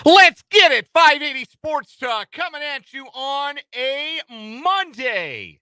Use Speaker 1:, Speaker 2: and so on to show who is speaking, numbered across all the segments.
Speaker 1: Let's get it. 580 Sports Talk coming at you on a Monday.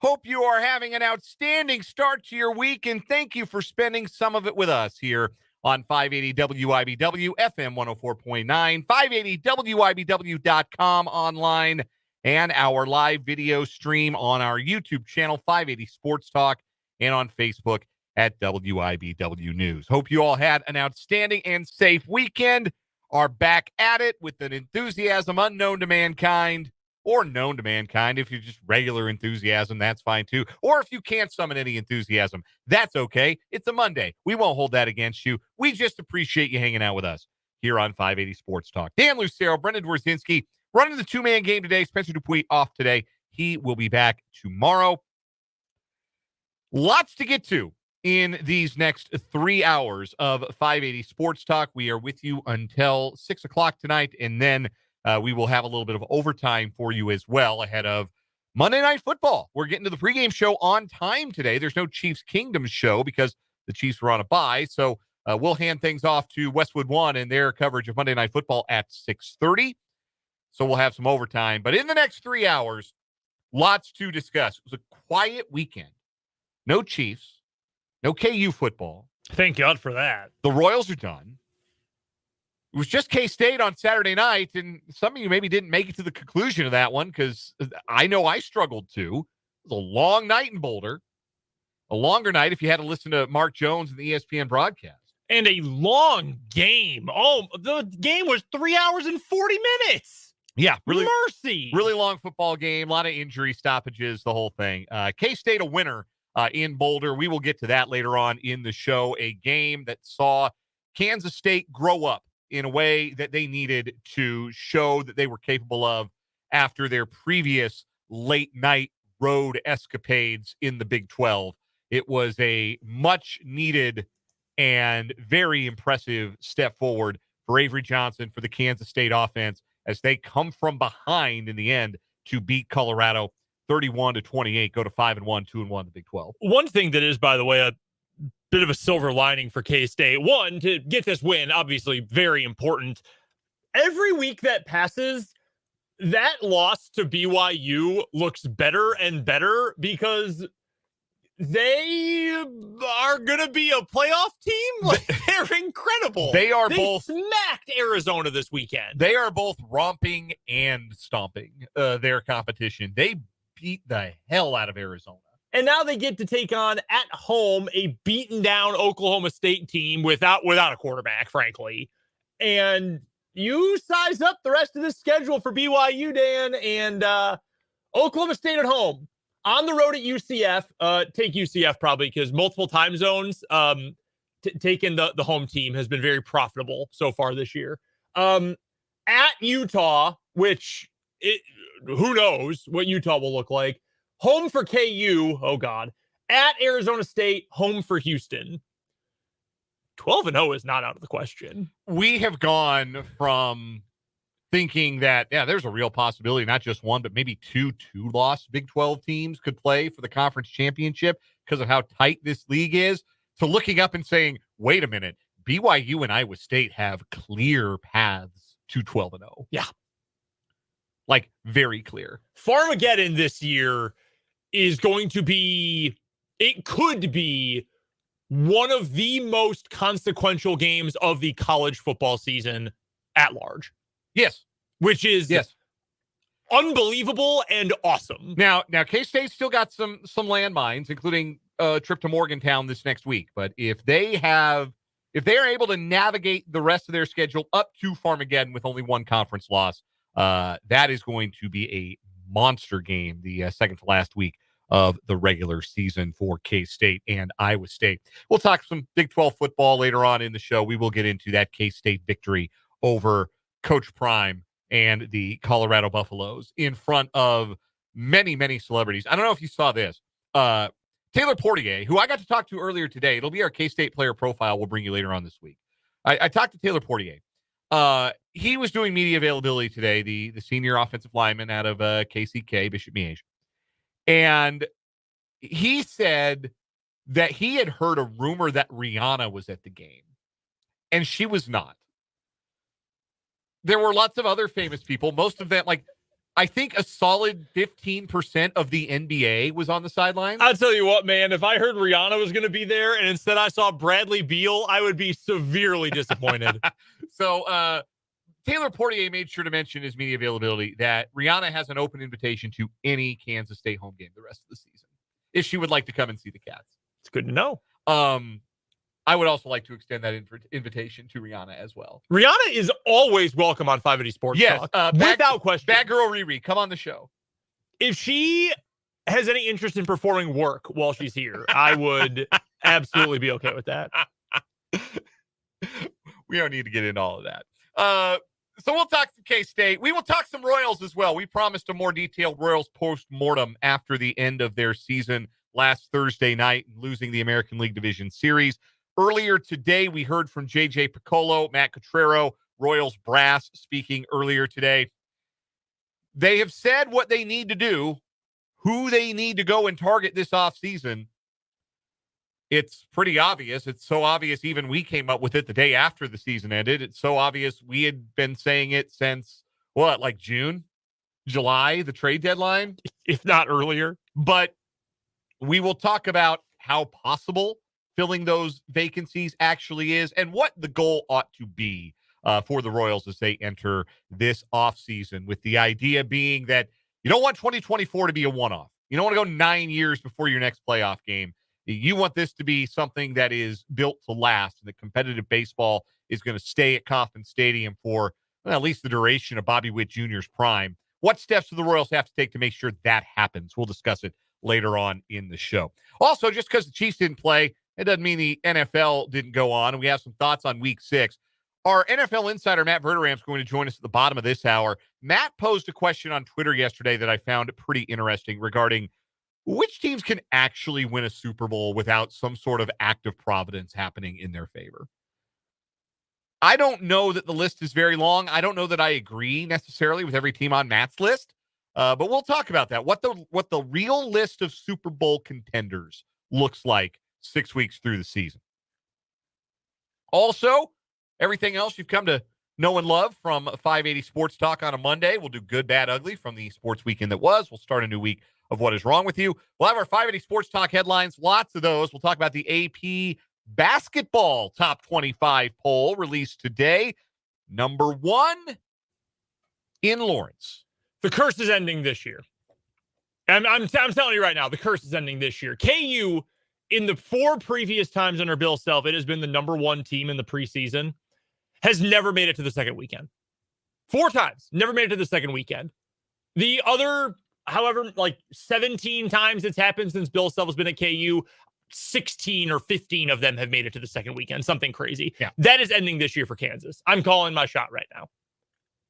Speaker 1: Hope you are having an outstanding start to your week, and thank you for spending some of it with us here on 580 WIBW, FM 104.9, 580WIBW.com online, and our live video stream on our YouTube channel, 580 Sports Talk, and on Facebook at WIBW News. Hope you all had an outstanding and safe weekend. Are back at it with an enthusiasm unknown to mankind, or known to mankind. If you're just regular enthusiasm, that's fine too. Or if you can't summon any enthusiasm, that's okay. It's a Monday. We won't hold that against you. We just appreciate you hanging out with us here on 580 Sports Talk. Dan Lucero, Brendan Dworzinski running the two-man game today. Spencer Dupuis off today. He will be back tomorrow. Lots to get to in these next 3 hours of 580 Sports Talk. We are with you until 6 o'clock tonight, and then we will have a little bit of overtime for you as well ahead of Monday Night Football. We're getting to the pregame show on time today. There's no Chiefs Kingdom show because the Chiefs were on a bye, so we'll hand things off to Westwood One and their coverage of Monday Night Football at 6:30. So we'll have some overtime. But in the next 3 hours, lots to discuss. It was a quiet weekend. No Chiefs. No KU football.
Speaker 2: Thank God for that.
Speaker 1: The Royals are done. It was just K-State on Saturday night, and some of you maybe didn't make it to the conclusion of that one because I know I struggled too. It was a long night in Boulder. A longer night if you had to listen to Mark Jones and the ESPN broadcast.
Speaker 2: And a long game. Oh, the game was 3 hours and 40 minutes.
Speaker 1: Yeah, really.
Speaker 2: Mercy.
Speaker 1: Really long football game. A lot of injury stoppages, the whole thing. K-State a winner. In Boulder. We will get to that later on in the show. A game that saw Kansas State grow up in a way that they needed to show that they were capable of after their previous late night road escapades in the Big 12. It was a much needed and very impressive step forward for Avery Johnson, for the Kansas State offense, as they come from behind in the end to beat Colorado 31-28, go to 5-1, 2-1 the Big 12.
Speaker 2: One thing that is, by the way, a bit of a silver lining for K-State. One, to get this win, obviously very important. Every week that passes, that loss to BYU looks better and better because they are going to be a playoff team. Like, they're incredible.
Speaker 1: They
Speaker 2: both smacked Arizona this weekend.
Speaker 1: They are both romping and stomping their competition. They beat the hell out of Arizona.
Speaker 2: And now they get to take on at home a beaten down Oklahoma State team without a quarterback, frankly. And you size up the rest of the schedule for BYU, Dan, and Oklahoma State at home. On the road at UCF, take UCF probably because multiple time zones, taking the home team has been very profitable so far this year. At Utah, which who knows what Utah will look like. Home for KU, oh God. At Arizona State, home for Houston. 12-0 is not out of the question.
Speaker 1: We have gone from thinking that, there's a real possibility, not just one, but maybe two-loss Big 12 teams could play for the conference championship because of how tight this league is, to looking up and saying, wait a minute, BYU and Iowa State have clear paths to 12-0.
Speaker 2: Yeah.
Speaker 1: Like, very clear.
Speaker 2: Farmageddon this year is going to be, it could be one of the most consequential games of the college football season at large.
Speaker 1: Yes.
Speaker 2: Which is unbelievable and awesome.
Speaker 1: Now K-State still got some landmines, including a trip to Morgantown this next week. But if they are able to navigate the rest of their schedule up to Farmageddon with only one conference loss, that is going to be a monster game, the second to last week of the regular season for K-State and Iowa State. We'll talk some Big 12 football later on in the show. We will get into that K-State victory over Coach Prime and the Colorado Buffaloes in front of many, many celebrities. I don't know if you saw this. Taylor Portier, who I got to talk to earlier today, it'll be our K-State player profile we'll bring you later on this week. I talked to Taylor Portier. He was doing media availability today, the senior offensive lineman out of KCK, Bishop Miege. And he said that he had heard a rumor that Rihanna was at the game, and she was not. there were lots of other famous people. Most of them, like, I think a solid 15% of the NBA was on the sidelines.
Speaker 2: I'll tell you what, man, if I heard Rihanna was going to be there and instead I saw Bradley Beal, I would be severely disappointed.
Speaker 1: So Taylor Portier made sure to mention his media availability that Rihanna has an open invitation to any Kansas State home game the rest of the season if she would like to come and see the Cats.
Speaker 2: It's good to know.
Speaker 1: I would also like to extend that invitation to Rihanna as well.
Speaker 2: Rihanna is always welcome on 580 Sports Talk. Without question.
Speaker 1: Bad Girl Riri, come on the show.
Speaker 2: If she has any interest in performing work while she's here, I would absolutely be okay with that.
Speaker 1: We don't need to get into all of that. So we'll talk some K-State. We will talk some Royals as well. We promised a more detailed Royals post-mortem after the end of their season last Thursday night, losing the American League Division Series. Earlier today, we heard from J.J. Piccollo, Matt Quatraro, Royals brass speaking earlier today. They have said what they need to do, who they need to go and target this offseason. It's pretty obvious. It's so obvious even we came up with it the day after the season ended. It's so obvious we had been saying it since, like June, July, the trade deadline?
Speaker 2: If not earlier.
Speaker 1: But we will talk about how possible filling those vacancies actually is and what the goal ought to be for the Royals as they enter this offseason, with the idea being that you don't want 2024 to be a one-off. You don't want to go 9 years before your next playoff game. You want this to be something that is built to last, and that competitive baseball is going to stay at Kauffman Stadium for at least the duration of Bobby Witt Jr.'s prime. What steps do the Royals have to take to make sure that happens? We'll discuss it later on in the show. Also, just because the Chiefs didn't play, it doesn't mean the NFL didn't go on, and we have some thoughts on Week 6. Our NFL insider, Matt Verderame, is going to join us at the bottom of this hour. Matt posed a question on Twitter yesterday that I found pretty interesting regarding which teams can actually win a Super Bowl without some sort of act of providence happening in their favor. I don't know that the list is very long. I don't know that I agree necessarily with every team on Matt's list, but we'll talk about that. What the real list of Super Bowl contenders looks like 6 weeks through the season. Also, everything else you've come to know and love from 580 Sports Talk on a Monday. We'll do good, bad, ugly from the sports weekend that was. We'll start a new week of What Is Wrong With You. We'll have our 580 Sports Talk headlines, lots of those. We'll talk about the AP basketball top 25 poll released today. Number 1 in Lawrence.
Speaker 2: The curse is ending this year. And I'm telling you right now, the curse is ending this year. KU, in the 4 previous times under Bill Self, it has been the number 1 team in the preseason, has never made it to the second weekend. 4 times, never made it to the second weekend. The other, however, 17 times it's happened since Bill Self has been at KU, 16 or 15 of them have made it to the second weekend. Something crazy.
Speaker 1: Yeah.
Speaker 2: That is ending this year for Kansas. I'm calling my shot right now.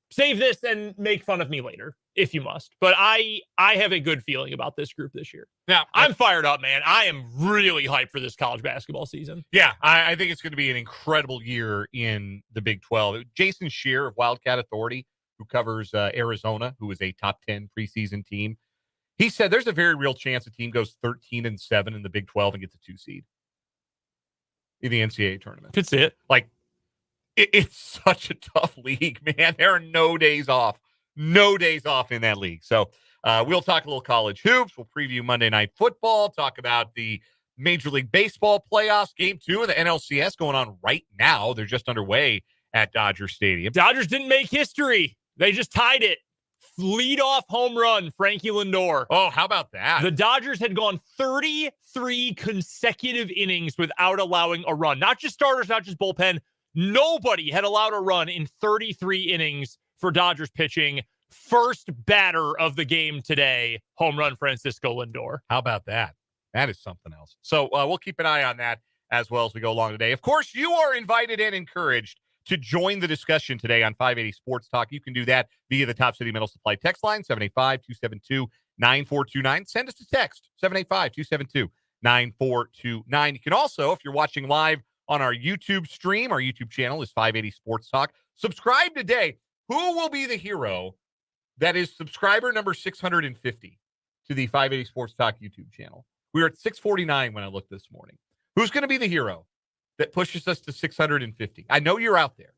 Speaker 2: Save this and make fun of me later, if you must. But I have a good feeling about this group this year.
Speaker 1: Now,
Speaker 2: I'm fired up, man. I am really hyped for this college basketball season.
Speaker 1: Yeah, I think it's going to be an incredible year in the Big 12. Jason Shear of Wildcat Authority, who covers Arizona, who is a top 10 preseason team, he said there's a very real chance a team goes 13-7 in the Big 12 and gets a 2 seed in the NCAA tournament.
Speaker 2: Could see it.
Speaker 1: It's such a tough league, man. There are no days off. No days off in that league. So we'll talk a little college hoops. We'll preview Monday Night Football, talk about the Major League Baseball playoffs, Game 2 of the NLCS going on right now. They're just underway at Dodger Stadium.
Speaker 2: Dodgers didn't make history. They just tied it. Lead-off home run, Frankie Lindor.
Speaker 1: Oh, how about that?
Speaker 2: The Dodgers had gone 33 consecutive innings without allowing a run. Not just starters, not just bullpen. Nobody had allowed a run in 33 innings for Dodgers pitching. First batter of the game today, home run Francisco Lindor.
Speaker 1: How about that? That is something else. So we'll keep an eye on that as well as we go along today. Of course, you are invited and encouraged to join the discussion today on 580 Sports Talk. You can do that via the Top City Metal Supply text line, 785-272-9429. Send us a text, 785-272-9429. You can also, if you're watching live on our YouTube stream, our YouTube channel is 580 Sports Talk. Subscribe today. Who will be the hero that is subscriber number 650 to the 580 Sports Talk YouTube channel? We were at 649 when I looked this morning. Who's going to be the hero that pushes us to 650? I know you're out there.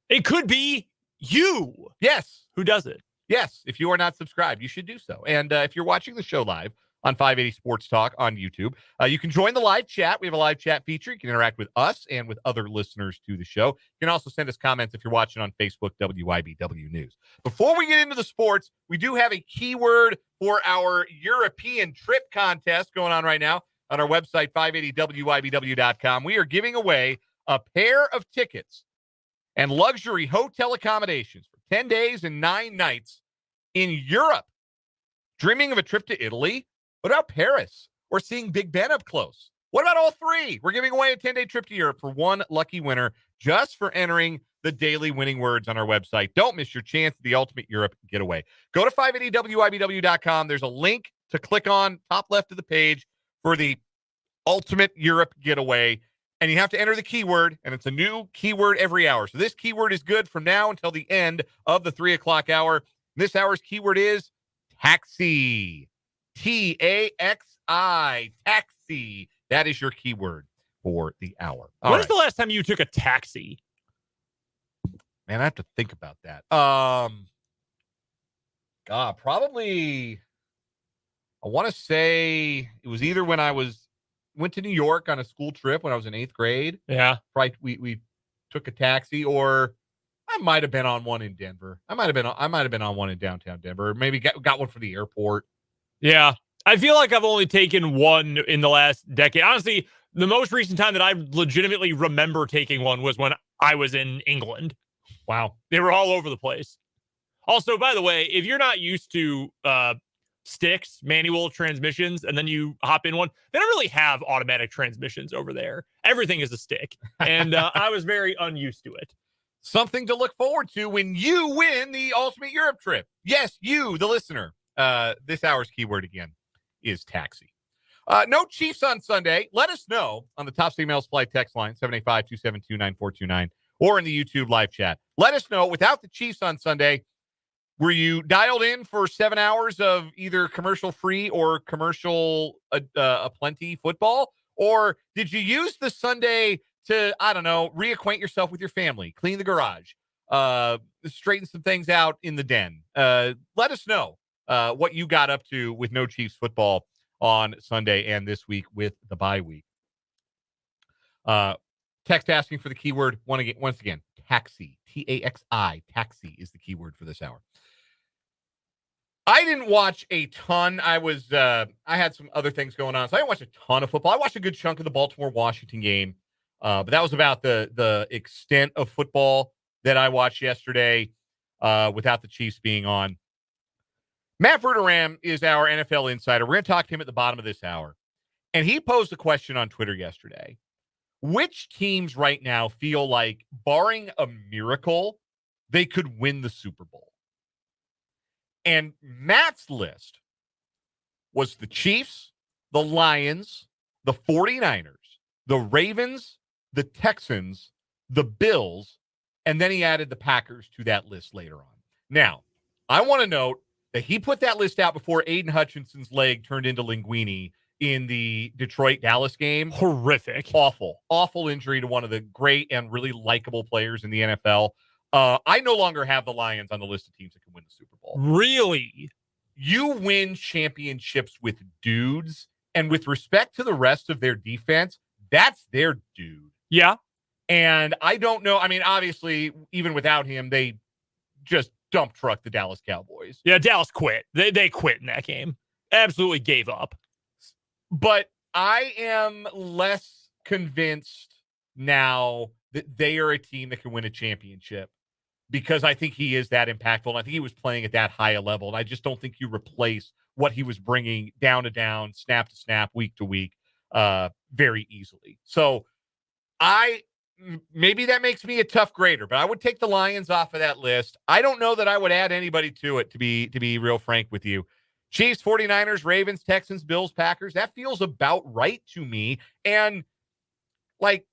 Speaker 2: It could be You.
Speaker 1: Yes.
Speaker 2: Who does it?
Speaker 1: Yes. If you are not subscribed, you should do so. And if you're watching the show live on 580 Sports Talk on YouTube, you can join the live chat. We have a live chat feature. You can interact with us and with other listeners to the show. You can also send us comments if you're watching on Facebook, WIBW News. Before we get into the sports, we do have a keyword for our European trip contest going on right now on our website, 580WIBW.com. We are giving away a pair of tickets and luxury hotel accommodations for 10 days and 9 nights in Europe. Dreaming of a trip to Italy? What about Paris? Or seeing Big Ben up close? What about all three? We're giving away a 10-day trip to Europe for one lucky winner just for entering the daily winning words on our website. Don't miss your chance at the ultimate Europe getaway. Go to 580WIBW.com. There's a link to click on top left of the page for the ultimate Europe getaway. And you have to enter the keyword, and it's a new keyword every hour. So this keyword is good from now until the end of the 3 o'clock hour. This hour's keyword is taxi. Taxi. Taxi. That is your keyword for the hour.
Speaker 2: When's the last time you took a taxi?
Speaker 1: Man, I have to think about that. God, probably, I want to say it was either when I went to New York on a school trip when I was in 8th grade.
Speaker 2: Yeah.
Speaker 1: Right. We took a taxi, or I might have been on one in Denver. I might have been on one in downtown Denver. Maybe got one for the airport.
Speaker 2: Yeah. I feel like I've only taken one in the last decade. Honestly, the most recent time that I legitimately remember taking one was when I was in England.
Speaker 1: Wow.
Speaker 2: They were all over the place. Also, by the way, if you're not used to sticks, manual transmissions, and then you hop in one, they don't really have automatic transmissions over there. Everything is a stick. And I was very unused to it.
Speaker 1: Something to look forward to when you win the Ultimate Europe trip. Yes, you, the listener. This hour's keyword again is taxi. No Chiefs on Sunday. Let us know on the Top Email Supply text line, 785-272-9429, or in the YouTube live chat. Let us know, without the Chiefs on Sunday, were you dialed in for 7 hours of either commercial-free or commercial aplenty football? Or did you use the Sunday to, I don't know, reacquaint yourself with your family, clean the garage, straighten some things out in the den? Let us know what you got up to with no Chiefs football on Sunday and this week with the bye week. Text asking for the keyword once again, taxi. Taxi. Taxi is the keyword for this hour. I didn't watch a ton. I had some other things going on, so I didn't watch a ton of football. I watched a good chunk of the Baltimore-Washington game, but that was about the extent of football that I watched yesterday without the Chiefs being on. Matt Verderame is our NFL insider. We're going to talk to him at the bottom of this hour. And he posed a question on Twitter yesterday. Which teams right now feel like, barring a miracle, they could win the Super Bowl? And Matt's list was the Chiefs, the Lions, the 49ers, the Ravens, the Texans, the Bills, and then he added the Packers to that list later on. Now, I want to note that he put that list out before Aiden Hutchinson's leg turned into linguine in the Detroit-Dallas game.
Speaker 2: Horrific.
Speaker 1: Awful injury to one of the great and really likable players in the NFL. I no longer have the Lions on the list of teams that can win the Super Bowl.
Speaker 2: Really?
Speaker 1: You win championships with dudes, and with respect to the rest of their defense, that's their dude.
Speaker 2: Yeah.
Speaker 1: And I don't know. I mean, obviously, even without him, they just dump truck the Dallas Cowboys.
Speaker 2: Yeah, Dallas quit. They quit in that game. Absolutely gave up.
Speaker 1: But I am less convinced now that they are a team that can win a championship, because I think he is that impactful. And I think he was playing at that high a level. And I just don't think you replace what he was bringing down to down, snap to snap, week to week very easily. So maybe that makes me a tough grader, but I would take the Lions off of that list. I don't know that I would add anybody to it, to be real frank with you. Chiefs, 49ers, Ravens, Texans, Bills, Packers. That feels about right to me. And like,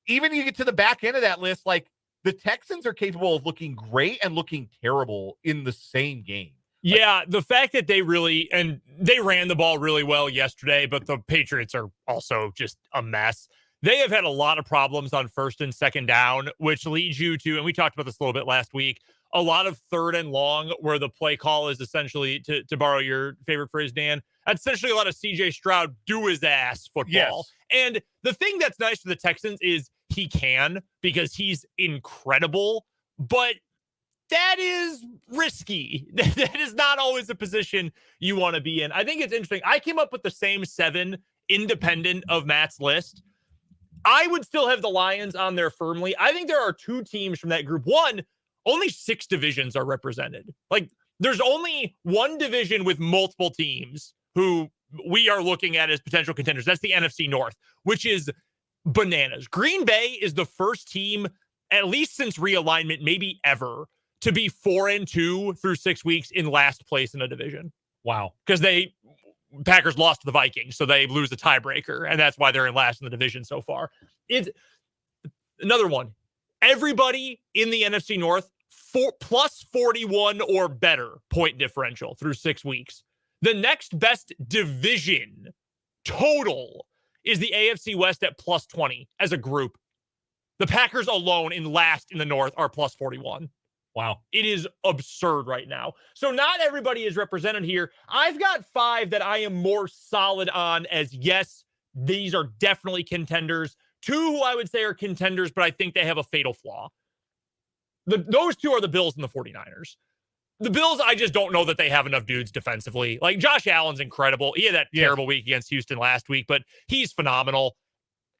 Speaker 1: even you get to the back end of that list, like, the Texans are capable of looking great and looking terrible in the same game.
Speaker 2: Yeah, the fact that they ran the ball really well yesterday, but the Patriots are also just a mess. They have had a lot of problems on first and second down, which leads you to, and we talked about this a little bit last week, a lot of third and long where the play call is essentially, to borrow your favorite phrase, Dan, that's essentially a lot of CJ Stroud do his ass football.
Speaker 1: Yes.
Speaker 2: And the thing that's nice for the Texans is he can, because he's incredible, but that is risky. That is not always a position you want to be in. I think it's interesting. I came up with the same 7 independent of Matt's list. I would still have the Lions on there firmly. I think there are 2 teams from that group. One, only 6 divisions are represented. Like, there's only one division with multiple teams who we are looking at as potential contenders. That's the NFC North, which is bananas. Green Bay is the first team, at least since realignment, maybe ever, to be 4-2 through 6 weeks in last place in a division.
Speaker 1: Wow.
Speaker 2: Because Packers lost to the Vikings, so they lose a tiebreaker, and that's why they're in last in the division so far. It's another one. Everybody in the NFC North, plus 41 or better point differential through 6 weeks. The next best division total is the AFC West at plus 20 as a group. The Packers alone in last in the North are plus 41.
Speaker 1: Wow.
Speaker 2: It is absurd right now. So not everybody is represented here. I've got 5 that I am more solid on as, yes, these are definitely contenders. 2 who I would say are contenders, but I think they have a fatal flaw. Those 2 are the Bills and the 49ers. The Bills, I just don't know that they have enough dudes defensively. Like, Josh Allen's incredible. He had that terrible week against Houston last week, but he's phenomenal.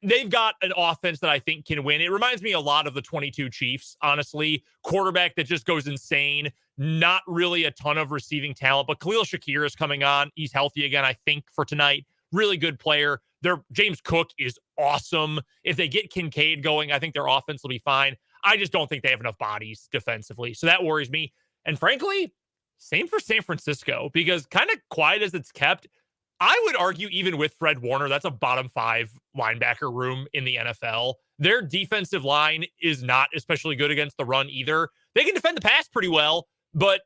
Speaker 2: They've got an offense that I think can win. It reminds me a lot of the 22 Chiefs, honestly. Quarterback that just goes insane. Not really a ton of receiving talent, but Khalil Shakir is coming on. He's healthy again, I think, for tonight. Really good player. James Cook is awesome. If they get Kincaid going, I think their offense will be fine. I just don't think they have enough bodies defensively. So that worries me. And frankly, same for San Francisco, because kind of quiet as it's kept, I would argue even with Fred Warner, that's a bottom 5 linebacker room in the NFL. Their defensive line is not especially good against the run either. They can defend the pass pretty well, but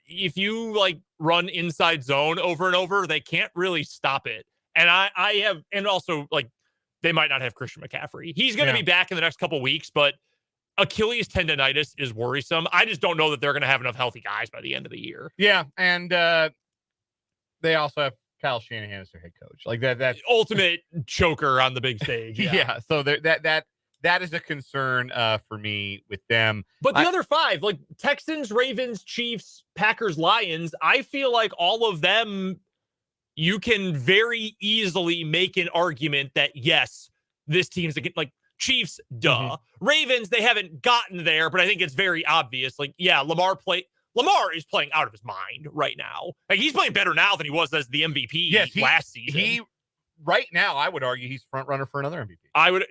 Speaker 2: if you run inside zone over and over, they can't really stop it. And and also they might not have Christian McCaffrey. He's going to be back in the next couple weeks, but Achilles tendonitis is worrisome. I just don't know that they're going to have enough healthy guys by the end of the year.
Speaker 1: Yeah, and they also have Kyle Shanahan as their head coach. That's
Speaker 2: ultimate choker on the big stage.
Speaker 1: Yeah. So that is a concern for me with them.
Speaker 2: But the other 5, Texans, Ravens, Chiefs, Packers, Lions, I feel like all of them, you can very easily make an argument that, yes, this team's Chiefs, duh. Mm-hmm. Ravens, they haven't gotten there, but I think it's very obvious. Lamar is playing out of his mind right now. He's playing better now than he was as the MVP last season.
Speaker 1: Right now, I would argue he's front runner for another MVP.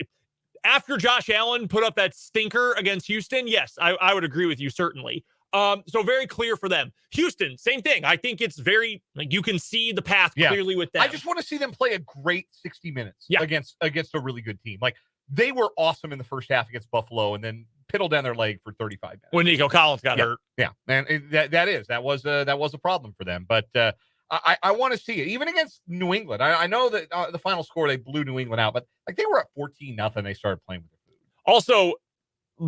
Speaker 2: After Josh Allen put up that stinker against Houston, yes, I would agree with you, certainly. So very clear for them. Houston, same thing. I think it's very, you can see the path clearly with them.
Speaker 1: I just want to see them play a great 60 minutes against a really good team. They were awesome in the first half against Buffalo, and then piddled down their leg for 35 minutes.
Speaker 2: When Nico Collins got hurt.
Speaker 1: Yeah, and that was a problem for them. But I want to see it, even against New England. I know that the final score, they blew New England out, but they were up 14-0. They started playing with their food.
Speaker 2: Also,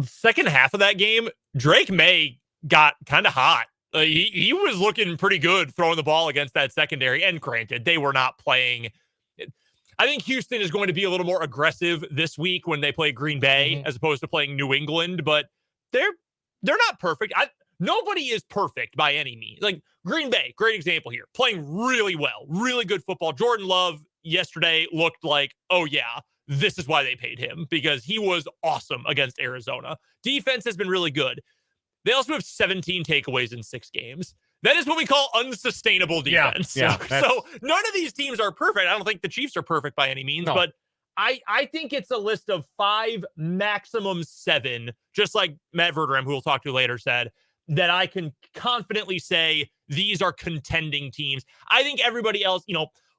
Speaker 2: second half of that game, Drake May got kind of hot. He was looking pretty good throwing the ball against that secondary. And granted, they were not playing. I think Houston is going to be a little more aggressive this week when they play Green Bay as opposed to playing New England, but they're not perfect. Nobody is perfect by any means. Green Bay, great example here, playing really well, really good football. Jordan Love yesterday looked like, oh yeah, this is why they paid him, because he was awesome against Arizona. Defense has been really good. They also have 17 takeaways in 6 games. That is what we call unsustainable defense.
Speaker 1: Yeah,
Speaker 2: so none of these teams are perfect. I don't think the Chiefs are perfect by any means, but I think it's a list of 5, maximum 7, just like Matt Verderame, who we'll talk to later, said, that I can confidently say these are contending teams. I think everybody else,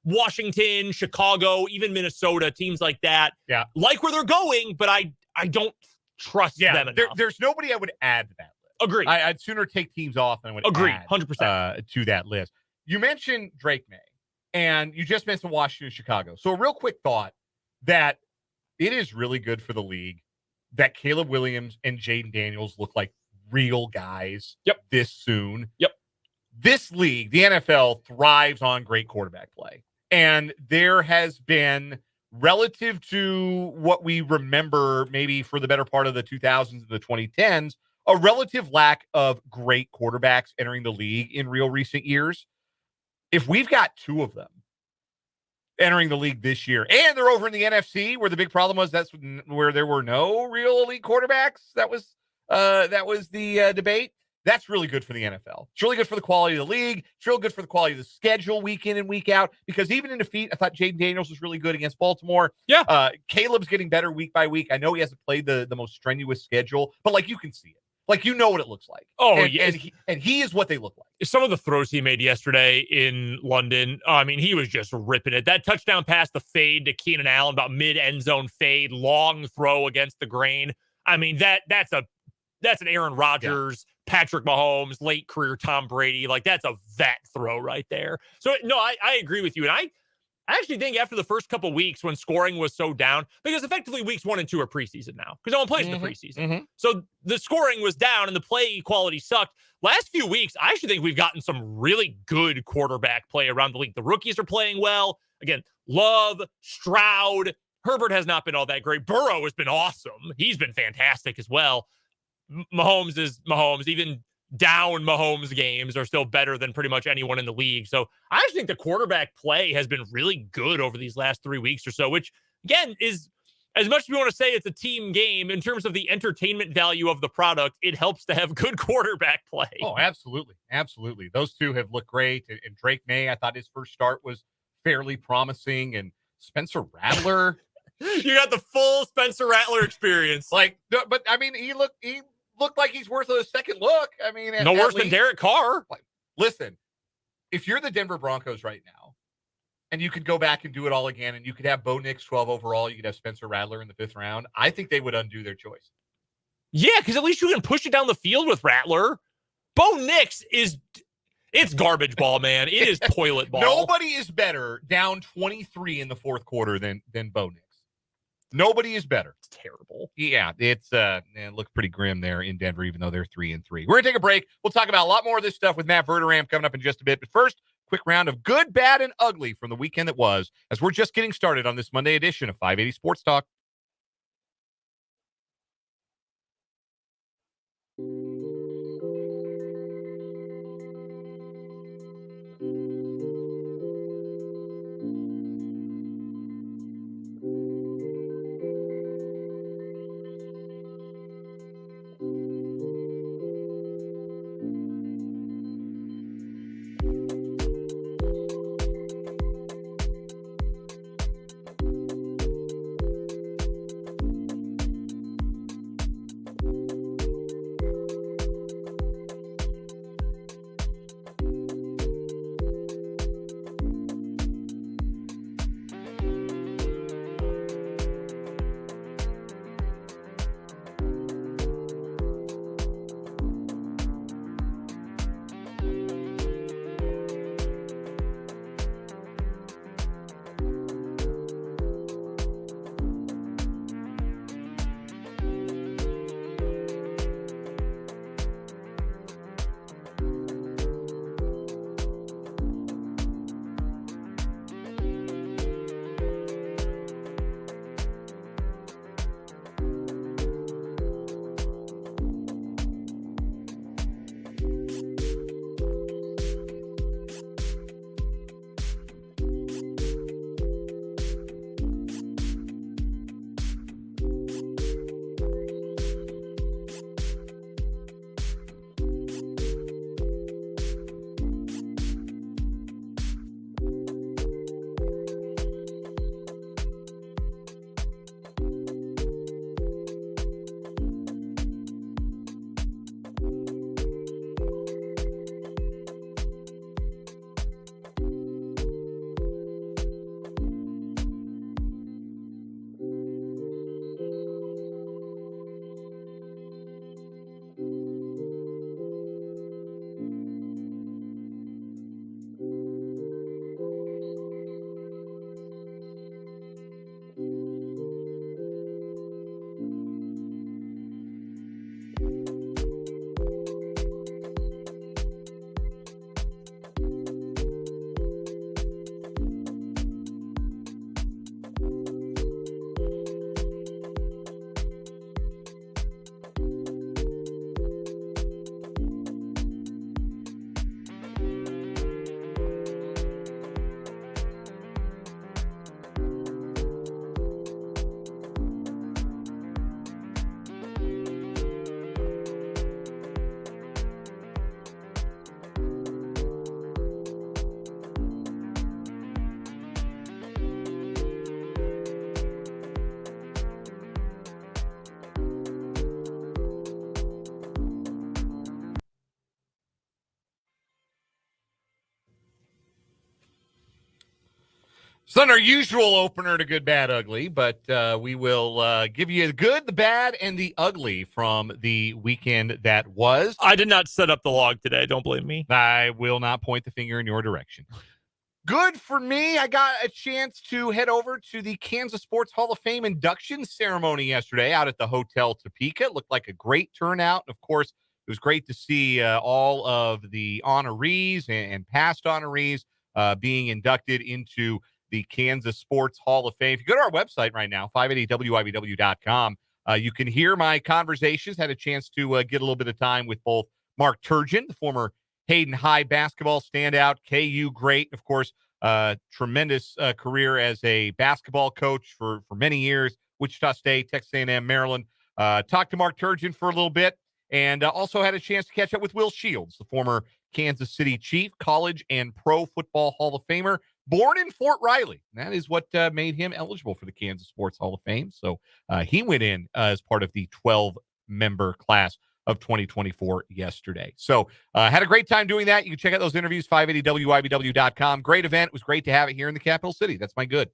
Speaker 2: Washington, Chicago, even Minnesota, teams like that, like where they're going, but I don't trust them enough.
Speaker 1: There's nobody I would add to that list.
Speaker 2: Agree.
Speaker 1: I'd sooner take teams off than I would add
Speaker 2: 100%
Speaker 1: to that list. You mentioned Drake May, and you just mentioned Washington and Chicago. So a real quick thought that it is really good for the league that Caleb Williams and Jaden Daniels look like real guys this soon.
Speaker 2: Yep.
Speaker 1: This league, the NFL, thrives on great quarterback play. And there has been, relative to what we remember maybe for the better part of the 2000s and the 2010s, a relative lack of great quarterbacks entering the league in real recent years. If we've got two of them entering the league this year, and they're over in the NFC, where the big problem was that's where there were no real elite quarterbacks, that was the debate. That's really good for the NFL. It's really good for the quality of the league. It's really good for the quality of the schedule week in and week out, because even in defeat, I thought Jaden Daniels was really good against Baltimore.
Speaker 2: Yeah.
Speaker 1: Caleb's getting better week by week. I know he hasn't played the most strenuous schedule, but like you can see it. Like, you know what it looks like.
Speaker 2: Oh,
Speaker 1: and,
Speaker 2: yeah.
Speaker 1: And he is what they look like.
Speaker 2: Some of the throws he made yesterday in London, I mean, he was just ripping it. That touchdown pass, the fade to Keenan Allen, about mid-end zone fade, long throw against the grain. I mean, that's an Aaron Rodgers, Patrick Mahomes, late career Tom Brady. Like, that's a vet throw right there. So, no, I agree with you. And I actually think after the first couple weeks when scoring was so down, because effectively weeks 1 and 2 are preseason now, because no one plays in the preseason. So the scoring was down and the play quality sucked. Last few weeks, I actually think we've gotten some really good quarterback play around the league. The rookies are playing well. Again, Love, Stroud, Herbert has not been all that great. Burrow has been awesome. He's been fantastic as well. Mahomes is Mahomes. Even down Mahomes games are still better than pretty much anyone in the league. So I actually think the quarterback play has been really good over these last 3 weeks or so, which again is, as much as we want to say it's a team game, in terms of the entertainment value of the product, it helps to have good quarterback play.
Speaker 1: Oh, absolutely. Absolutely. Those two have looked great. And Drake May, I thought his first start was fairly promising. And Spencer Rattler.
Speaker 2: You got the full Spencer Rattler experience.
Speaker 1: But I mean, he looked like he's worth a second look. I mean,
Speaker 2: no worse than Derek Carr.
Speaker 1: Listen, if you're the Denver Broncos right now, and you could go back and do it all again, and you could have Bo Nix 12 overall, you could have Spencer Rattler in the 5th round, I think they would undo their choice.
Speaker 2: Yeah, because at least you can push it down the field with Rattler. Bo Nix it's garbage ball, man. It is toilet ball.
Speaker 1: Nobody is better down 23 in the 4th quarter than Bo Nix. Nobody is better.
Speaker 2: It's terrible.
Speaker 1: Yeah, it looked pretty grim there in Denver, even though they're 3-3. We're going to take a break. We'll talk about a lot more of this stuff with Matt Verderame coming up in just a bit. But first, quick round of good, bad, and ugly from the weekend that was, as we're just getting started on this Monday edition of 580 Sports Talk. It's not our usual opener to Good, Bad, Ugly, but we will give you the good, the bad, and the ugly from the weekend that was.
Speaker 2: I did not set up the log today. Don't blame me.
Speaker 1: I will not point the finger in your direction. Good for me. I got a chance to head over to the Kansas Sports Hall of Fame induction ceremony yesterday out at the Hotel Topeka. It looked like a great turnout. Of course, it was great to see all of the honorees and past honorees being inducted into the Kansas Sports Hall of Fame. If you go to our website right now, 580wibw.com, you can hear my conversations. Had a chance to get a little bit of time with both Mark Turgeon, the former Hayden High basketball standout, KU great, of course, tremendous career as a basketball coach for many years, Wichita State, Texas A&M, Maryland. Talked to Mark Turgeon for a little bit, and also had a chance to catch up with Will Shields, the former Kansas City Chief, college and pro football Hall of Famer, born in Fort Riley. That is what made him eligible for the Kansas Sports Hall of Fame. So he went in as part of the 12-member class of 2024 yesterday. So had a great time doing that. You can check out those interviews, 580wibw.com. Great event. It was great to have it here in the capital city. That's my good.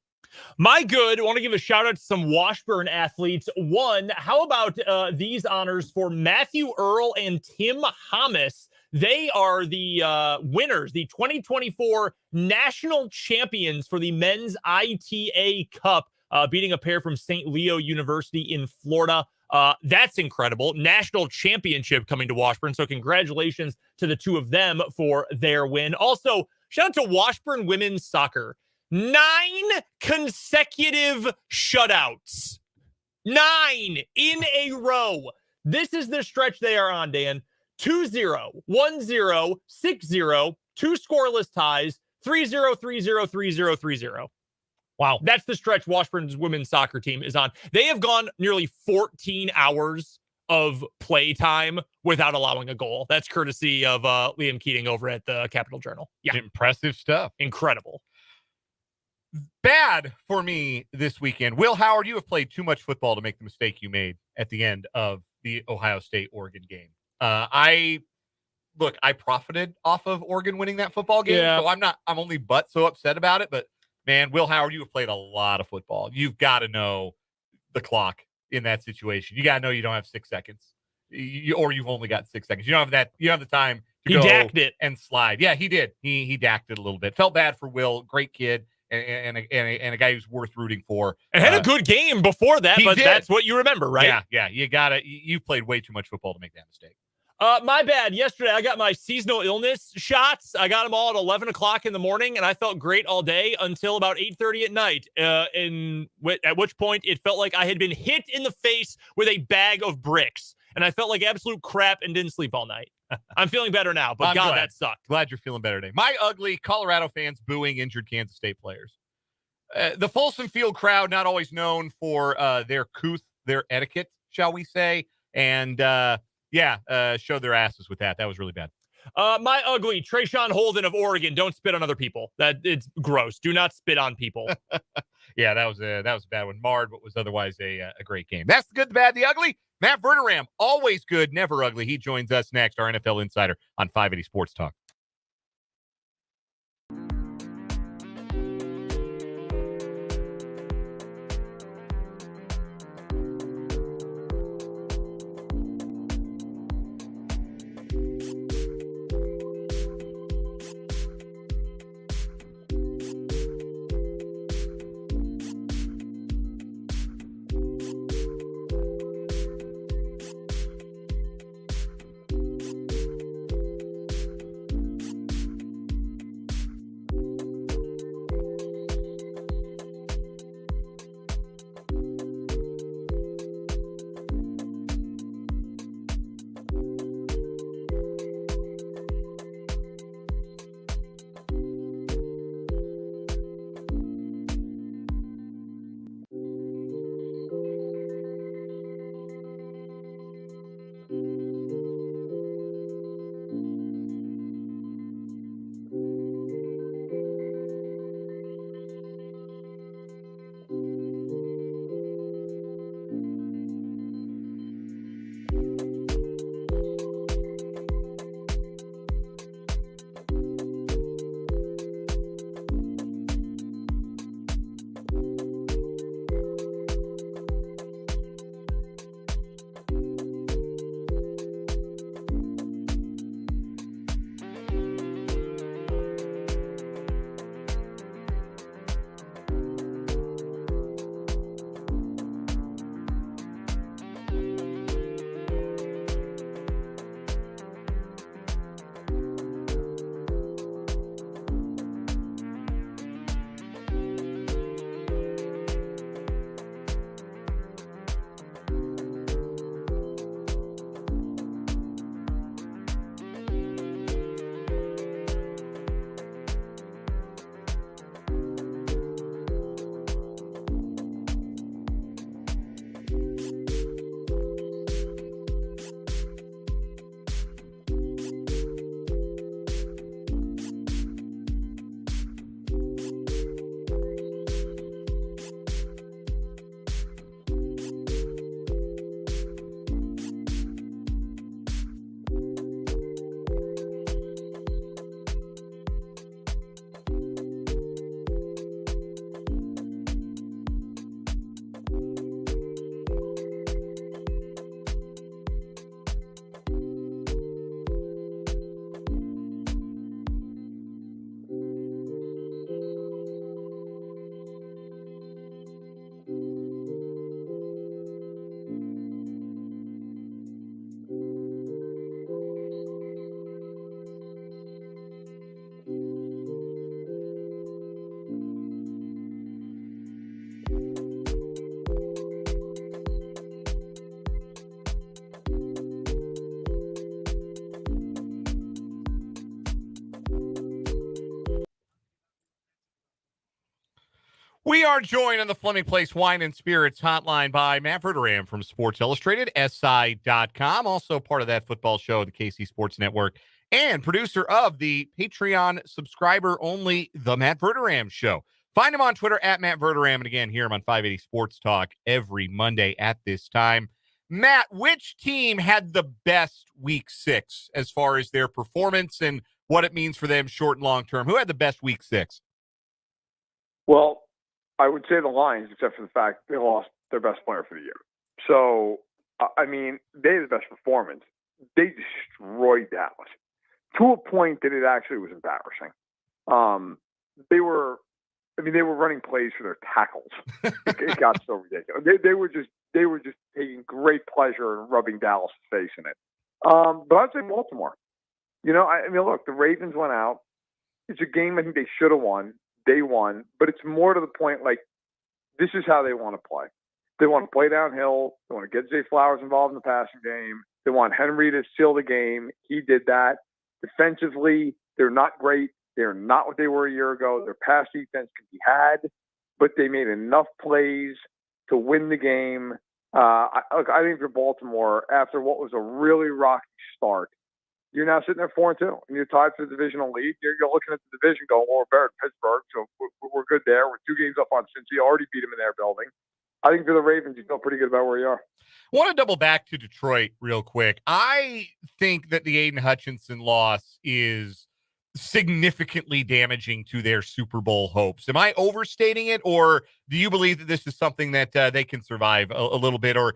Speaker 2: My good, I want to give a shout out to some Washburn athletes. One, how about these honors for Matthew Earl and Tim Hamas? They are the winners, the 2024 national champions for the men's ITA Cup, beating a pair from St. Leo University in Florida. That's incredible. National championship coming to Washburn. So congratulations to the two of them for their win. Also, shout out to Washburn women's soccer. 9 consecutive shutouts. 9 in a row. This is the stretch they are on, Dan. 2-0, 1-0, 6-0, 2 scoreless ties, 3-0, 3-0, 3-0, 3-0. Wow. That's the stretch Washburn's women's soccer team is on. They have gone nearly 14 hours of play time without allowing a goal. That's courtesy of Liam Keating over at the Capital Journal. Yeah.
Speaker 1: Impressive stuff.
Speaker 2: Incredible.
Speaker 1: Bad for me this weekend. Will Howard, you have played too much football to make the mistake you made at the end of the Ohio State-Oregon game. I profited off of Oregon winning that football game, so I'm only but so upset about it, but man, Will Howard, you have played a lot of football. You've got to know the clock in that situation. You got to know you don't have 6 seconds, or you've only got 6 seconds. You don't have that. You don't have the time to go
Speaker 2: dacked it
Speaker 1: and slide. Yeah, he did. He dacked it a little bit. Felt bad for Will. Great kid and a guy who's worth rooting for.
Speaker 2: And had a good game before that, but
Speaker 1: did.
Speaker 2: That's what you remember, right?
Speaker 1: Yeah. You played way too much football to make that mistake.
Speaker 2: My bad. Yesterday, I got my seasonal illness shots. I got them all at 11 o'clock in the morning, and I felt great all day until about 8:30 at night, at which point it felt like I had been hit in the face with a bag of bricks, and I felt like absolute crap and didn't sleep all night. I'm feeling better now, but that sucked.
Speaker 1: Glad you're feeling better today. My ugly, Colorado fans booing injured Kansas State players. The Folsom Field crowd, not always known for their couth, their etiquette, shall we say, and showed their asses with that. That was really bad.
Speaker 2: My ugly, Trayshawn Holden of Oregon. Don't spit on other people. It's gross. Do not spit on people.
Speaker 1: Yeah, that was a bad one. Marred what was otherwise a great game. That's the good, the bad, the ugly. Matt Verderame, always good, never ugly. He joins us next, our NFL insider on 580 Sports Talk. We are joined on the Fleming Place Wine and Spirits hotline by Matt Verderame from Sports Illustrated, SI.com, also part of that football show, the KC Sports Network, and producer of the Patreon subscriber-only The Matt Verderame Show. Find him on Twitter at Matt Verderame, and again, hear him on 580 Sports Talk every Monday at this time. Matt, which team had the best week 6 as far as their performance and what it means for them short and long term? Who had the best week 6?
Speaker 3: Well, I would say the Lions, except for the fact they lost their best player for the year. So, I mean, they had the best performance. They destroyed Dallas to a point that it actually was embarrassing. They were running plays for their tackles. It got so ridiculous. They were just taking great pleasure in rubbing Dallas' face in it. But I'd say Baltimore. Look, the Ravens went out. It's a game I think they should have won. They won, but it's more to the point, like, this is how they want to play. They want to play downhill. They want to get Zay Flowers involved in the passing game. They want Henry to seal the game. He did that. Defensively, they're not great. They're not what they were a year ago. Their pass defense can be had, but they made enough plays to win the game. I think for Baltimore, after what was a really rocky start, you're now sitting there 4-2, and you're tied for the divisional lead. You're looking at the division going, well, we're better than Pittsburgh, so we're good there. We're 2 games up on Cincy. Already beat them in their building. I think for the Ravens, you feel pretty good about where you are.
Speaker 1: I want to double back to Detroit real quick. I think that the Aiden Hutchinson loss is significantly damaging to their Super Bowl hopes. Am I overstating it, or do you believe that this is something that they can survive a little bit? Or,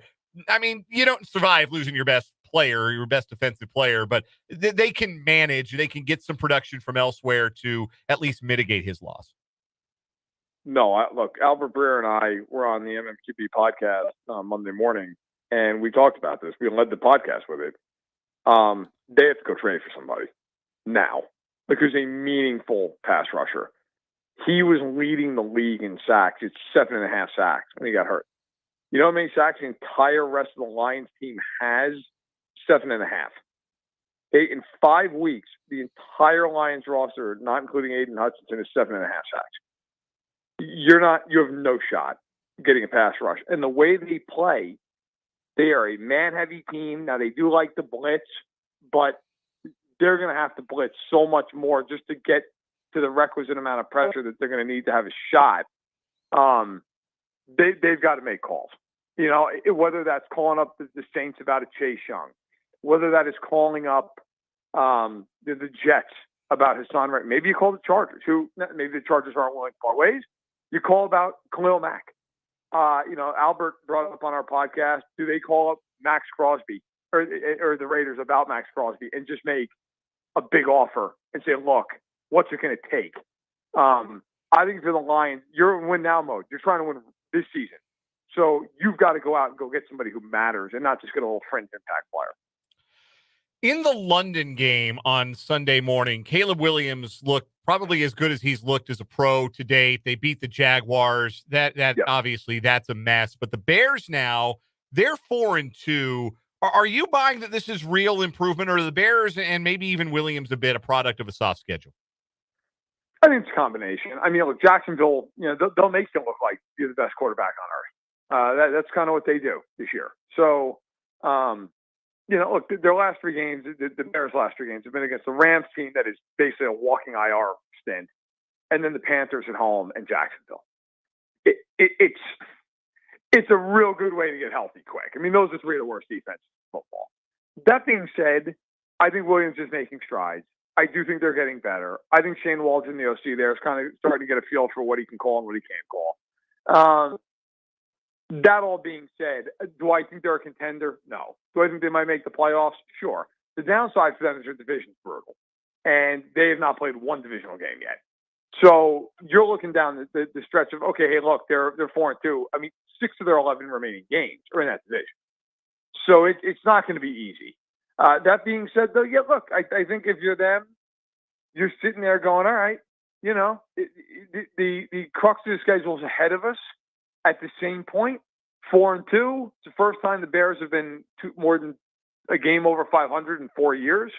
Speaker 1: I mean, you don't survive losing your best player, your best defensive player, but they can manage, they can get some production from elsewhere to at least mitigate his loss.
Speaker 3: No, look, Albert Breer and I were on the MMQB podcast Monday morning, and we talked about this. We led the podcast with it. They have to go trade for somebody now, because a meaningful pass rusher. He was leading the league in sacks. It's 7.5 sacks when he got hurt. You know how many sacks the entire rest of the Lions team has? 7.5. In 5 weeks, the entire Lions roster, not including Aiden Hutchinson, is 7.5 sacks. You have no shot getting a pass rush. And the way they play, they are a man-heavy team. Now, they do like to blitz, but they're going to have to blitz so much more just to get to the requisite amount of pressure that they're going to need to have a shot. They've got to make calls. Whether that's calling up the Saints about a Chase Young, whether that is calling up the Jets about Hassan Reddick. Maybe you call the Chargers, maybe the Chargers aren't willing to part ways. You call about Khalil Mack. Albert brought up on our podcast, do they call up Max Crosby or the Raiders about Max Crosby and just make a big offer and say, look, what's it going to take? I think for the Lions, you're in win now mode. You're trying to win this season. So you've got to go out and go get somebody who matters and not just get a little fringe impact player.
Speaker 1: In the London game on Sunday morning, Caleb Williams looked probably as good as he's looked as a pro to date. They beat the Jaguars. Obviously that's a mess. But the Bears now, they're 4-2. Are you buying that this is real improvement, or are the Bears and maybe even Williams a bit a product of a soft schedule?
Speaker 3: I think it's a combination. I mean, look, Jacksonville, they'll make you look like you're the best quarterback on earth. That's kind of what they do this year. So, look, their last 3 games, the Bears' last 3 games have been against the Rams team that is basically a walking IR stint, and then the Panthers at home and Jacksonville. It's a real good way to get healthy quick. I mean, those are 3 of the worst defenses in football. That being said, I think Williams is making strides. I do think they're getting better. I think Shane Waldron, the OC there, is kind of starting to get a feel for what he can call and what he can't call. That all being said, do I think they're a contender? No. Do I think they might make the playoffs? Sure. The downside for them is their division's brutal, and they have not played 1 divisional game yet. So you're looking down the stretch of, okay, hey, look, they're 4-2. I mean, 6 of their 11 remaining games are in that division. So it's not going to be easy. That being said, though, yeah, look, I think if you're them, you're sitting there going, all right, the crux of the schedule is ahead of us. At the same point, 4-2. It's the first time the Bears have been more than a game over 500 in 4 years.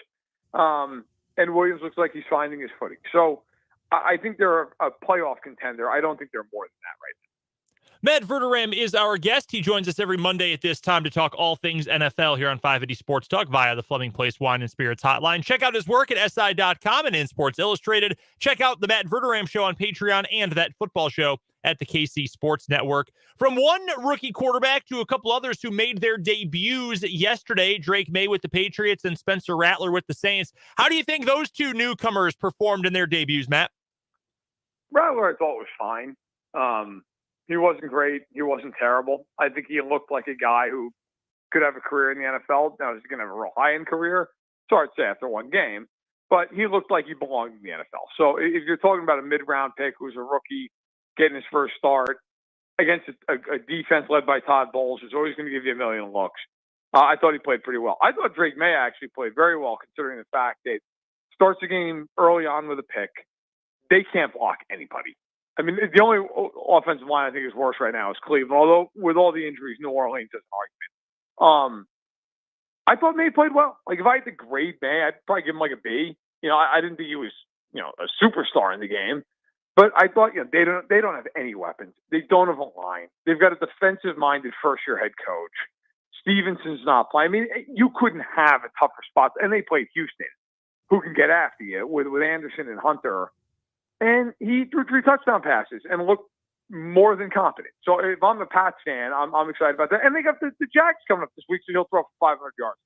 Speaker 3: And Williams looks like he's finding his footing. So I think they're a playoff contender. I don't think they're more than that right now.
Speaker 2: Matt Verderame is our guest. He joins us every Monday at this time to talk all things NFL here on 580 Sports Talk via the Fleming Place Wine and Spirits hotline. Check out his work at SI.com and in Sports Illustrated. Check out the Matt Verderame Show on Patreon and that football show at the KC Sports Network. From one rookie quarterback to a couple others who made their debuts yesterday, Drake May with the Patriots and Spencer Rattler with the Saints. How do you think those two newcomers performed in their debuts, Matt?
Speaker 3: Rattler, I thought was fine. He wasn't great. He wasn't terrible. I think he looked like a guy who could have a career in the NFL. Now, is he going to have a real high-end career? It's hard to say after one game. But he looked like he belonged in the NFL. So if you're talking about a mid-round pick who's a rookie getting his first start against a defense led by Todd Bowles, who's always going to give you a million looks, I thought he played pretty well. I thought Drake May actually played very well, considering the fact that starts the game early on with a pick. They can't block anybody. I mean, the only offensive line I think is worse right now is Cleveland. Although with all the injuries, New Orleans is an argument. I thought May played well. Like if I had to grade May, I'd probably give him like a B. I didn't think he was, a superstar in the game, but I thought, they don't have any weapons. They don't have a line. They've got a defensive-minded first-year head coach. Stevenson's not playing. I mean, you couldn't have a tougher spot. And they played Houston, who can get after you with Anderson and Hunter. And he threw 3 touchdown passes and looked more than competent. So if I'm a Pats fan, I'm excited about that. And they got the Jags coming up this week, so he'll throw for 500 yards.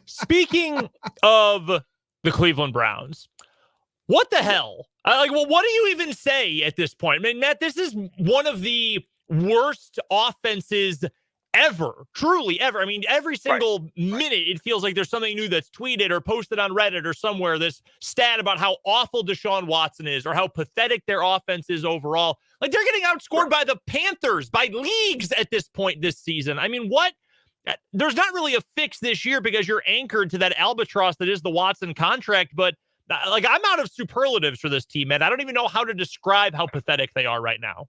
Speaker 2: Speaking of the Cleveland Browns, what the hell? What do you even say at this point? I mean, Matt, this is one of the worst offenses ever, truly ever. I mean, every single minute, it feels like there's something new that's tweeted or posted on Reddit or somewhere, this stat about how awful Deshaun Watson is or how pathetic their offense is overall. Like, they're getting outscored by the Panthers, by leagues at this point this season. I mean, what? There's not really a fix this year because you're anchored to that albatross that is the Watson contract, but I'm out of superlatives for this team, man. I don't even know how to describe how pathetic they are right now.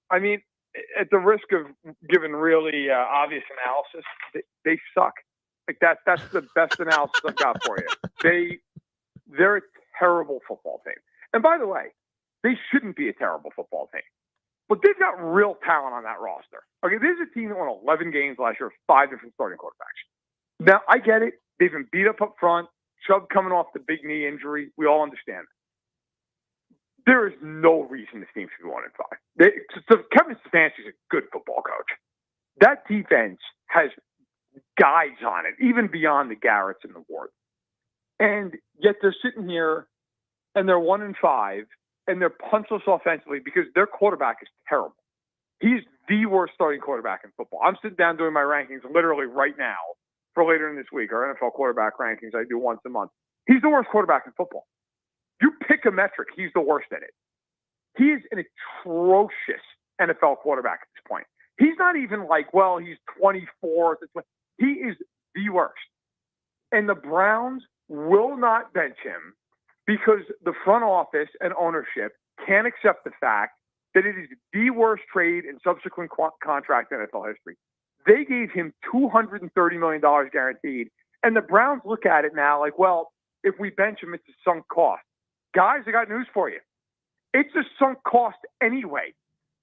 Speaker 3: I mean, at the risk of giving really obvious analysis, they suck. Like that's the best analysis I've got for you. They're a terrible football team. And by the way, they shouldn't be a terrible football team. But they've got real talent on that roster. Okay, there's a team that won 11 games last year with 5 different starting quarterbacks. Now, I get it. They've been beat up front. Chubb coming off the big knee injury. We all understand that. There is no reason this team should be 1-5. Kevin Stefanski's a good football coach. That defense has guys on it, even beyond the Garretts and the Ward. And yet they're sitting here and they're 1-5 and they're punchless offensively because their quarterback is terrible. He's the worst starting quarterback in football. I'm sitting down doing my rankings literally right now for later in this week, our NFL quarterback rankings I do once a month. He's the worst quarterback in football. You pick a metric, he's the worst at it. He is an atrocious NFL quarterback at this point. He's not even like, well, he's 24. He is the worst. And the Browns will not bench him because the front office and ownership can't accept the fact that it is the worst trade in subsequent contract in NFL history. They gave him $230 million guaranteed. And the Browns look at it now like, well, if we bench him, it's a sunk cost. Guys, I got news for you. It's a sunk cost anyway.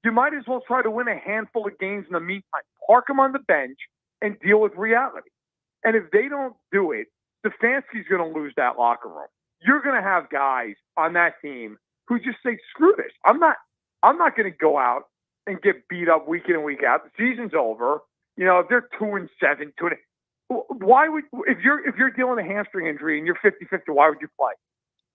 Speaker 3: You might as well try to win a handful of games in the meantime. Park him on the bench and deal with reality. And if they don't do it, Stefanski's going to lose that locker room. You're going to have guys on that team who just say, screw this. I'm not going to go out and get beat up week in and week out. The season's over. If they're 2-7, why would, if you're dealing with a hamstring injury and you're 50-50, why would you play?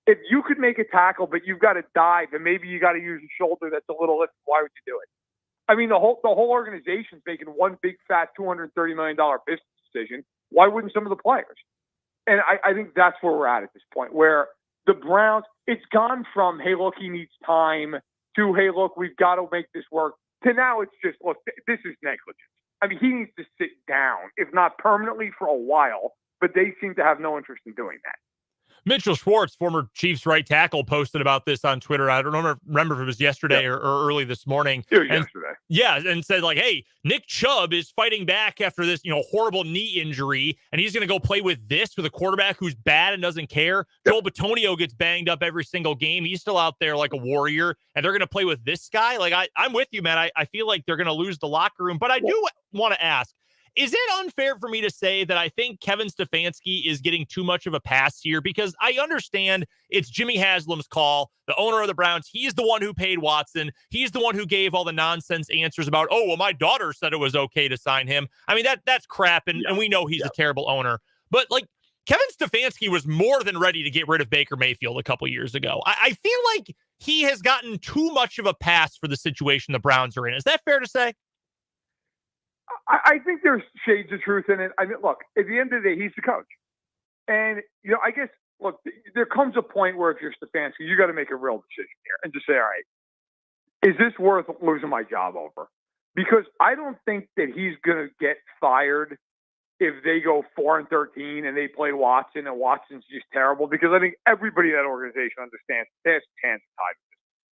Speaker 3: If you could make a tackle, but you've got to dive and maybe you got to use a shoulder that's a little lift, why would you do it? I mean, the whole organization's making one big fat $230 million business decision. Why wouldn't some of the players? And I think that's where we're at this point, where the Browns, it's gone from, hey, look, he needs time, to, hey, look, we've got to make this work, to now it's just, look, this is negligence. I mean, he needs to sit down, if not permanently for a while, but they seem to have no interest in doing that.
Speaker 2: Mitchell Schwartz, former Chiefs right tackle, posted about this on Twitter. I don't remember if it was yesterday or early this morning.
Speaker 3: It was yesterday.
Speaker 2: Yeah, and said like, hey, Nick Chubb is fighting back after this, horrible knee injury, and he's going to go play with a quarterback who's bad and doesn't care. Joel Bitonio gets banged up every single game. He's still out there like a warrior, and they're going to play with this guy. Like, I'm with you, man. I feel like they're going to lose the locker room, but I do want to ask, is it unfair for me to say that I think Kevin Stefanski is getting too much of a pass here? Because I understand it's Jimmy Haslam's call, the owner of the Browns. He's the one who paid Watson. He's the one who gave all the nonsense answers about, oh, well, my daughter said it was okay to sign him. I mean, that's crap, and we know he's a terrible owner. But, like, Kevin Stefanski was more than ready to get rid of Baker Mayfield a couple years ago. I feel like he has gotten too much of a pass for the situation the Browns are in. Is that fair to say?
Speaker 3: I think there's shades of truth in it. I mean, look, at the end of the day, he's the coach. And, I guess, look, there comes a point where if you're Stefanski, you got to make a real decision here and just say, all right, is this worth losing my job over? Because I don't think that he's going to get fired if they go 4-13 and they play Watson and Watson's just terrible, because I think everybody in that organization understands there's a chance of time.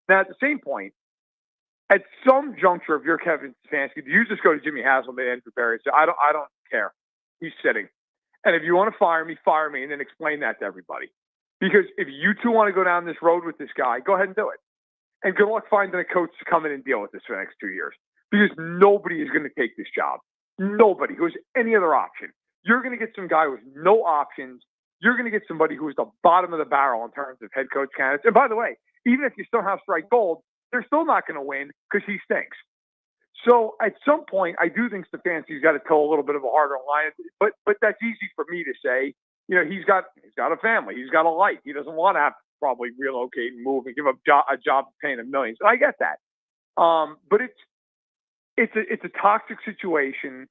Speaker 3: Now, at the same point, at some juncture, if you're Kevin Stefanski, do you just go to Jimmy Haslam and Andrew Berry and say, I don't care. He's sitting. And if you want to fire me, and then explain that to everybody. Because if you two want to go down this road with this guy, go ahead and do it. And good luck finding a coach to come in and deal with this for the next 2 years. Because nobody is going to take this job. Nobody who has any other option. You're going to get some guy with no options. You're going to get somebody who is the bottom of the barrel in terms of head coach candidates. And by the way, even if you somehow strike gold, they're still not going to win because he stinks. So at some point, I do think Stefanski's got to toe a little bit of a harder line. But that's easy for me to say. He's got a family. He's got a life. He doesn't want to have to probably relocate and move and give up a job paying him millions. And I get that. But it's a toxic situation.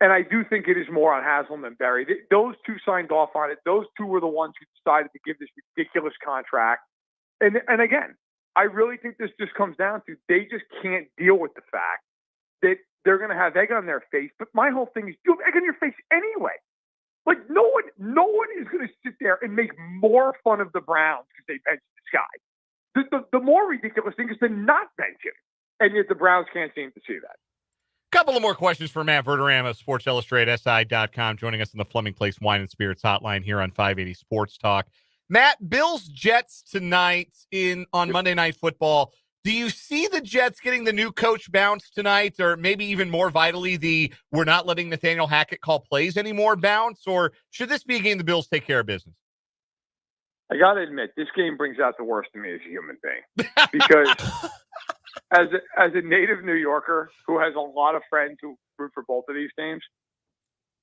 Speaker 3: And I do think it is more on Haslam than Berry. Those two signed off on it. Those two were the ones who decided to give this ridiculous contract. And again, I really think this just comes down to they just can't deal with the fact that they're going to have egg on their face. But my whole thing is you have egg on your face anyway. Like no one is going to sit there and make more fun of the Browns because they benched this guy. The more ridiculous thing is to not bench him, and yet the Browns can't seem to see that.
Speaker 1: Couple of more questions for Matt Verderame of Sports Illustrated, SI.com, joining us in the Fleming Place Wine and Spirits hotline here on 580 Sports Talk. Matt, Bills-Jets tonight on Monday Night Football. Do you see the Jets getting the new coach bounce tonight, or maybe even more vitally, we're not letting Nathaniel Hackett call plays anymore bounce, or should this be a game the Bills take care of business?
Speaker 3: I got to admit, this game brings out the worst in me as a human being. Because as a native New Yorker who has a lot of friends who root for both of these teams,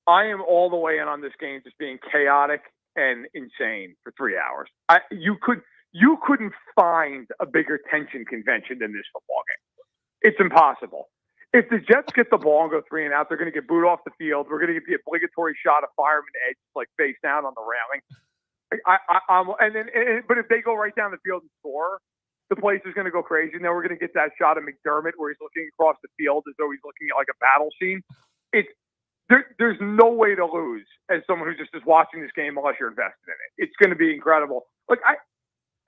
Speaker 3: I am all the way in on this game just being chaotic and insane for 3 hours. You couldn't find a bigger tension convention than this football game. It's impossible. If the Jets get the ball and go 3 and out, they're going to get booed off the field. We're going to get the obligatory shot of fireman edge, like face down on the railing. But if they go right down the field and score, the place is going to go crazy. And then we're going to get that shot of McDermott where he's looking across the field as though he's looking at like a battle scene. There's no way to lose as someone who just is watching this game unless you're invested in it. It's going to be incredible. Like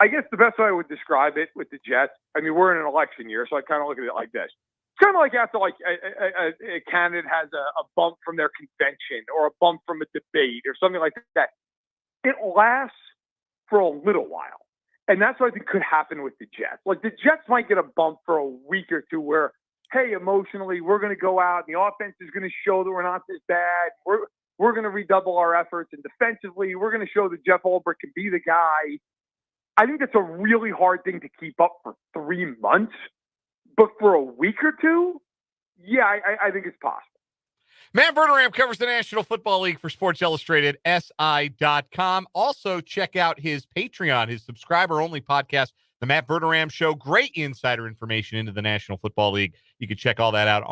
Speaker 3: I guess the best way I would describe it with the Jets, I mean, we're in an election year, so I kind of look at it like this. It's kind of like after a candidate has a bump from their convention or a bump from a debate or something like that. It lasts for a little while. And that's what I think could happen with the Jets. Like the Jets might get a bump for a week or two where, hey, emotionally, we're going to go out and the offense is going to show that we're not this bad. We're going to redouble our efforts. And defensively, we're going to show that Jeff Ulbrich can be the guy. I think that's a really hard thing to keep up for 3 months. But for a week or two, yeah, I think it's possible.
Speaker 1: Matt Verderame covers the National Football League for Sports Illustrated, SI.com. Also, check out his Patreon, his subscriber-only podcast, The Matt Verderame Show. Great insider information into the National Football League. You can check all that out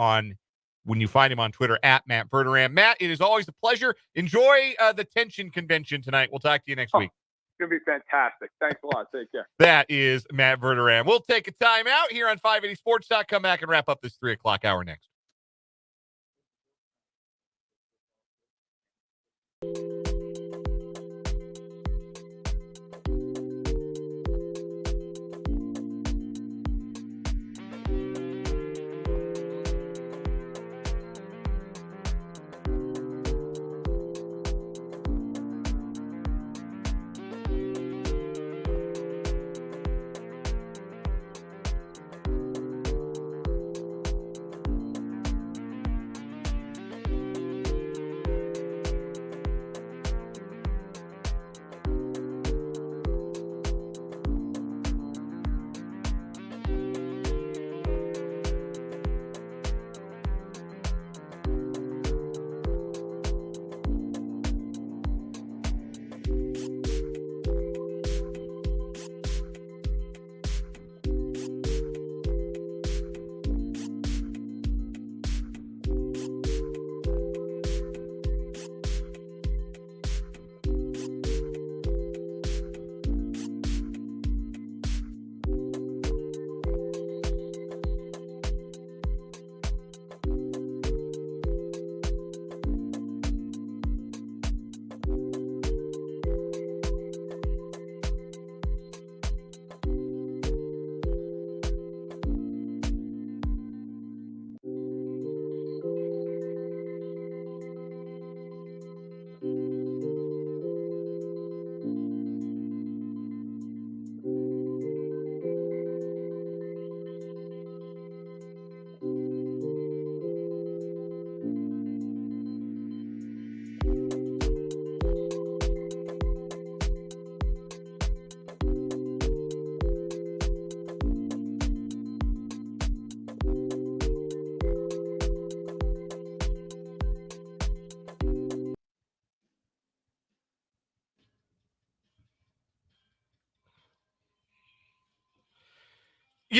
Speaker 1: when you find him on Twitter, @Matt Verderame. Matt, it is always a pleasure. Enjoy the tension convention tonight. We'll talk to you next week.
Speaker 3: It's going to be fantastic. Thanks a lot. Take care.
Speaker 1: That is Matt Verderame. We'll take a time out here on 580 Sports Talk. Come back and wrap up this 3 o'clock hour next.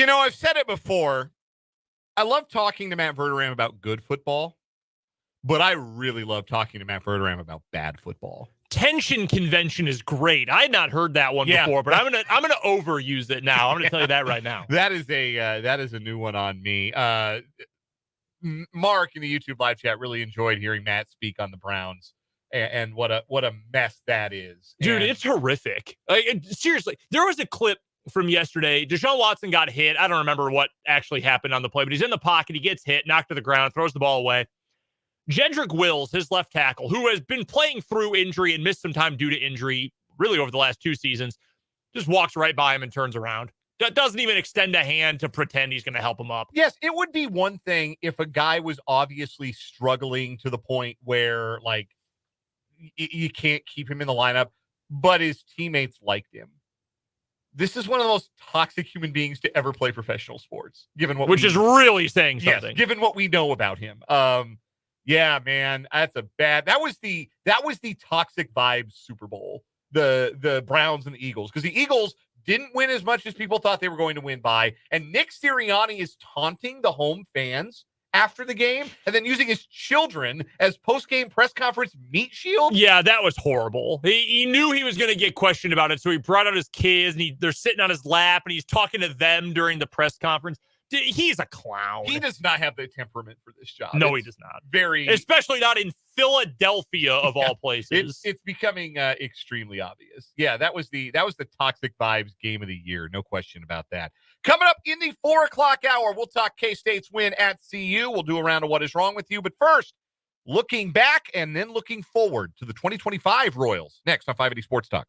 Speaker 1: I've said it before. I love talking to Matt Verderame about good football, but I really love talking to Matt Verderame about bad football.
Speaker 2: Tension convention is great. I had not heard that one before, but I'm gonna overuse it now. I'm gonna tell you that right now.
Speaker 1: That is a new one on me. Mark in the YouTube live chat really enjoyed hearing Matt speak on the Browns and what a mess that is.
Speaker 2: Dude, it's horrific. Like, seriously, there was a clip from yesterday. Deshaun Watson got hit. I don't remember what actually happened on the play, but he's in the pocket. He gets hit, knocked to the ground, throws the ball away. Jedrick Wills, his left tackle, who has been playing through injury and missed some time due to injury really over the last 2 seasons, just walks right by him and turns around. Doesn't even extend a hand to pretend he's going to help him up.
Speaker 1: Yes, it would be one thing if a guy was obviously struggling to the point where, like, you can't keep him in the lineup, but his teammates liked him. This is one of the most toxic human beings to ever play professional sports, given what
Speaker 2: which is really saying something.
Speaker 1: Yes, given what we know about him. Yeah, man, that was the toxic vibes Super Bowl, the Browns and the Eagles, because the Eagles didn't win as much as people thought they were going to win by, and Nick Sirianni is taunting the home fans after the game and then using his children as post-game press conference meat shield.
Speaker 2: Yeah, that was horrible. He knew he was going to get questioned about it, so he brought out his kids, and they're sitting on his lap, and he's talking to them during the press conference. He's a clown.
Speaker 1: He does not have the temperament for this job.
Speaker 2: No, he does not. Especially not in Philadelphia, of all places.
Speaker 1: It's becoming extremely obvious. Yeah, that was the toxic vibes game of the year. No question about that. Coming up in the 4:00 hour, we'll talk K-State's win at CU. We'll do a round of what is wrong with you. But first, looking back and then looking forward to the 2025 Royals. Next on 580 Sports Talk.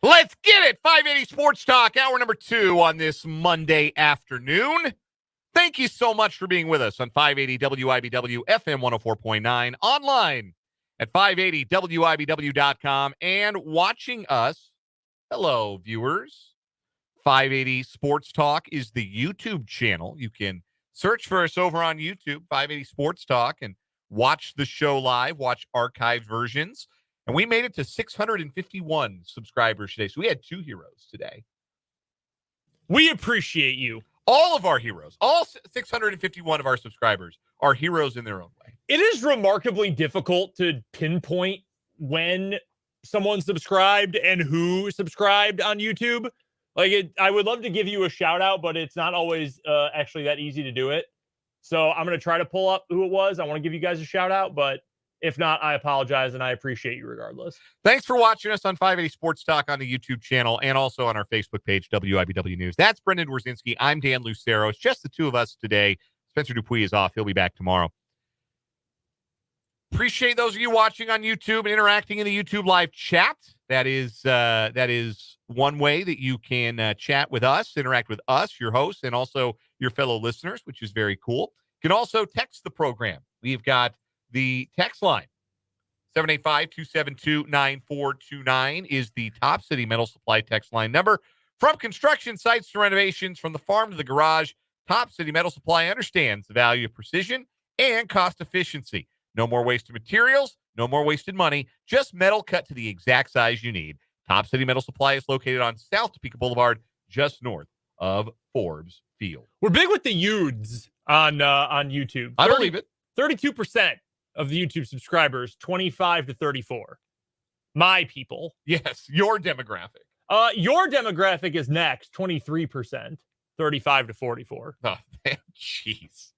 Speaker 1: Let's get it. 580 Sports Talk, hour number 2 on this Monday afternoon. Thank you so much for being with us on 580 WIBW FM 104.9, online at 580WIBW.com, and watching us. Hello, viewers. 580 Sports Talk is the YouTube channel. You can search for us over on YouTube, 580 Sports Talk, and watch the show live, watch archived versions. And we made it to 651 subscribers today. So we had 2 heroes today.
Speaker 2: We appreciate you.
Speaker 1: All of our heroes, all 651 of our subscribers are heroes in their own way.
Speaker 2: It is remarkably difficult to pinpoint when someone subscribed and who subscribed on YouTube. I would love to give you a shout out, but it's not always actually that easy to do it. So I'm going to try to pull up who it was. I want to give you guys a shout out, but if not, I apologize, and I appreciate you regardless.
Speaker 1: Thanks for watching us on 580 Sports Talk on the YouTube channel and also on our Facebook page, WIBW News. That's Brendan Wierzinski. I'm Dan Lucero. It's just the two of us today. Spencer Dupuis is off. He'll be back tomorrow. Appreciate those of you watching on YouTube and interacting in the YouTube live chat. That is one way that you can chat with us, interact with us, your hosts, and also your fellow listeners, which is very cool. You can also text the program. We've got the text line, 785-272-9429 is the Top City Metal Supply text line number. From construction sites to renovations, from the farm to the garage, Top City Metal Supply understands the value of precision and cost efficiency. No more wasted materials, no more wasted money, just metal cut to the exact size you need. Top City Metal Supply is located on South Topeka Boulevard, just north of Forbes Field.
Speaker 2: We're big with the youths on YouTube.
Speaker 1: I believe it.
Speaker 2: 32% of the YouTube subscribers, 25 to 34. My people.
Speaker 1: Yes, your demographic.
Speaker 2: Your demographic is next, 23%, 35 to 44.
Speaker 1: Oh, man, jeez.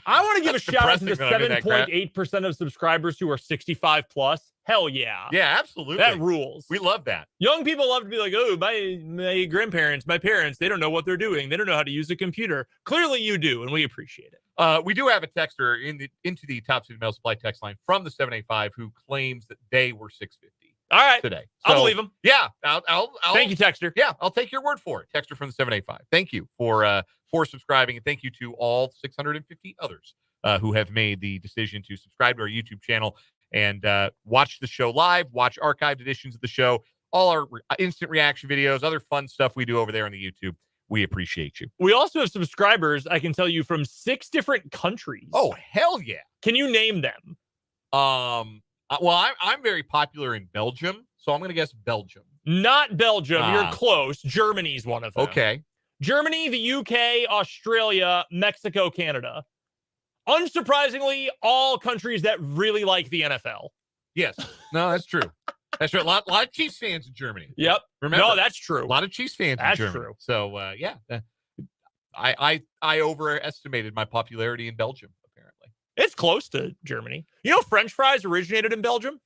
Speaker 2: I want to give a shout out to the
Speaker 1: depressing when I'm in that
Speaker 2: 7.8% of subscribers who are 65 plus. Hell yeah.
Speaker 1: Yeah, absolutely.
Speaker 2: That rules.
Speaker 1: We love that.
Speaker 2: Young people love to be like, oh, my grandparents, my parents, they don't know what they're doing. They don't know how to use a computer. Clearly you do, and we appreciate it.
Speaker 1: We do have a texter into the Top City Metal Supply text line from the 785 who claims that they were 650.
Speaker 2: All right.
Speaker 1: Today.
Speaker 2: I'll believe him.
Speaker 1: Yeah. I'll
Speaker 2: thank you, texter.
Speaker 1: Yeah, I'll take your word for it. Texter from the 785. Thank you for subscribing, and thank you to all 650 others who have made the decision to subscribe to our YouTube channel and watch the show live, watch archived editions of the show, all our instant reaction videos, other fun stuff we do over there on the YouTube. We appreciate you.
Speaker 2: We also have subscribers, I can tell you, from 6 different countries.
Speaker 1: Oh, hell yeah.
Speaker 2: Can you name them?
Speaker 1: Well, I'm very popular in Belgium, so I'm going to guess Belgium.
Speaker 2: Not Belgium. You're close. Germany's one of them.
Speaker 1: Okay.
Speaker 2: Germany, the UK, Australia, Mexico, Canada. Unsurprisingly, all countries that really like the NFL.
Speaker 1: Yes. No, that's true. That's true. A lot of Chiefs fans in Germany.
Speaker 2: Yep.
Speaker 1: Remember?
Speaker 2: No, that's true.
Speaker 1: A lot of Chiefs fans in Germany. True. So, yeah. I overestimated my popularity in Belgium, apparently.
Speaker 2: It's close to Germany. You know, French fries originated in Belgium?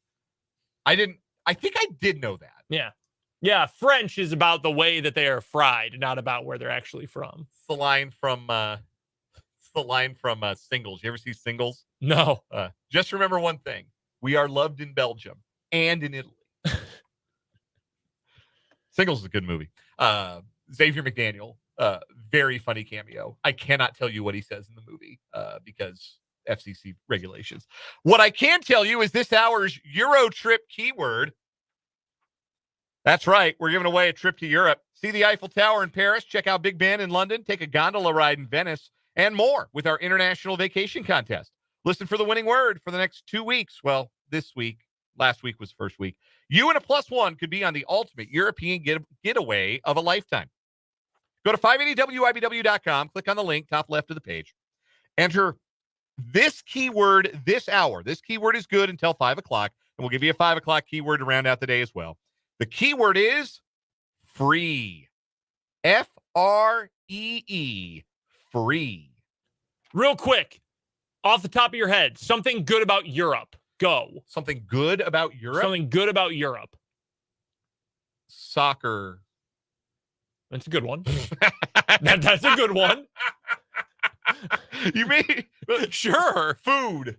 Speaker 1: I think I did know that.
Speaker 2: Yeah. Yeah, French is about the way that they are fried, not about where they're actually from.
Speaker 1: It's the line from Singles. You ever see Singles?
Speaker 2: No.
Speaker 1: Just remember one thing. We are loved in Belgium and in Italy. Singles is a good movie. Xavier McDaniel, very funny cameo. I cannot tell you what he says in the movie because FCC regulations. What I can tell you is this hour's Euro trip keyword. That's right. We're giving away a trip to Europe. See the Eiffel Tower in Paris. Check out Big Ben in London. Take a gondola ride in Venice. And more with our international vacation contest. Listen for the winning word for the next 2 weeks. Well, this week. Last week was first week. You and a +1 could be on the ultimate European getaway of a lifetime. Go to 580WIBW.com. Click on the link, top left of the page. Enter this keyword this hour. This keyword is good until 5 o'clock. And we'll give you a 5 o'clock keyword to round out the day as well. The keyword is free. Free. Free.
Speaker 2: Real quick, off the top of your head, something good about Europe. Go.
Speaker 1: Something good about Europe?
Speaker 2: Something good about Europe.
Speaker 1: Soccer.
Speaker 2: That's a good one. That's a good one.
Speaker 1: You mean? Sure. Food.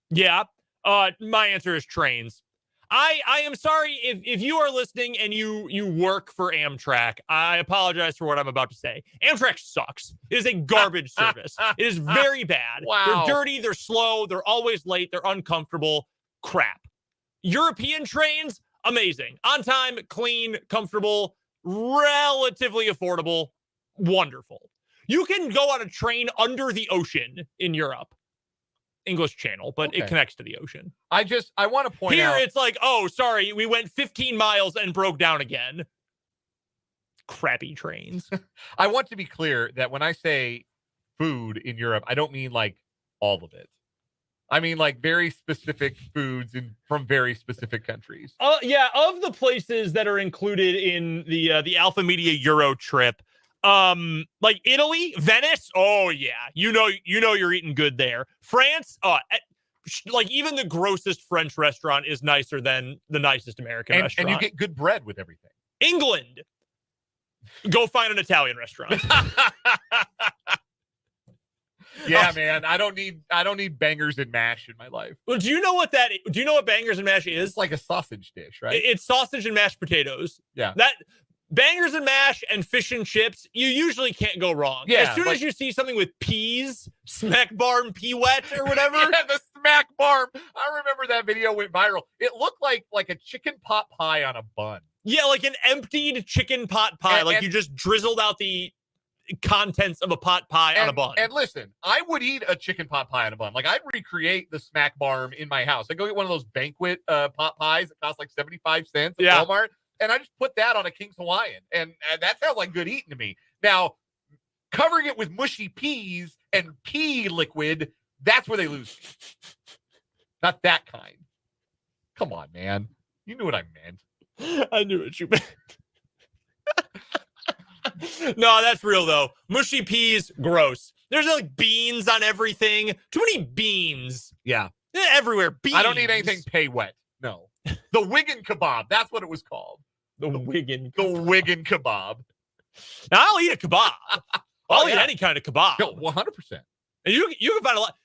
Speaker 2: Yeah. My answer is trains. I am sorry if you are listening and you work for Amtrak. I apologize for what I'm about to say. Amtrak sucks. It is a garbage service. It is very bad.
Speaker 1: Wow.
Speaker 2: They're dirty. They're slow. They're always late. They're uncomfortable. Crap. European trains, amazing. On time, clean, comfortable, relatively affordable, wonderful. You can go on a train under the ocean in Europe. English Channel, but it connects to the ocean.
Speaker 1: I want to point out.
Speaker 2: Here it's like, oh, sorry, we went 15 miles and broke down again. Crappy trains.
Speaker 1: I want to be clear that when I say food in Europe, I don't mean like all of it. I mean like very specific foods from very specific countries.
Speaker 2: Yeah, of the places that are included in the Alpha Media Euro trip, like Italy, Venice, oh yeah, you know you're eating good there. France, like even the grossest French restaurant is nicer than the nicest American restaurant.
Speaker 1: And you get good bread with everything.
Speaker 2: England, go find an Italian restaurant.
Speaker 1: Yeah, man, I don't need bangers and mash in my life.
Speaker 2: Well, do you know what bangers and mash is?
Speaker 1: It's like a sausage dish, right?
Speaker 2: It's sausage and mashed potatoes.
Speaker 1: Yeah.
Speaker 2: That bangers and mash and fish and chips, you usually can't go wrong.
Speaker 1: Yeah,
Speaker 2: as soon as you see something with peas, smack barm pea wet or whatever.
Speaker 1: Yeah, the smack barm. I remember that video went viral. It looked like a chicken pot pie on a bun.
Speaker 2: Yeah, like an emptied chicken pot pie. You just drizzled out the contents of a pot pie on a bun.
Speaker 1: And listen, I would eat a chicken pot pie on a bun. Like I'd recreate the smack barm in my house. I go get one of those banquet pot pies that cost like 75 cents at Walmart. And I just put that on a King's Hawaiian. And that sounds like good eating to me. Now, covering it with mushy peas and pea liquid, that's where they lose me. Not that kind. Come on, man. You knew what I meant.
Speaker 2: I knew what you meant. No, that's real, though. Mushy peas, gross. There's like beans on everything. Too many beans.
Speaker 1: Yeah.
Speaker 2: Everywhere. Beans.
Speaker 1: I don't need anything pay wet. No. The Wigan kebab. That's what it was called.
Speaker 2: The Wigan
Speaker 1: kebab.
Speaker 2: Now, I'll eat a kebab. I'll eat any kind of kebab.
Speaker 1: 100%.
Speaker 2: And you can find a lot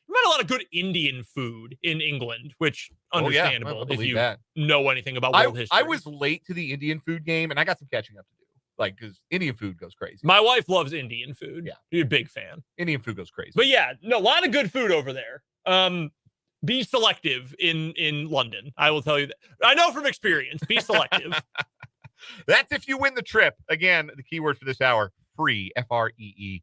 Speaker 2: of good Indian food in England, which understandable if you know anything about world history.
Speaker 1: I was late to the Indian food game, and I got some catching up to do. Like, because Indian food goes crazy.
Speaker 2: My wife loves Indian food.
Speaker 1: Yeah.
Speaker 2: You're a big fan.
Speaker 1: Indian food goes crazy.
Speaker 2: But yeah, no, a lot of good food over there. Be selective in London. I will tell you that. I know from experience. Be selective.
Speaker 1: That's if you win the trip. Again, the keyword for this hour, free, Free,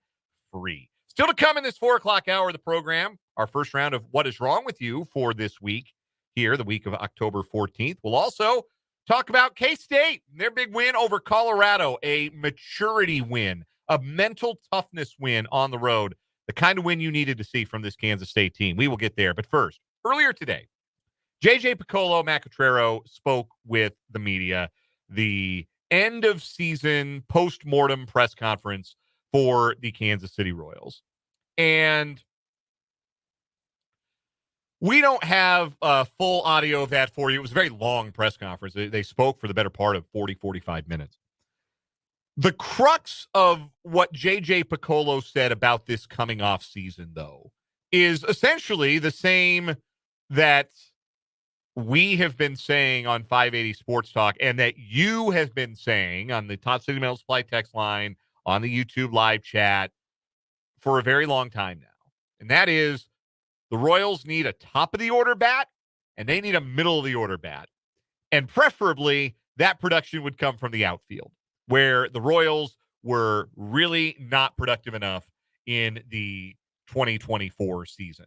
Speaker 1: free. Still to come in this 4 o'clock hour of the program, our first round of What is Wrong with You for this week here, the week of October 14th. We'll also talk about K-State, their big win over Colorado, a maturity win, a mental toughness win on the road, the kind of win you needed to see from this Kansas State team. We will get there. But first, earlier today, JJ Piccollo, Matt Quatraro spoke with the media, the end of season post-mortem press conference for the Kansas City Royals. And we don't have full audio of that for you. It was a very long press conference. They spoke for the better part of 40, 45 minutes. The crux of what J.J. Piccollo said about this coming off season, though, is essentially the same that we have been saying on 580 Sports Talk and that you have been saying on the Top City Metal Supply text line, on the YouTube live chat for a very long time now. And that is the Royals need a top-of-the-order bat, and they need a middle-of-the-order bat. And preferably, that production would come from the outfield, where the Royals were really not productive enough in the 2024 season.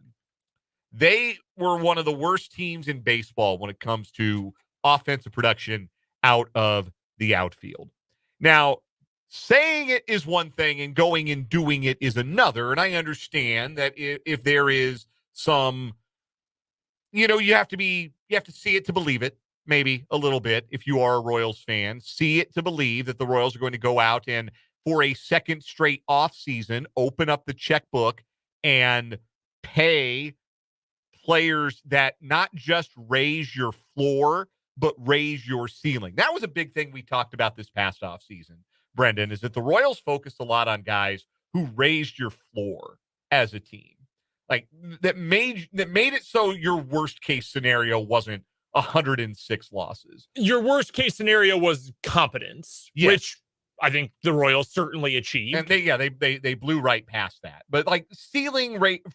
Speaker 1: They were one of the worst teams in baseball when it comes to offensive production out of the outfield. Now, saying it is one thing and going and doing it is another. And I understand that if there is some, you have to see it to believe it, maybe a little bit. If you are a Royals fan, see it to believe that the Royals are going to go out and for a second straight offseason, open up the checkbook and pay players that not just raise your floor, but raise your ceiling. That was a big thing we talked about this past offseason, Brendan, is that the Royals focused a lot on guys who raised your floor as a team. Like that made it so your worst case scenario wasn't 106 losses.
Speaker 2: Your worst case scenario was competence,
Speaker 1: Yes.
Speaker 2: which I think the Royals certainly achieved.
Speaker 1: And they blew right past that. But like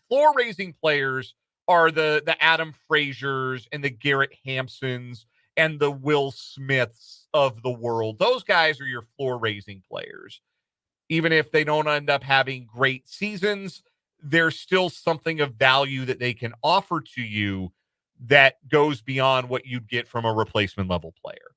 Speaker 1: floor raising players are the Adam Frazier's and the Garrett Hampsons and the Will Smiths of the world. Those guys are your floor raising players. Even if they don't end up having great seasons, there's still something of value that they can offer to you that goes beyond what you'd get from a replacement level player.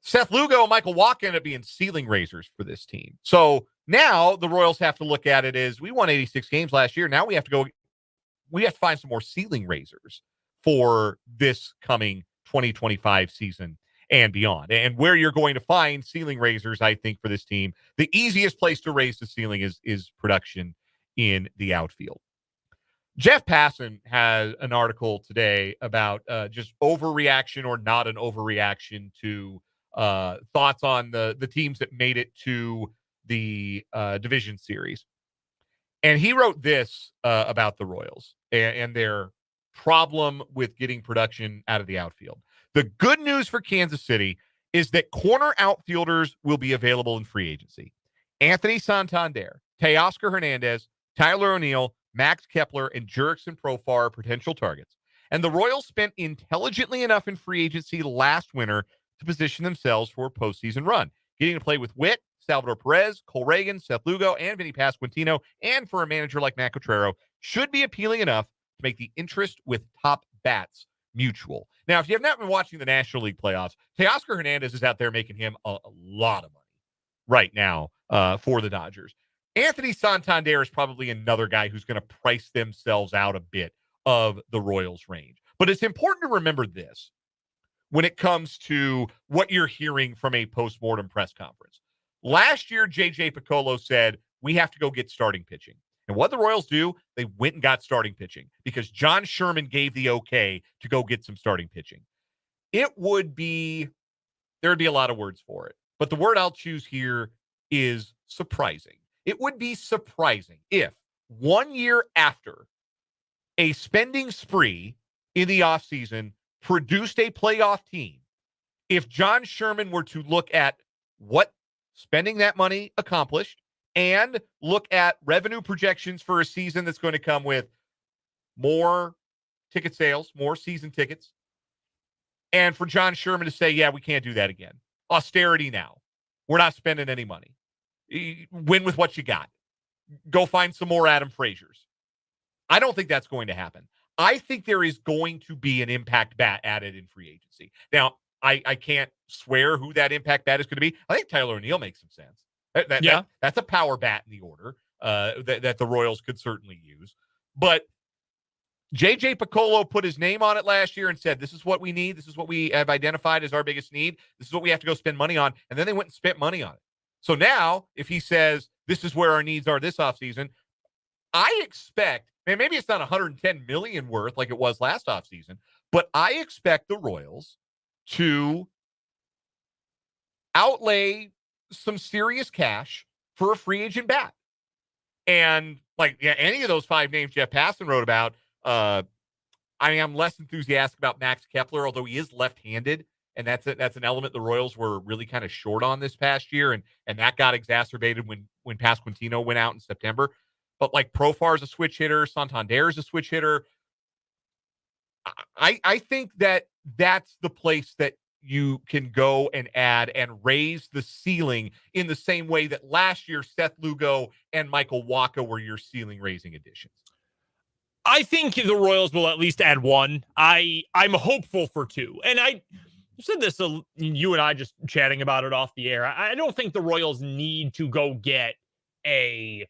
Speaker 1: Seth Lugo and Michael Wacha ended up being ceiling raisers for this team. So now the Royals have to look at it as we won 86 games last year. Now we have to find some more ceiling raisers for this coming 2025 season and beyond. And where you're going to find ceiling raisers, I think, for this team, the easiest place to raise the ceiling is production in the outfield. Jeff Passan has an article today about just overreaction or not an overreaction to thoughts on the teams that made it to the division series. And he wrote this about the Royals and their problem with getting production out of the outfield. The good news for Kansas City is that corner outfielders will be available in free agency. Anthony Santander, Teoscar Hernandez, Tyler O'Neill, Max Kepler, and Jurickson Profar are potential targets. And the Royals spent intelligently enough in free agency last winter to position themselves for a postseason run, getting to play with Witt, Salvador Perez, Cole Reagan, Seth Lugo, and Vinny Pasquantino, and for a manager like Matt Quatraro, should be appealing enough to make the interest with top bats mutual. Now, if you have not been watching the National League playoffs, Teoscar Hernandez is out there making him a lot of money right now for the Dodgers. Anthony Santander is probably another guy who's going to price themselves out a bit of the Royals' range. But it's important to remember this when it comes to what you're hearing from a postmortem press conference. Last year, J.J. Piccollo said, we have to go get starting pitching. And what the Royals do, they went and got starting pitching because John Sherman gave the okay to go get some starting pitching. There would be a lot of words for it. But the word I'll choose here is surprising. It would be surprising if 1 year after a spending spree in the offseason produced a playoff team, if John Sherman were to look at what spending that money accomplished and look at revenue projections for a season that's going to come with more ticket sales, more season tickets, and for John Sherman to say, yeah, we can't do that again. Austerity now. We're not spending any money. Win with what you got. Go find some more Adam Fraziers. I don't think that's going to happen. I think there is going to be an impact bat added in free agency. Now, I can't swear who that impact bat is going to be. I think Tyler O'Neill makes some sense. That's a power bat in the order that the Royals could certainly use. But J.J. Piccollo put his name on it last year and said, this is what we need. This is what we have identified as our biggest need. This is what we have to go spend money on. And then they went and spent money on it. So now, if he says, this is where our needs are this offseason, I expect, and maybe it's not $110 million worth like it was last offseason, but I expect the Royals to outlay some serious cash for a free agent bat. And any of those five names Jeff Passan wrote about, I'm less enthusiastic about Max Kepler, although he is left-handed. And that's an element the Royals were really kind of short on this past year. And that got exacerbated when Pasquantino went out in September. But Profar is a switch hitter. Santander is a switch hitter. I think that's the place that you can go and add and raise the ceiling in the same way that last year Seth Lugo and Michael Wacha were your ceiling raising additions.
Speaker 2: I think the Royals will at least add one. I'm hopeful for two. And I said this, you and I just chatting about it off the air. I don't think the Royals need to go get a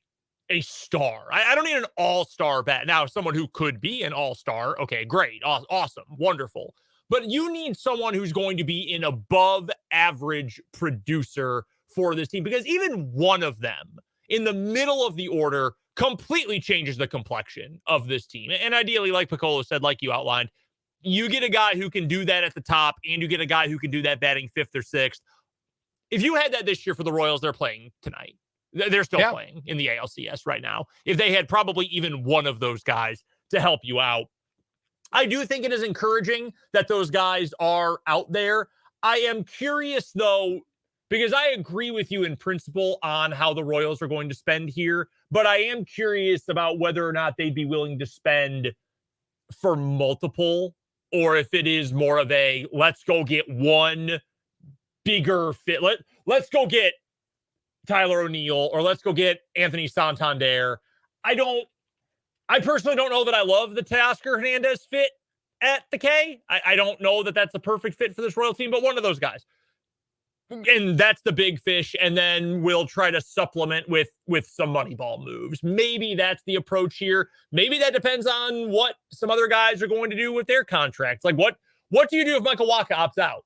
Speaker 2: star. I don't need an all-star bat. Now, someone who could be an all-star, okay, great, awesome, wonderful. But you need someone who's going to be an above-average producer for this team, because even one of them in the middle of the order completely changes the complexion of this team. And ideally, like Piccollo said, like you outlined, you get a guy who can do that at the top, and you get a guy who can do that batting fifth or sixth. If you had that this year for the Royals, they're playing tonight. They're still playing in the ALCS right now. If they had probably even one of those guys to help you out. I do think it is encouraging that those guys are out there. I am curious, though, because I agree with you in principle on how the Royals are going to spend here, but I am curious about whether or not they'd be willing to spend for multiple, or if it is more of a let's go get one bigger fit. Let's go get Tyler O'Neill, or let's go get Anthony Santander. I personally don't know that I love the Teoscar Hernandez fit at the K. I don't know that that's a perfect fit for this Royal team, but one of those guys. And that's the big fish. And then we'll try to supplement with some Moneyball moves. Maybe that's the approach here. Maybe that depends on what some other guys are going to do with their contracts. Like what do you do if Michael Wacha opts out?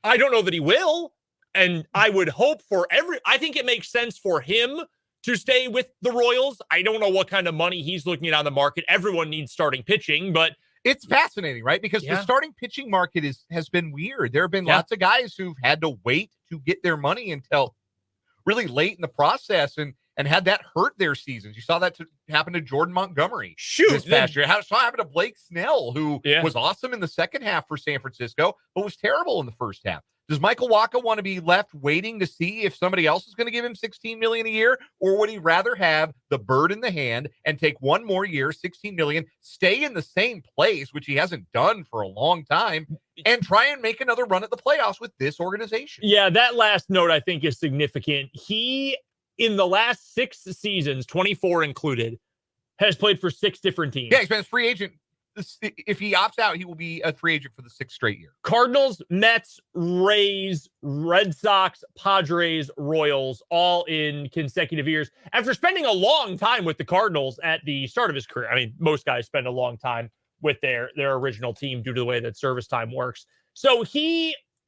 Speaker 2: I don't know that he will. And I would hope I think it makes sense for him to stay with the Royals. I don't know what kind of money he's looking at on the market. Everyone needs starting pitching, but
Speaker 1: it's fascinating, right? Because the starting pitching market has been weird. There have been lots of guys who've had to wait to get their money until really late in the process and had that hurt their seasons. You saw that happen to Jordan Montgomery this past year. Saw it happen to Blake Snell, who was awesome in the second half for San Francisco, but was terrible in the first half. Does Michael Wacha want to be left waiting to see if somebody else is going to give him $16 million a year, or would he rather have the bird in the hand and take one more year, $16 million, stay in the same place, which he hasn't done for a long time, and try and make another run at the playoffs with this organization?
Speaker 2: Yeah, that last note I think is significant. He, in the last 6 seasons, 24 included, has played for 6 different teams.
Speaker 1: Yeah, he's been a free agent. If he opts out, he will be a free agent for the 6th straight year.
Speaker 2: Cardinals, Mets, Rays, Red Sox, Padres, Royals, all in consecutive years. After spending a long time with the Cardinals at the start of his career. I mean, most guys spend a long time with their original team due to the way that service time works. So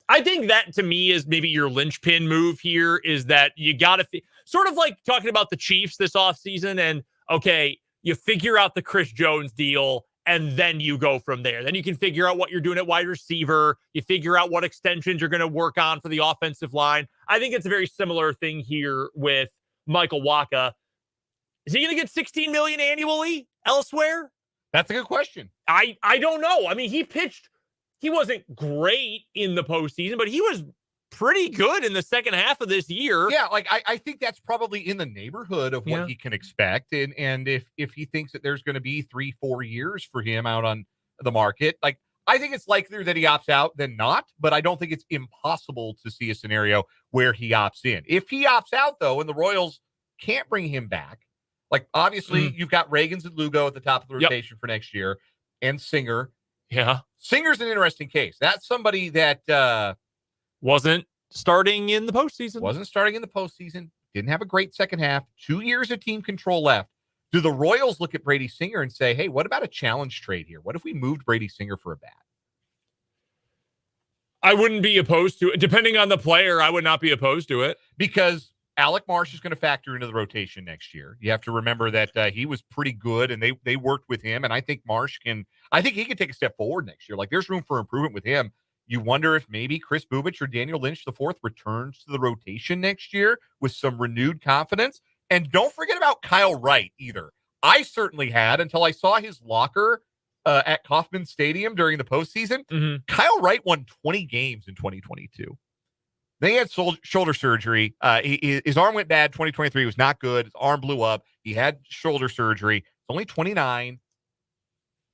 Speaker 2: I think that to me is maybe your linchpin move here, is that you got to sort of like talking about the Chiefs this offseason, and okay, you figure out the Chris Jones deal, and then you go from there. Then you can figure out what you're doing at wide receiver. You figure out what extensions you're going to work on for the offensive line. I think it's a very similar thing here with Michael Wacha. Is he going to get $16 million annually elsewhere?
Speaker 1: That's a good question.
Speaker 2: I don't know. I mean, he wasn't great in the postseason, but he was pretty good in the second half of this year.
Speaker 1: Yeah, like I think that's probably in the neighborhood of what he can expect. And if he thinks that there's going to be 3-4 years for him out on the market, like I think it's likelier that he opts out than not, but I don't think it's impossible to see a scenario where he opts in. If he opts out, though, and the Royals can't bring him back, like obviously you've got Reagans and Lugo at the top of the rotation for next year, and Singer.
Speaker 2: Yeah.
Speaker 1: Singer's an interesting case. That's somebody that
Speaker 2: wasn't starting in the postseason.
Speaker 1: Didn't have a great second half. 2 years of team control left. Do the Royals look at Brady Singer and say, hey, what about a challenge trade here? What if we moved Brady Singer for a bat?
Speaker 2: I wouldn't be opposed to it. Depending on the player, I would not be opposed to it.
Speaker 1: Because Alec Marsh is going to factor into the rotation next year. You have to remember that he was pretty good, and they worked with him, and I think he can take a step forward next year. Like, there's room for improvement with him. You wonder if maybe Chris Bubich or Daniel Lynch IV returns to the rotation next year with some renewed confidence. And don't forget about Kyle Wright either. I certainly had until I saw his locker at Kauffman Stadium during the postseason.
Speaker 2: Mm-hmm.
Speaker 1: Kyle Wright won 20 games in 2022. Then he had shoulder surgery. His arm went bad. 2023 was not good. His arm blew up. He had shoulder surgery. He's only 29.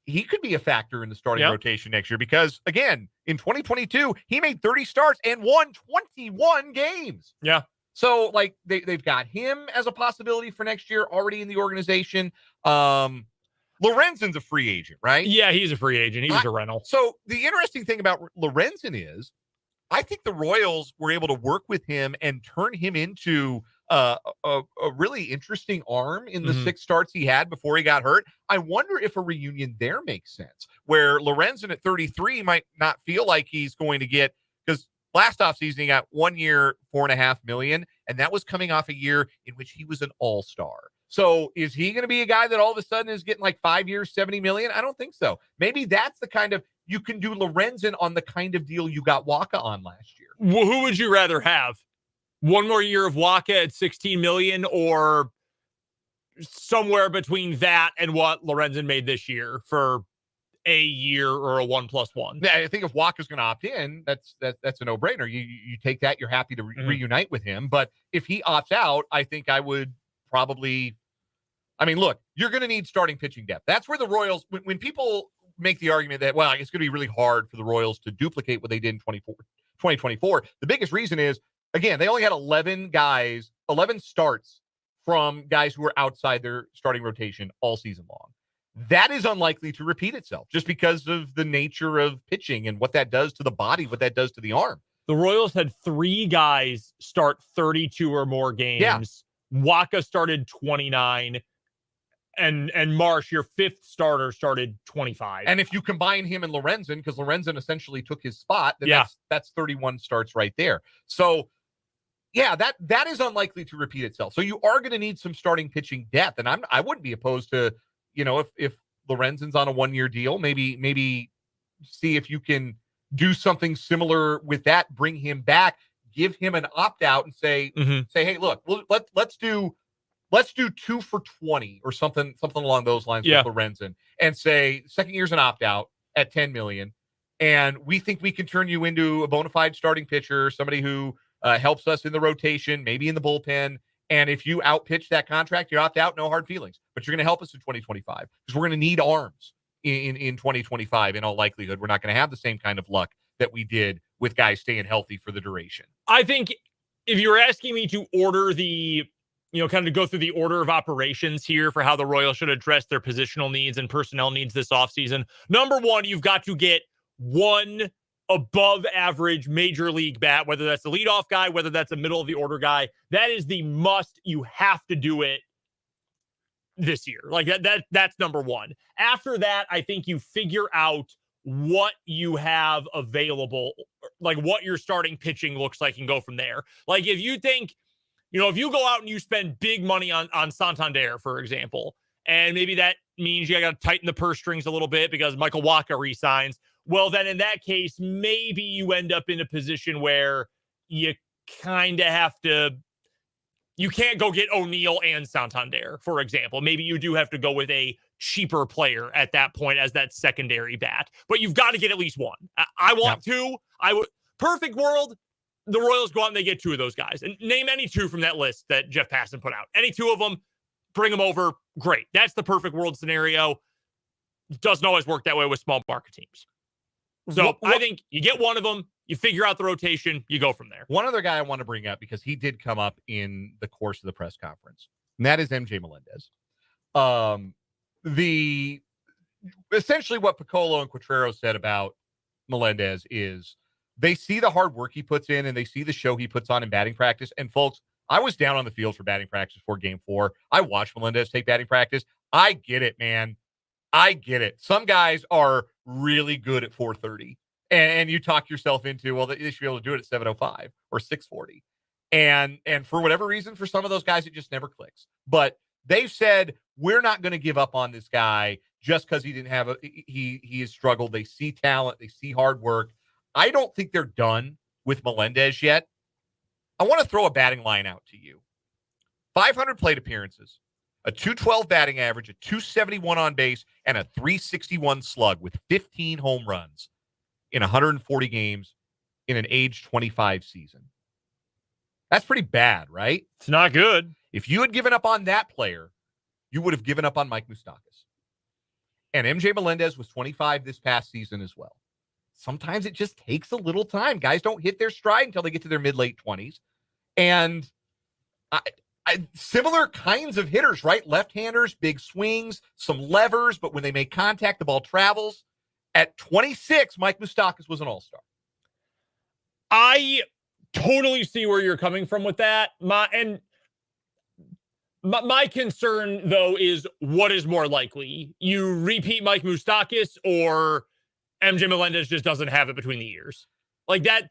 Speaker 1: He could be a factor in the starting rotation next year because, again, in 2022, he made 30 starts and won 21 games.
Speaker 2: Yeah.
Speaker 1: So, like, they've got him as a possibility for next year already in the organization. Lorenzen's a free agent, right?
Speaker 2: Yeah, he's a free agent. He was a rental.
Speaker 1: So the interesting thing about Lorenzen is I think the Royals were able to work with him and turn him into a really interesting arm in the 6 starts he had before he got hurt. I wonder if a reunion there makes sense, where Lorenzen at 33 might not feel like he's going to get, because last offseason he got 1 year, $4.5 million, and that was coming off a year in which he was an all-star. So is he going to be a guy that all of a sudden is getting like 5 years, $70 million? I don't think so. Maybe that's the kind of, you can do Lorenzen on the kind of deal you got Wacha on last year.
Speaker 2: Well, who would you rather have? 1 more year of Wacha at $16 million, or somewhere between that and what Lorenzen made this year for a year or a 1+1.
Speaker 1: Yeah, I think if Walker's going to opt in, that's a no-brainer. You take that, you're happy to reunite with him. But if he opts out, I think I would probably. I mean, look, you're going to need starting pitching depth. That's where the Royals, when people make the argument that, well, it's going to be really hard for the Royals to duplicate what they did in 2024, the biggest reason is, again, they only had 11 starts from guys who were outside their starting rotation all season long. That is unlikely to repeat itself just because of the nature of pitching and what that does to the body, what that does to the arm.
Speaker 2: The Royals had 3 guys start 32 or more games.
Speaker 1: Yeah.
Speaker 2: Waka started 29. And Marsh, your 5th starter, started 25.
Speaker 1: And if you combine him and Lorenzen, because Lorenzen essentially took his spot, then that's 31 starts right there. So, yeah, that is unlikely to repeat itself. So you are going to need some starting pitching depth, and I wouldn't be opposed to, if Lorenzen's on a 1-year deal, maybe see if you can do something similar with that, bring him back, give him an opt out, and say, hey, look, let's do 2 for 20 or something along those lines with Lorenzen, and say second year's an opt out at $10 million, and we think we can turn you into a bona fide starting pitcher, somebody who helps us in the rotation, maybe in the bullpen. And if you outpitch that contract, you opt out, no hard feelings. But you're going to help us in 2025 because we're going to need arms in 2025. In all likelihood, we're not going to have the same kind of luck that we did with guys staying healthy for the duration.
Speaker 2: I think if you were asking me to order the kind of go through the order of operations here for how the Royals should address their positional needs and personnel needs this offseason. Number 1, you've got to get one above average major league bat, whether that's the leadoff guy, whether that's a middle of the order guy. That is the must. You have to do it this year. Like that's number 1. After that, I think you figure out what you have available, like what your starting pitching looks like, and go from there. Like if you think, if you go out and you spend big money on Santander, for example, and maybe that means you got to tighten the purse strings a little bit because Michael Wacha resigns, well, then in that case, maybe you end up in a position where you kind of have to, you can't go get O'Neill and Santander, for example. Maybe you do have to go with a cheaper player at that point as that secondary bat, but you've got to get at least one. I want 2. Perfect world. The Royals go out and they get 2 of those guys. And name any 2 from that list that Jeff Passan put out. Any 2 of them, bring them over. Great. That's the perfect world scenario. Doesn't always work that way with small market teams. So I think you get one of them, you figure out the rotation, you go from there.
Speaker 1: One other guy I want to bring up because he did come up in the course of the press conference, and that is MJ Melendez. Essentially what Piccollo and Quatraro said about Melendez is they see the hard work he puts in and they see the show he puts on in batting practice. And folks, I was down on the field for batting practice before game 4. I watched Melendez take batting practice. I get it, man. I get it. Some guys are really good at 4:30 and you talk yourself into, well, they should be able to do it at 7:05 or 6:40. And for whatever reason, for some of those guys, it just never clicks. But they've said, we're not going to give up on this guy just because he didn't have he has struggled. They see talent. They see hard work. I don't think they're done with Melendez yet. I want to throw a batting line out to you. 500 plate appearances, a 212 batting average, a 271 on base, and a 361 slug with 15 home runs in 140 games in an age 25 season. That's pretty bad, right?
Speaker 2: It's not good.
Speaker 1: If you had given up on that player, you would have given up on Mike Moustakas. And MJ Melendez was 25 this past season as well. Sometimes it just takes a little time. Guys don't hit their stride until they get to their mid-late 20s. And similar kinds of hitters, right? Left-handers, big swings, some levers, but when they make contact, the ball travels. At 26, Mike Moustakas was an all-star.
Speaker 2: I totally see where you're coming from with that. My concern, though, is what is more likely? You repeat Mike Moustakas or MJ Melendez just doesn't have it between the ears? Like that,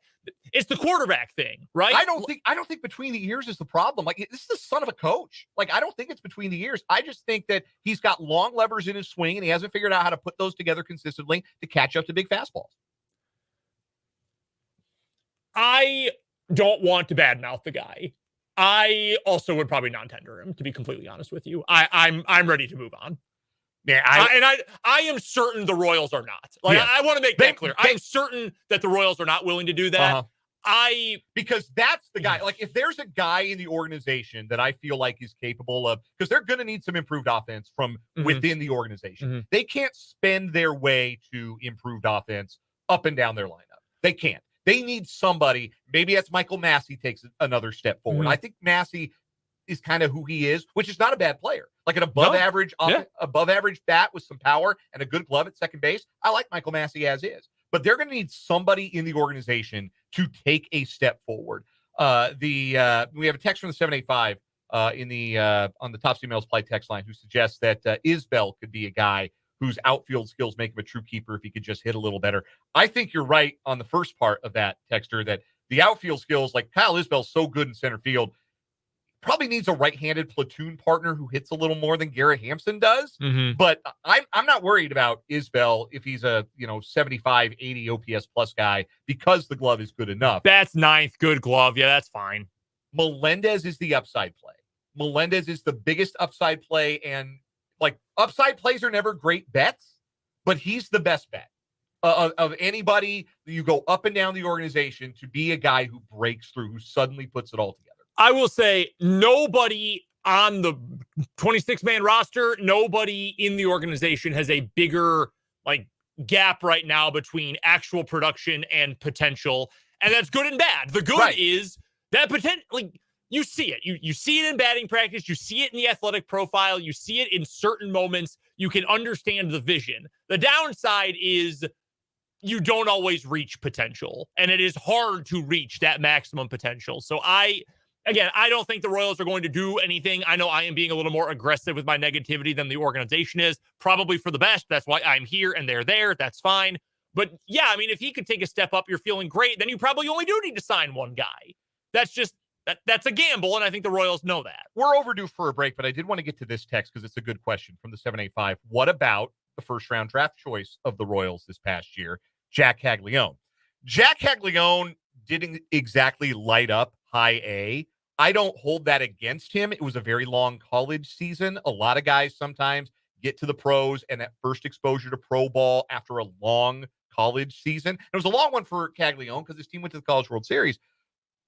Speaker 2: it's the quarterback thing, right?
Speaker 1: I don't think between the ears is the problem. Like, this is the son of a coach. Like, I don't think it's between the ears. I just think that he's got long levers in his swing and he hasn't figured out how to put those together consistently to catch up to big fastballs.
Speaker 2: I don't want to badmouth the guy. I also would probably non-tender him, to be completely honest with you. I'm ready to move on.
Speaker 1: Yeah,
Speaker 2: I am certain the Royals are not. Like,
Speaker 1: yes.
Speaker 2: I want to make that clear. I am certain that the Royals are not willing to do that.
Speaker 1: Because that's the guy. Like, if there's a guy in the organization that I feel like is capable of, because they're going to need some improved offense from within the organization. They can't spend their way to improved offense up and down their lineup. They can't. They need somebody. Maybe that's Michael Massey takes another step forward. I think Massey is kind of who he is, which is not a bad player. Like an above average bat with some power and a good glove at second base. I like Michael Massey as is. But they're going to need somebody in the organization to take a step forward. We have a text from the 785 on the Top Emails Play text line who suggests that Isbell could be a guy whose outfield skills make him a true keeper if he could just hit a little better. I think you're right on the first part of that, Texter, that the outfield skills, like Kyle Isbell's so good in center field, probably needs a right-handed platoon partner who hits a little more than Garrett Hampson does. But I'm not worried about Isbell if he's a 75, 80 OPS plus guy because the glove is good enough.
Speaker 2: That's ninth, good glove. Yeah, that's fine.
Speaker 1: Melendez is the upside play. Melendez is the biggest upside play, and like upside plays are never great bets, but he's the best bet of anybody that you go up and down the organization to be a guy who breaks through, who suddenly puts it all together.
Speaker 2: I will say nobody on the 26-man roster, nobody in the organization has a bigger gap right now between actual production and potential. And that's good and bad. The good is that potential, you see it. You see it in batting practice. You see it in the athletic profile. You see it in certain moments. You can understand the vision. The downside is you don't always reach potential, and it is hard to reach that maximum potential. So Again, I don't think the Royals are going to do anything. I know I am being a little more aggressive with my negativity than the organization is, probably for the best. That's why I'm here and they're there. That's fine. But yeah, I mean, if he could take a step up, you're feeling great, then you probably only do need to sign one guy. That's just, that's a gamble, and I think the Royals know that.
Speaker 1: We're overdue for a break, but I did want to get to this text because it's a good question from the 785. What about the first-round draft choice of the Royals this past year, Jack Caglione? Jack Caglione didn't exactly light up high A. I don't hold that against him. It was a very long college season. A lot of guys sometimes get to the pros and that first exposure to pro ball after a long college season. It was a long one for Caglione because his team went to the College World Series.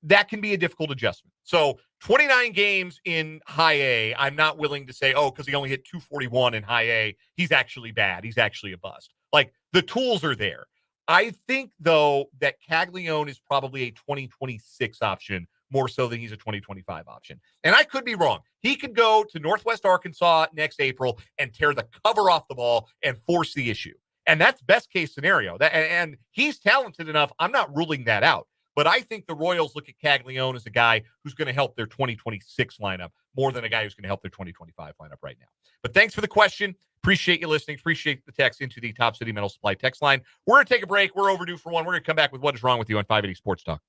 Speaker 1: That can be a difficult adjustment. So 29 games in high A, I'm not willing to say, because he only hit 241 in high A, he's actually bad. He's actually a bust. Like, the tools are there. I think, though, that Caglione is probably a 2026 option more so than he's a 2025 option. And I could be wrong. He could go to Northwest Arkansas next April and tear the cover off the ball and force the issue. And that's best case scenario. And he's talented enough. I'm not ruling that out. But I think the Royals look at Caglione as a guy who's going to help their 2026 lineup more than a guy who's going to help their 2025 lineup right now. But thanks for the question. Appreciate you listening. Appreciate the text into the Top City Metal Supply text line. We're going to take a break. We're overdue for one. We're going to come back with What Is Wrong With You on 580 Sports Talk.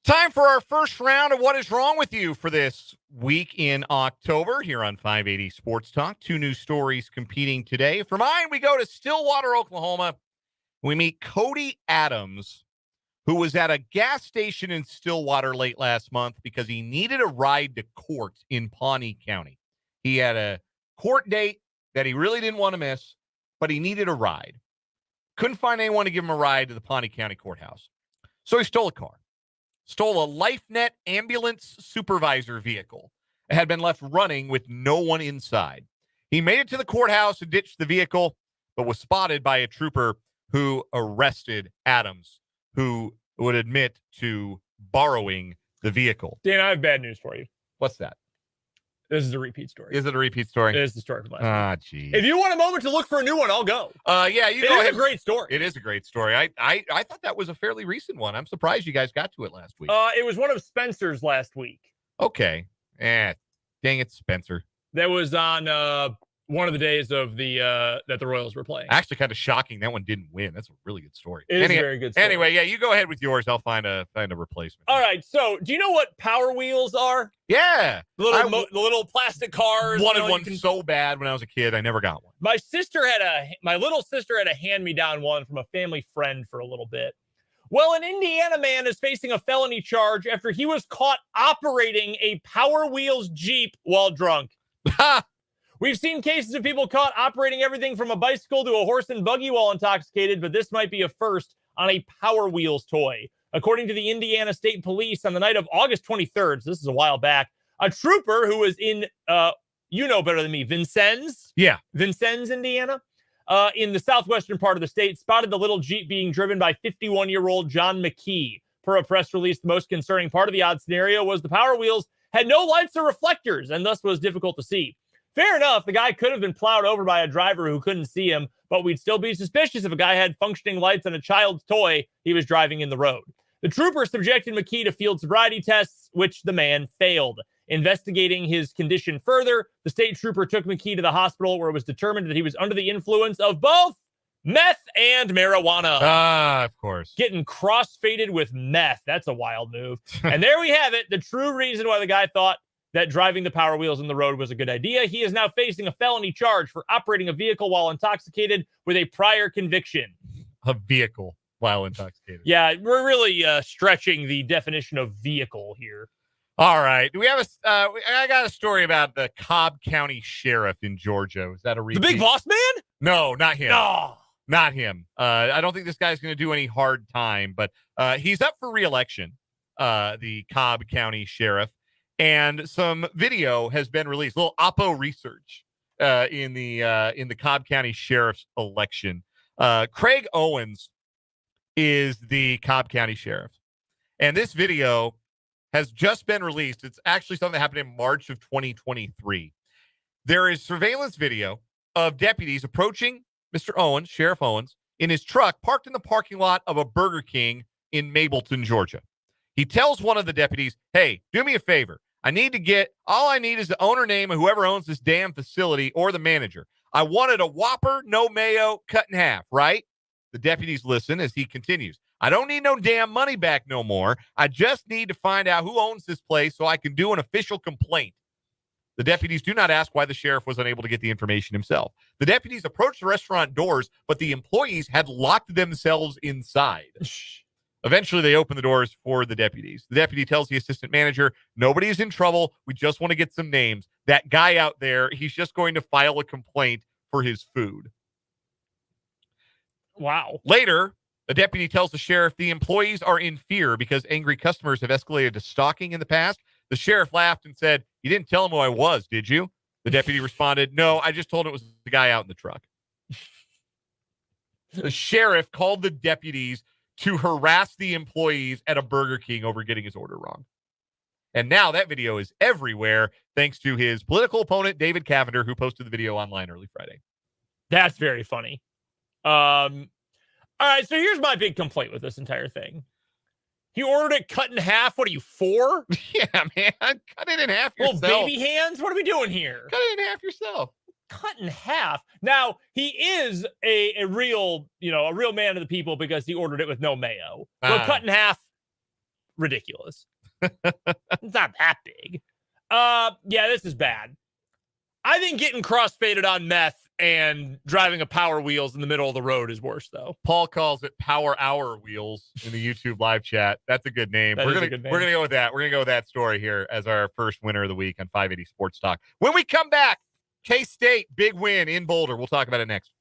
Speaker 1: Time for our first round of What Is Wrong With You for this week in October here on 580 Sports Talk. 2 new stories competing today. For mine, we go to Stillwater, Oklahoma. We meet Cody Adams, who was at a gas station in Stillwater late last month because he needed a ride to court in Pawnee County. He had a court date that he really didn't want to miss, but he needed a ride. Couldn't find anyone to give him a ride to the Pawnee County courthouse. So he stole a car. Stole a LifeNet ambulance supervisor vehicle. It had been left running with no one inside. He made it to the courthouse and ditched the vehicle, but was spotted by a trooper who arrested Adams, who would admit to borrowing the vehicle.
Speaker 2: Dan, I have bad news for you.
Speaker 1: What's that?
Speaker 2: This is a repeat story.
Speaker 1: Is it a repeat story?
Speaker 2: It is the story from last week.
Speaker 1: Geez.
Speaker 2: If you want a moment to look for a new one, I'll go.
Speaker 1: Yeah, you go ahead.
Speaker 2: It's a great story.
Speaker 1: It is a great story. I thought that was a fairly recent one. I'm surprised you guys got to it last week.
Speaker 2: It was one of Spencer's last week.
Speaker 1: Okay. Dang it, Spencer.
Speaker 2: That was on one of the days of the that the Royals were playing.
Speaker 1: Actually, kind of shocking that one didn't win. That's a really good story.
Speaker 2: It is a very good story.
Speaker 1: Anyway, yeah, you go ahead with yours. I'll find a replacement.
Speaker 2: All right. So, do you know what Power Wheels are?
Speaker 1: Yeah.
Speaker 2: The little plastic cars.
Speaker 1: Wanted one so bad when I was a kid. I never got one.
Speaker 2: My little sister had a hand-me-down one from a family friend for a little bit. Well, an Indiana man is facing a felony charge after he was caught operating a Power Wheels Jeep while drunk. We've seen cases of people caught operating everything from a bicycle to a horse and buggy while intoxicated, but this might be a first on a Power Wheels toy. According to the Indiana State Police, on the night of August 23rd, so this is a while back, a trooper who was in, you know better than me, Vincennes?
Speaker 1: Yeah.
Speaker 2: Vincennes, Indiana? In the southwestern part of the state, spotted the little Jeep being driven by 51-year-old John McKee. Per a press release, the most concerning part of the odd scenario was the Power Wheels had no lights or reflectors and thus was difficult to see. Fair enough, the guy could have been plowed over by a driver who couldn't see him, but we'd still be suspicious if a guy had functioning lights on a child's toy he was driving in the road. The trooper subjected McKee to field sobriety tests, which the man failed. Investigating his condition further, the state trooper took McKee to the hospital where it was determined that he was under the influence of both meth and marijuana.
Speaker 1: Of course.
Speaker 2: Getting cross-faded with meth. That's a wild move. And there we have it. The true reason why the guy thought that driving the Power Wheels in the road was a good idea. He is now facing a felony charge for operating a vehicle while intoxicated with a prior conviction.
Speaker 1: A vehicle while intoxicated.
Speaker 2: Yeah, we're really stretching the definition of vehicle here.
Speaker 1: All right. Do we have I got a story about the Cobb County Sheriff in Georgia. Is that a repeat?
Speaker 2: The big boss man?
Speaker 1: No, not him.
Speaker 2: No.
Speaker 1: Not him. I don't think this guy's going to do any hard time, but he's up for re-election, the Cobb County Sheriff. And some video has been released, a little Oppo research in the Cobb County Sheriff's election. Craig Owens is the Cobb County Sheriff. And this video has just been released. It's actually something that happened in March of 2023. There is surveillance video of deputies approaching Mr. Owens, Sheriff Owens, in his truck parked in the parking lot of a Burger King in Mableton, Georgia. He tells one of the deputies, hey, do me a favor. All I need is the owner name of whoever owns this damn facility or the manager. I wanted a Whopper, no mayo, cut in half, right? The deputies listen as he continues. I don't need no damn money back no more. I just need to find out who owns this place so I can do an official complaint. The deputies do not ask why the sheriff was unable to get the information himself. The deputies approached the restaurant doors, but the employees had locked themselves inside. Eventually, they open the doors for the deputies. The deputy tells the assistant manager, nobody's in trouble. We just want to get some names. That guy out there, he's just going to file a complaint for his food.
Speaker 2: Wow.
Speaker 1: Later, the deputy tells the sheriff the employees are in fear because angry customers have escalated to stalking in the past. The sheriff laughed and said, you didn't tell him who I was, did you? The deputy responded, no, I just told him it was the guy out in the truck. The sheriff called the deputies to harass the employees at a Burger King over getting his order wrong. And now that video is everywhere thanks to his political opponent, David Cavender, who posted the video online early Friday.
Speaker 2: That's very funny. All right, so here's my big complaint with this entire thing. He ordered it cut in half. What are you, 4?
Speaker 1: Yeah, man. Cut it in half yourself.
Speaker 2: Little baby hands? What are we doing here?
Speaker 1: Cut it in half yourself.
Speaker 2: Cut in half. Now, he is a real man of the people because he ordered it with no mayo. So cut in half, ridiculous. It's not that big. Yeah, this is bad. I think getting crossfaded on meth and driving a Power Wheels in the middle of the road is worse, though.
Speaker 1: Paul calls it Power Hour Wheels in the YouTube live chat. That's a good name. We're gonna go with that. We're gonna go with that story here as our first winner of the week on 580 Sports Talk. When we come back, K-State big win in Boulder. We'll talk about it next.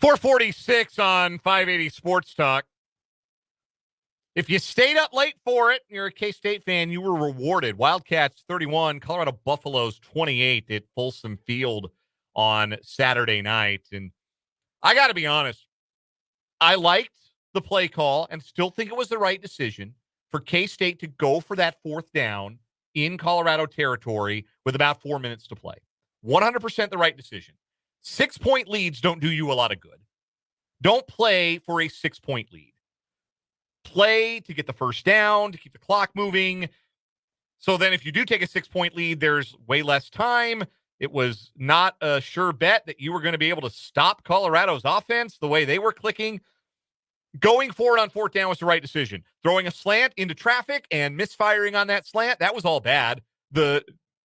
Speaker 1: .446 on 580 Sports Talk. If you stayed up late for it, you're a K-State fan, you were rewarded. Wildcats 31, Colorado Buffaloes 28 at Folsom Field on Saturday night. And I got to be honest, I liked the play call and still think it was the right decision for K-State to go for that fourth down in Colorado territory with about 4 minutes to play. 100% the right decision. 6-point leads don't do you a lot of good. Don't play for a 6-point lead. Play to get the first down, to keep the clock moving. So then if you do take a 6-point lead, there's way less time. It was not a sure bet that you were going to be able to stop Colorado's offense the way they were clicking. Going for it on fourth down was the right decision. Throwing a slant into traffic and misfiring on that slant, that was all bad. The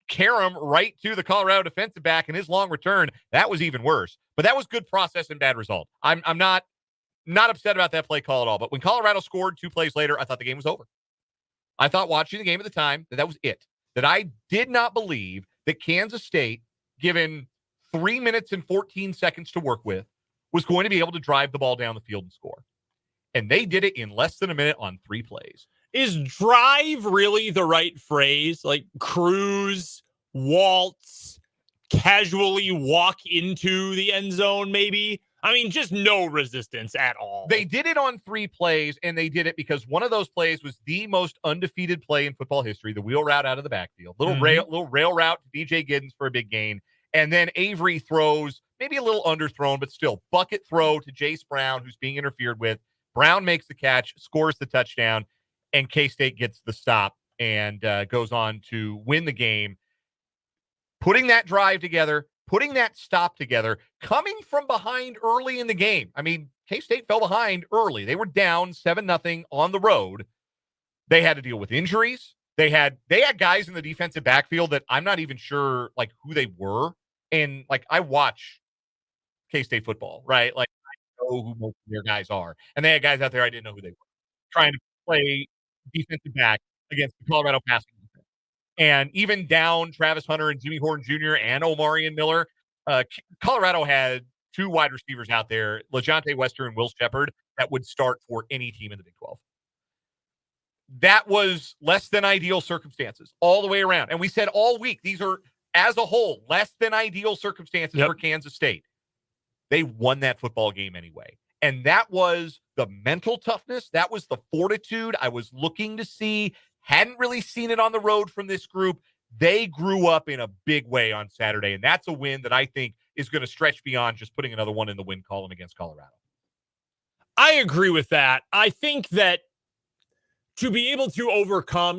Speaker 1: carom right to the Colorado defensive back and his long return, that was even worse. But that was good process and bad result. I'm not upset about that play call at all. But when Colorado scored 2 plays later, I thought the game was over. I thought watching the game at the time that was it. That I did not believe that Kansas State, given 3 minutes and 14 seconds to work with, was going to be able to drive the ball down the field and score. And they did it in less than a minute on 3 plays.
Speaker 2: Is drive really the right phrase? Like cruise, waltz, casually walk into the end zone, maybe? I mean, just no resistance at all.
Speaker 1: They did it on 3 plays, and they did it because one of those plays was the most undefeated play in football history, the wheel route out of the backfield. Little rail route to DJ Giddens for a big gain. And then Avery throws, maybe a little underthrown, but still, bucket throw to Jace Brown, who's being interfered with. Brown makes the catch, scores the touchdown, and K-State gets the stop and goes on to win the game. Putting that drive together, putting that stop together, coming from behind early in the game. I mean, K-State fell behind early. They were down 7-0 on the road. They had to deal with injuries. They had guys in the defensive backfield that I'm not even sure like who they were. And like I watch K-State football, right? Like I know who most of their guys are. And they had guys out there I didn't know who they were trying to play defensive back against the Colorado passing defense. And even down Travis Hunter and Jimmy Horn Jr. and Omarion Miller, Colorado had 2 wide receivers out there, LeJonte Wester and Will Shepard, that would start for any team in the Big 12. That was less than ideal circumstances all the way around. And we said all week, these are, as a whole, less than ideal circumstances for Kansas State. They won that football game anyway. And that was the mental toughness. That was the fortitude I was looking to see. Hadn't really seen it on the road from this group. They grew up in a big way on Saturday. And that's a win that I think is going to stretch beyond just putting another one in the win column against Colorado.
Speaker 2: I agree with that. I think that to be able to overcome,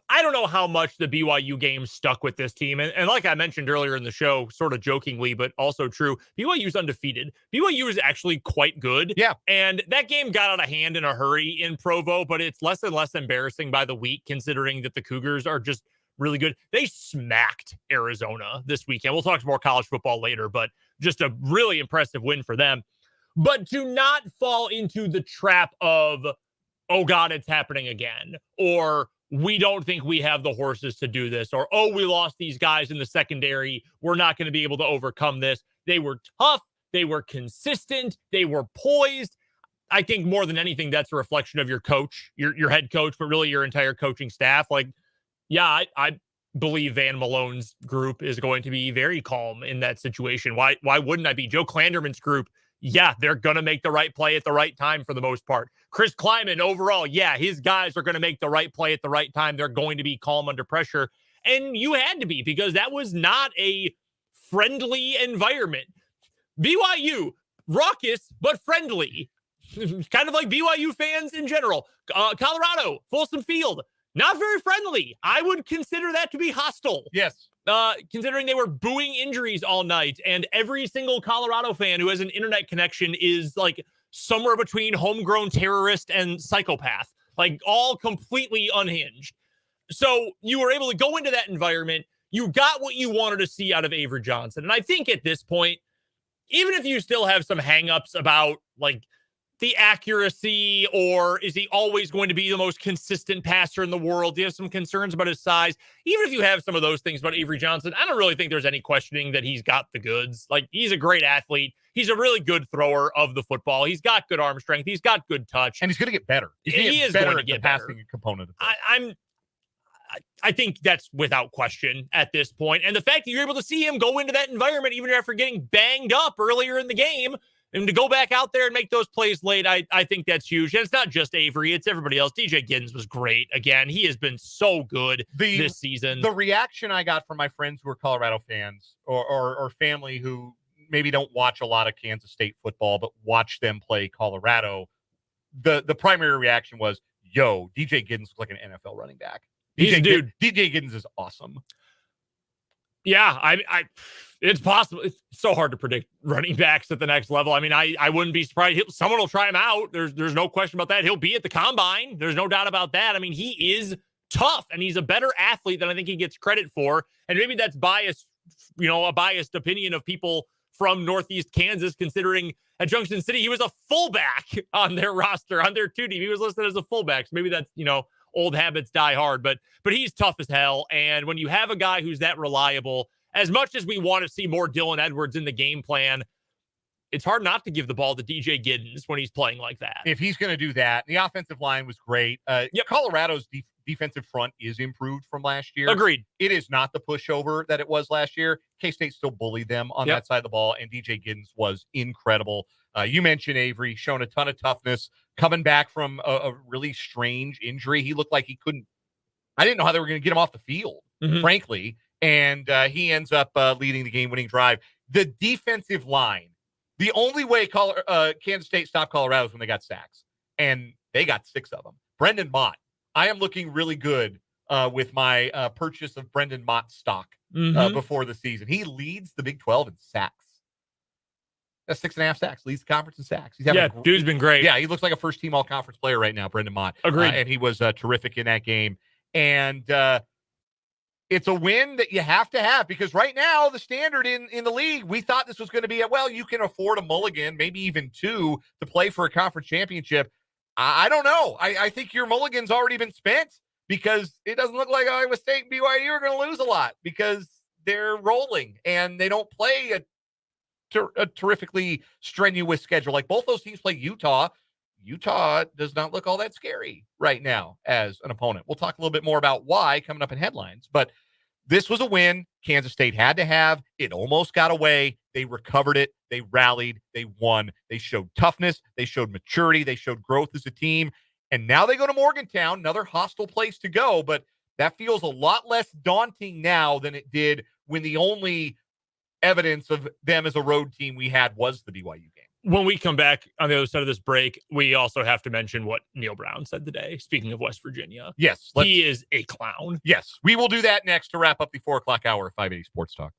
Speaker 2: I don't know how much the BYU game stuck with this team. And like I mentioned earlier in the show, sort of jokingly, but also true, BYU's undefeated. BYU is actually quite good.
Speaker 1: Yeah.
Speaker 2: And that game got out of hand in a hurry in Provo, but it's less and less embarrassing by the week, considering that the Cougars are just really good. They smacked Arizona this weekend. We'll talk more college football later, but just a really impressive win for them. But to not fall into the trap of, oh God, it's happening again, or we don't think we have the horses to do this, or, oh, we lost these guys in the secondary, we're not going to be able to overcome this. They were tough. They were consistent. They were poised. I think more than anything, that's a reflection of your coach, your head coach, but really your entire coaching staff. Like, yeah, I believe Van Malone's group is going to be very calm in that situation. Why wouldn't I be? Joe Klanderman's group, yeah, they're going to make the right play at the right time for the most part. Chris Kleiman, overall, yeah, his guys are going to make the right play at the right time. They're going to be calm under pressure. And you had to be, because that was not a friendly environment. BYU, raucous, but friendly. Kind of like BYU fans in general. Colorado, Folsom Field, not very friendly. I would consider that to be hostile.
Speaker 1: Yes.
Speaker 2: Considering they were booing injuries all night, and every single Colorado fan who has an internet connection is like somewhere between homegrown terrorist and psychopath, like all completely unhinged. So you were able to go into that environment. You got what you wanted to see out of Avery Johnson. And I think at this point, even if you still have some hangups about like the accuracy, or is he always going to be the most consistent passer in the world? Do you have some concerns about his size? Even if you have some of those things about Avery Johnson, I don't really think there's any questioning that he's got the goods. Like, he's a great athlete. He's a really good thrower of the football. He's got good arm strength. He's got good touch.
Speaker 1: And he's going to get better.
Speaker 2: He is going to get better.
Speaker 1: Passing component of
Speaker 2: I think that's without question at this point. And the fact that you're able to see him go into that environment, even after getting banged up earlier in the game, and to go back out there and make those plays late, I think that's huge. And it's not just Avery, it's everybody else. DJ Giddens was great. Again, he has been so good this season.
Speaker 1: The reaction I got from my friends who are Colorado fans, or family who maybe don't watch a lot of Kansas State football, but watch them play Colorado, the primary reaction was, yo, DJ Giddens looks like an NFL running back. DJ Giddens is awesome.
Speaker 2: Yeah, it's possible. It's so hard to predict running backs at the next level. I mean, I wouldn't be surprised. Someone will try him out. There's no question about that. He'll be at the combine. There's no doubt about that. I mean, he is tough, and he's a better athlete than I think he gets credit for. And maybe that's biased, a biased opinion of people from Northeast Kansas, considering at Junction City, he was a fullback on their roster, on their 2 team. He was listed as a fullback. So maybe that's, old habits die hard, but he's tough as hell. And when you have a guy who's that reliable, as much as we want to see more Dylan Edwards in the game plan, it's hard not to give the ball to DJ Giddens when he's playing like that.
Speaker 1: If he's going to do that, the offensive line was great. Colorado's defensive front is improved from last year.
Speaker 2: Agreed.
Speaker 1: It is not the pushover that it was last year. K-State still bullied them on that side of the ball, and DJ Giddens was incredible. You mentioned Avery, showing a ton of toughness, coming back from a really strange injury. He looked like he couldn't – I didn't know how they were going to get him off the field, frankly, and he ends up leading the game-winning drive. The defensive line, the only way Kansas State stopped Colorado is when they got sacks, and they got 6 of them. Brendan Mott. I am looking really good with my purchase of Brendan Mott stock before the season. He leads the Big 12 in sacks. That's 6.5 sacks. Leads the conference in sacks.
Speaker 2: Dude's been great.
Speaker 1: Yeah, he looks like a first-team all-conference player right now, Brendan Mott.
Speaker 2: Agreed.
Speaker 1: And he was terrific in that game. And it's a win that you have to have, because right now the standard in the league, we thought this was going to be you can afford a mulligan, maybe even 2, to play for a conference championship. I don't know. I think your mulligan's already been spent, because it doesn't look like Iowa State and BYU are going to lose a lot, because they're rolling and they don't play a terrifically strenuous schedule. Like, both those teams play Utah. Utah does not look all that scary right now as an opponent. We'll talk a little bit more about why coming up in headlines, but this was a win Kansas State had to have. It almost got away. They recovered it. They rallied. They won. They showed toughness. They showed maturity. They showed growth as a team. And now they go to Morgantown, another hostile place to go, but that feels a lot less daunting now than it did when the only evidence of them as a road team we had was the BYU game.
Speaker 2: When we come back on the other side of this break, we also have to mention what Neil Brown said today, speaking of West Virginia.
Speaker 1: Yes.
Speaker 2: He is a clown.
Speaker 1: Yes. We will do that next to wrap up the 4 o'clock hour of 580 Sports Talk.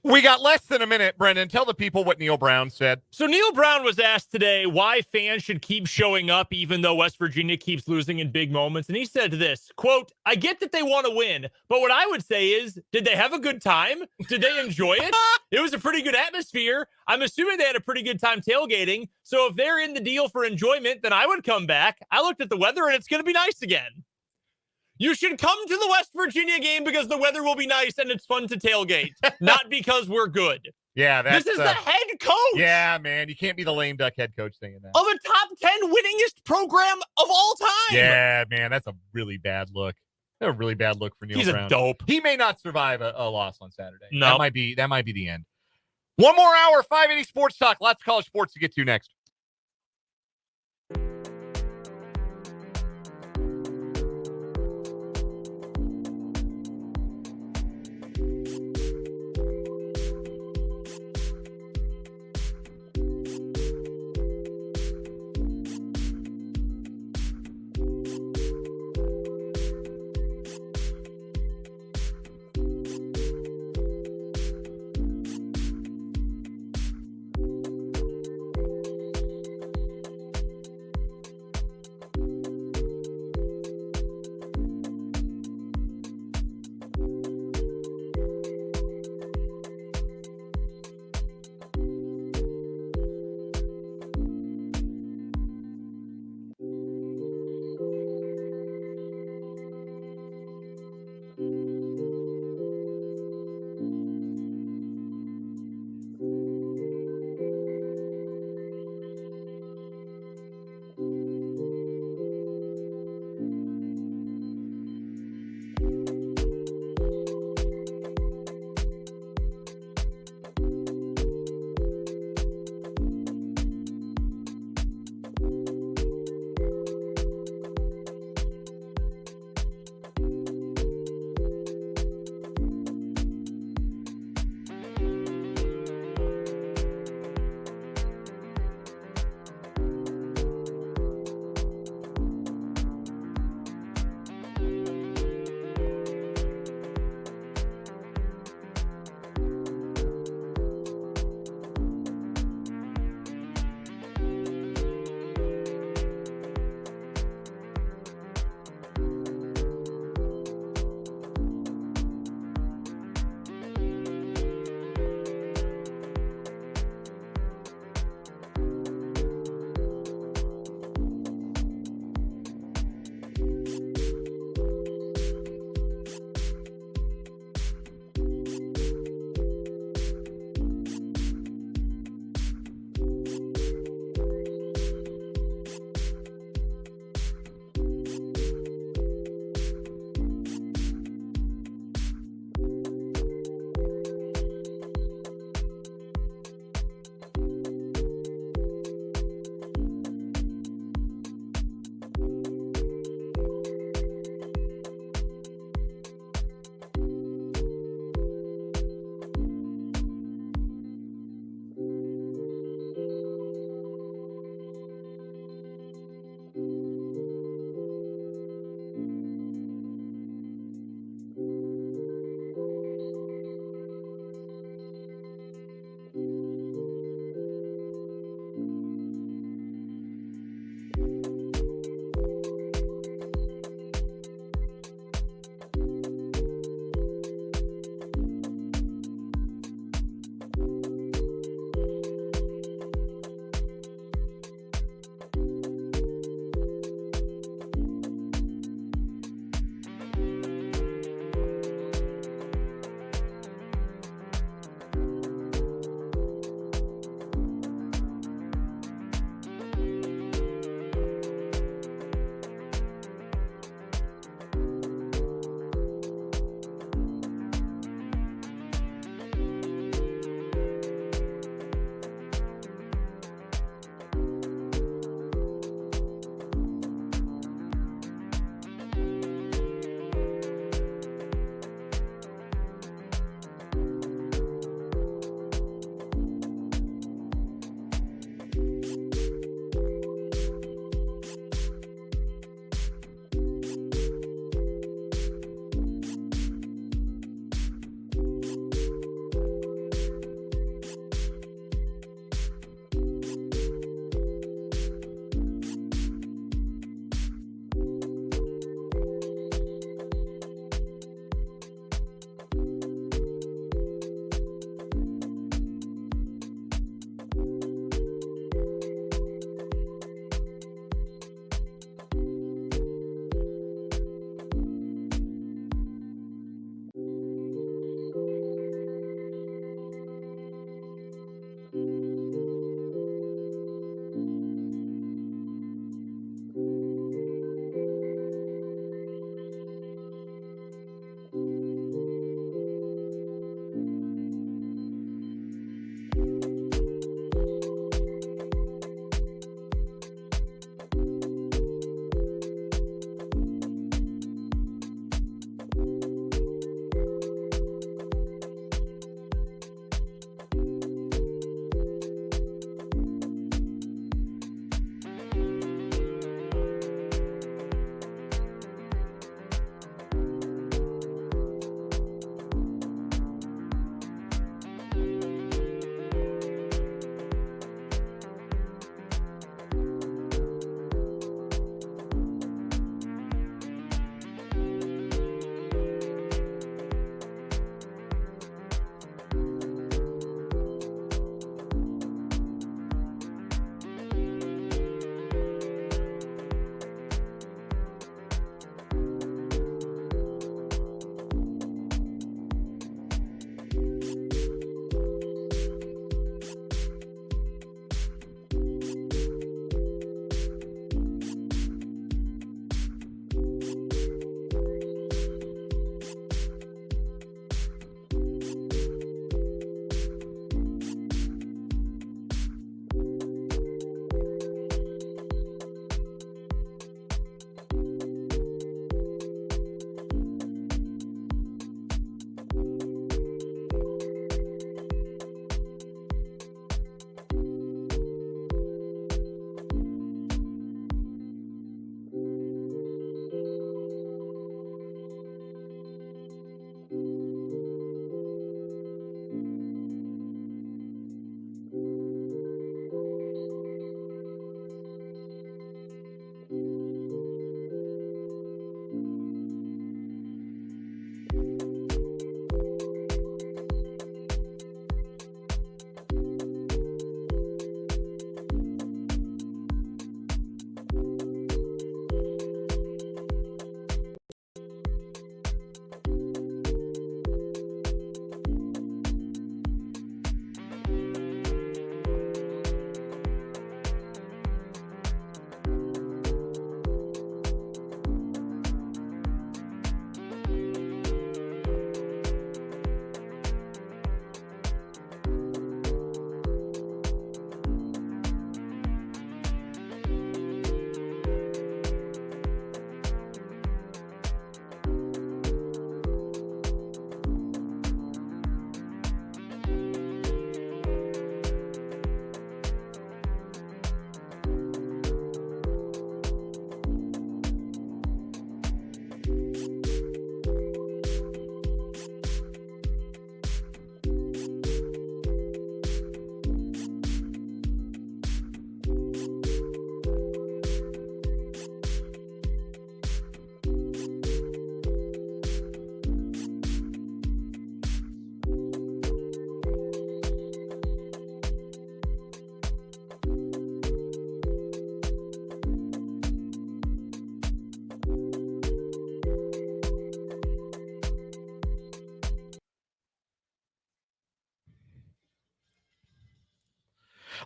Speaker 1: We got less than a minute, Brendan. Tell the people what Neil Brown said.
Speaker 2: So Neil Brown was asked today why fans should keep showing up even though West Virginia keeps losing in big moments. And he said this, quote, "I get that they want to win, but what I would say is, did they have a good time? Did they enjoy it? It was a pretty good atmosphere. I'm assuming they had a pretty good time tailgating. So if they're in the deal for enjoyment, then I would come back. I looked at the weather and it's going to be nice again." You should come to the West Virginia game because the weather will be nice and it's fun to tailgate, not because we're good.
Speaker 1: Yeah,
Speaker 2: this is the head coach.
Speaker 1: Yeah, man, you can't be the lame duck head coach saying that.
Speaker 2: Of a top 10 winningest program of all time.
Speaker 1: Yeah, man, that's a really bad look. A really bad look for Neil Brown.
Speaker 2: He's a dope.
Speaker 1: He may not survive a loss on Saturday.
Speaker 2: No.
Speaker 1: That might be the end. One more hour, 580 Sports Talk. Lots of college sports to get to next.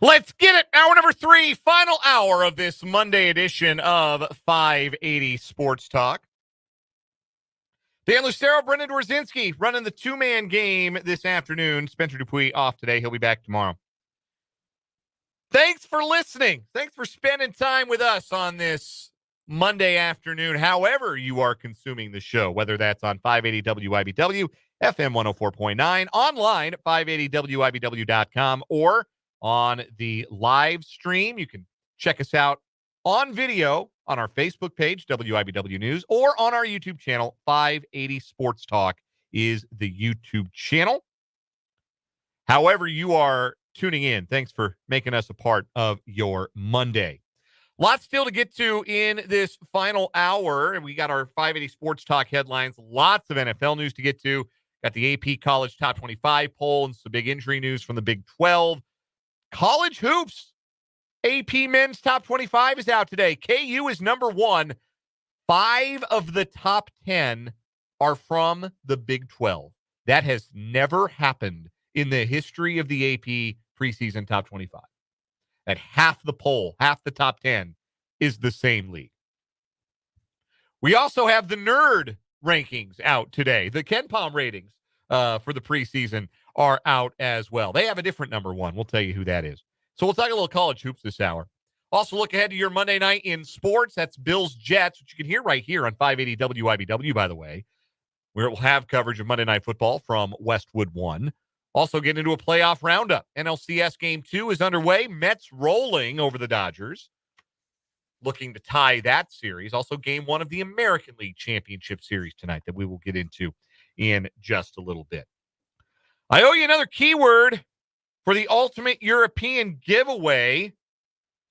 Speaker 1: Let's get it. Hour number 3, final hour of this Monday edition of 580 Sports Talk. Dan Lucero, Brendan Dworzinski running the two-man game this afternoon. Spencer Dupuis off today. He'll be back tomorrow. Thanks for listening. Thanks for spending time with us on this Monday afternoon, however you are consuming the show, whether that's on 580 WIBW, FM 104.9, online at 580WIBW.com, or on the live stream. You can check us out on video on our Facebook page, WIBW News, or on our YouTube channel, 580 Sports Talk is the YouTube channel. However you are tuning in, thanks for making us a part of your Monday. Lots still to get to in this final hour. We got our 580 Sports Talk headlines, lots of NFL news to get to. Got the AP College Top 25 poll and some big injury news from the Big 12. College hoops. AP Men's Top 25 is out today. KU is number 1. 5 of the top 10 are from the Big 12. That has never happened in the history of the AP preseason Top 25. At half the poll, half the top 10 is the same league. We also have the nerd rankings out today. The Ken Palm ratings for the preseason are out as well. They have a different number 1. We'll tell you who that is. So we'll talk a little college hoops this hour. Also look ahead to your Monday night in sports. That's Bills Jets, which you can hear right here on 580 WIBW, by the way, where it will have coverage of Monday Night Football from Westwood 1. Also get into a playoff roundup. NLCS Game 2 is underway. Mets rolling over the Dodgers, looking to tie that series. Also Game 1 of the American League Championship Series tonight that we will get into in just a little bit. I owe you another keyword for the Ultimate European giveaway.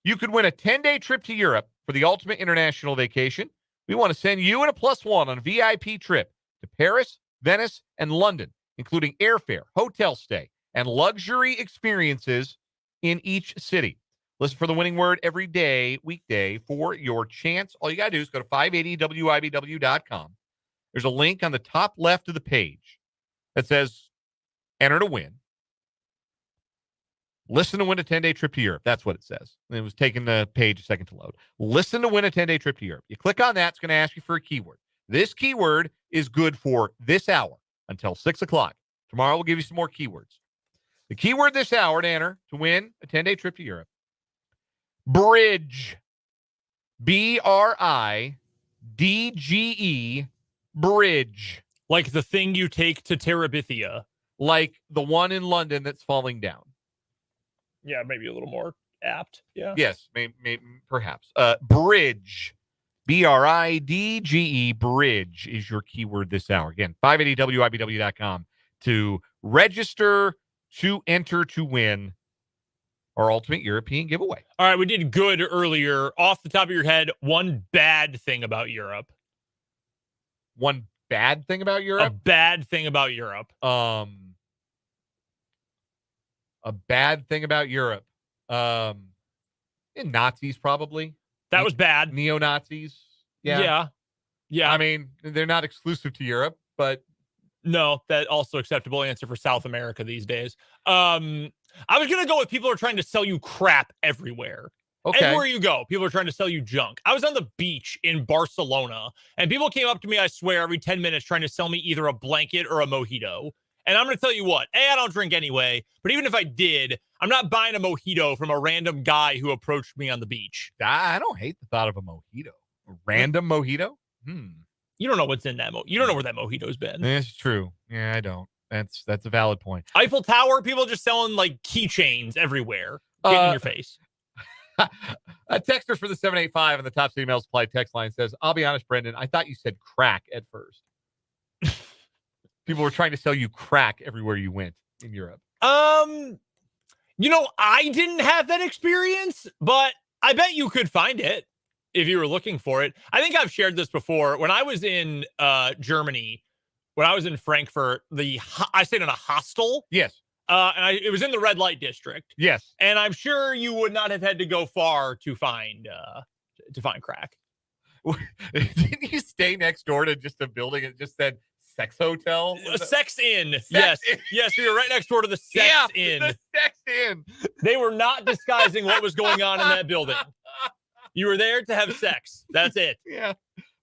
Speaker 1: You could win a 10-day trip to Europe for the ultimate international vacation. We want to send you and a +1 on a VIP trip to Paris, Venice, and London, including airfare, hotel stay, and luxury experiences in each city. Listen for the winning word every day, weekday, for your chance. All you got to do is go to 580WIBW.com. There's a link on the top left of the page that says enter to win. Listen to win a 10-day trip to Europe. That's what it says. It was taking the page a second to load. Listen to win a 10-day trip to Europe. You click on that. It's going to ask you for a keyword. This keyword is good for this hour until 6 o'clock. Tomorrow we'll give you some more keywords. The keyword this hour to enter to win a 10-day trip to Europe. Bridge. BRIDGE. Bridge.
Speaker 2: Like the thing you take to Terabithia.
Speaker 1: Like the one in London that's falling down.
Speaker 2: Yeah, maybe a little more apt. Yeah.
Speaker 1: Yes, maybe perhaps. Bridge. BRIDGE. Bridge is your keyword this hour. Again, 580WIBW.com to register to enter to win our Ultimate European giveaway.
Speaker 2: All right, we did good earlier. Off the top of your head, one bad thing about Europe.
Speaker 1: One bad thing about Europe?
Speaker 2: A bad thing about Europe.
Speaker 1: A bad thing about Europe. Nazis, probably.
Speaker 2: That was bad.
Speaker 1: Neo-Nazis. Yeah. I mean, they're not exclusive to Europe, but
Speaker 2: no, that also acceptable answer for South America these days. I was going to go with people who are trying to sell you crap everywhere.
Speaker 1: Okay.
Speaker 2: Everywhere you go, people are trying to sell you junk. I was on the beach in Barcelona, and people came up to me, I swear, every 10 minutes trying to sell me either a blanket or a mojito. And I'm going to tell you what, I don't drink anyway, but even if I did, I'm not buying a mojito from a random guy who approached me on the beach.
Speaker 1: I don't hate the thought of a mojito. A random mojito?
Speaker 2: You don't know what's in that You don't know where that mojito's been.
Speaker 1: That's true. Yeah, I don't. That's a valid point.
Speaker 2: Eiffel Tower, people just selling like keychains everywhere. Getting in your face.
Speaker 1: A texter for the 785 on the Top City Mail Supply text line says, I'll be honest, Brendan, I thought you said crack at first. People were trying to sell you crack everywhere you went in Europe.
Speaker 2: I didn't have that experience, but I bet you could find it if you were looking for it. I think I've shared this before. When I was in Germany, when I was in Frankfurt, I stayed in a hostel.
Speaker 1: Yes.
Speaker 2: And it was in the red light district.
Speaker 1: Yes.
Speaker 2: And I'm sure you would not have had to go far to find crack.
Speaker 1: Didn't you stay next door to just a building that just said Sex hotel?
Speaker 2: A Sex Inn. Yes.
Speaker 1: Inn.
Speaker 2: Yes, we were right next door to the Sex Inn.
Speaker 1: The Sex Inn.
Speaker 2: They were not disguising what was going on in that building. You were there to have sex. That's it.
Speaker 1: Yeah.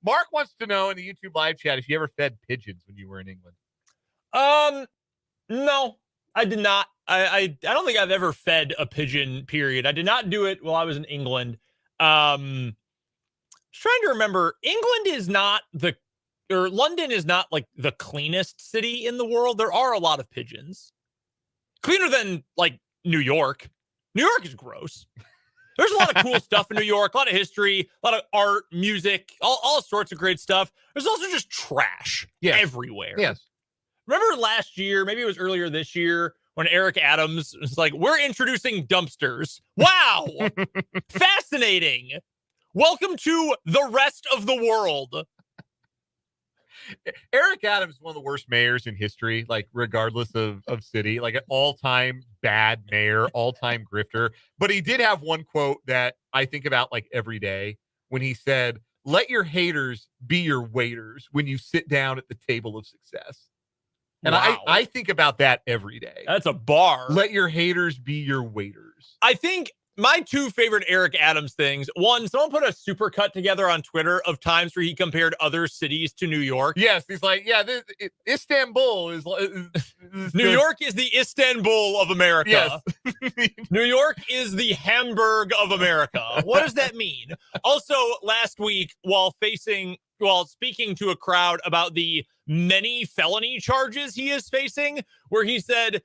Speaker 1: Mark wants to know in the YouTube live chat if you ever fed pigeons when you were in England.
Speaker 2: No, I did not. I don't think I've ever fed a pigeon, period. I did not do it while I was in England. Trying to remember, London is not like the cleanest city in the world. There are a lot of pigeons. Cleaner than like New York. New York is gross. There's a lot of cool stuff in New York, a lot of history, a lot of art, music, all sorts of great stuff. There's also just trash everywhere.
Speaker 1: Yes.
Speaker 2: Remember last year, maybe it was earlier this year, when Eric Adams was like, we're introducing dumpsters. Wow. Fascinating. Welcome to the rest of the world.
Speaker 1: Eric Adams is one of the worst mayors in history, like regardless of city, like an all-time bad mayor, all-time grifter. But he did have one quote that I think about like every day when he said, let your haters be your waiters when you sit down at the table of success. And
Speaker 2: wow.
Speaker 1: I think about that every day.
Speaker 2: That's a bar.
Speaker 1: Let your haters be your waiters.
Speaker 2: I think my two favorite Eric Adams things. One, someone put a supercut together on Twitter of times where he compared other cities to New York.
Speaker 1: Yes, he's like, yeah, Istanbul is
Speaker 2: New York is the Istanbul of America.
Speaker 1: Yes.
Speaker 2: New York is the Hamburg of America. What does that mean? Also, last week, while speaking to a crowd about the many felony charges he is facing, where he said,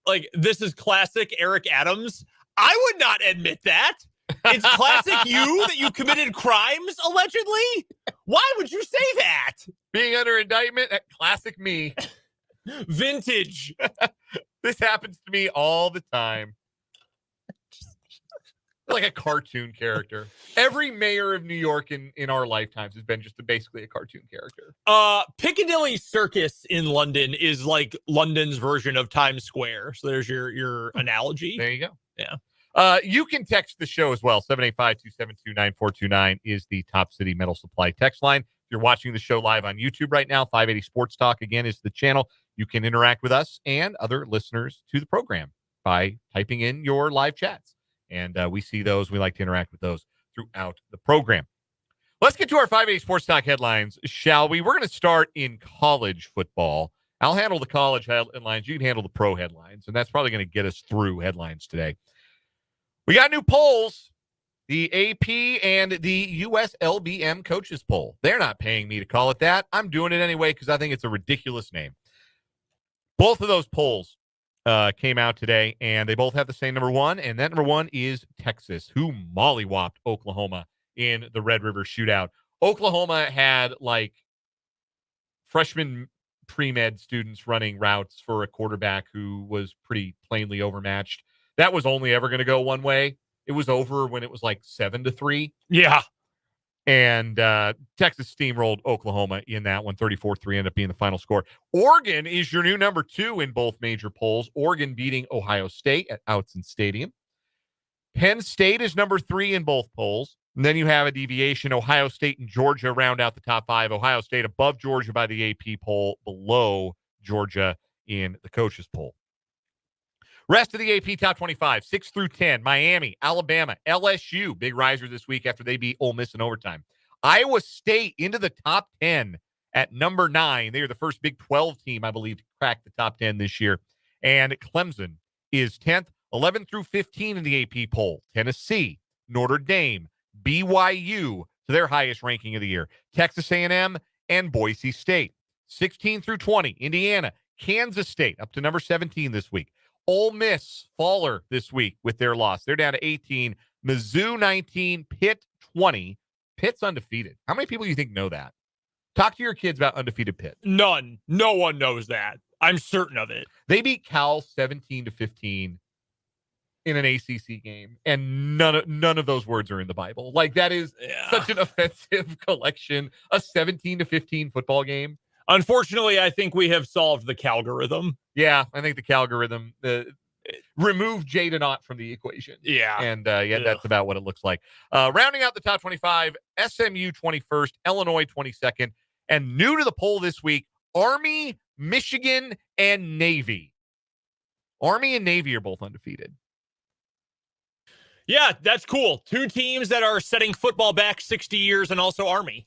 Speaker 2: like, this is classic Eric Adams. I would not admit that. It's classic you that you committed crimes, allegedly. Why would you say that?
Speaker 1: Being under indictment, classic me.
Speaker 2: Vintage.
Speaker 1: This happens to me all the time. Like a cartoon character. Every mayor of New York in our lifetimes has been just basically a cartoon character.
Speaker 2: Piccadilly Circus in London is like London's version of Times Square. So there's your analogy.
Speaker 1: There you go.
Speaker 2: Yeah.
Speaker 1: You can text the show as well. 785-272-9429 is the Top City Metal Supply text line. If you're watching the show live on YouTube right now, 580 Sports Talk again is the channel. You can interact with us and other listeners to the program by typing in your live chats. And we see those. We like to interact with those throughout the program. Let's get to our 580 Sports Talk headlines, shall we? We're going to start in college football. I'll handle the college headlines. You can handle the pro headlines, and that's probably going to get us through headlines today. We got new polls, the AP and the USLBM coaches poll. They're not paying me to call it that. I'm doing it anyway because I think it's a ridiculous name. Both of those polls came out today, and they both have the same number one, and that number one is Texas, who mollywopped Oklahoma in the Red River Shootout. Oklahoma had, like, freshman pre-med students running routes for a quarterback who was pretty plainly overmatched. That was only ever going to go one way. It was over when it was like 7-3.
Speaker 2: Yeah.
Speaker 1: And Texas steamrolled Oklahoma in that one. 34-3 ended up being the final score. Oregon is your new number two in both major polls. Oregon beating Ohio State at Outson Stadium. Penn State is number three in both polls. And then you have a deviation. Ohio State and Georgia round out the top five. Ohio State above Georgia by the AP poll, below Georgia in the coaches poll. Rest of the AP top 25, 6 through 10, Miami, Alabama, LSU, big riser this week after they beat Ole Miss in overtime. Iowa State into the top 10 at number 9. They are the first Big 12 team, I believe, to crack the top 10 this year. And Clemson is 10th, 11 through 15 in the AP poll. Tennessee, Notre Dame, BYU to their highest ranking of the year. Texas A&M and Boise State. 16 through 20, Indiana, Kansas State up to number 17 this week. Ole Miss, faller this week with their loss. They're down to 18. Mizzou, 19. Pitt, 20. Pitt's undefeated. How many people do you think know that? Talk to your kids about undefeated Pitt.
Speaker 2: None. No one knows that. I'm certain of it.
Speaker 1: They beat Cal 17-15 in an ACC game, and none of those words are in the Bible. Like, that is such an offensive collection. A 17-15 football game.
Speaker 2: Unfortunately, I think we have solved the Calgorithm.
Speaker 1: Yeah, I think the Calgorithm removed Jada from the equation.
Speaker 2: Yeah.
Speaker 1: And that's about what it looks like. Rounding out the top 25, SMU 21st, Illinois 22nd, and new to the poll this week, Army, Michigan, and Navy. Army and Navy are both undefeated.
Speaker 2: Yeah, that's cool. Two teams that are setting football back 60 years, and also Army.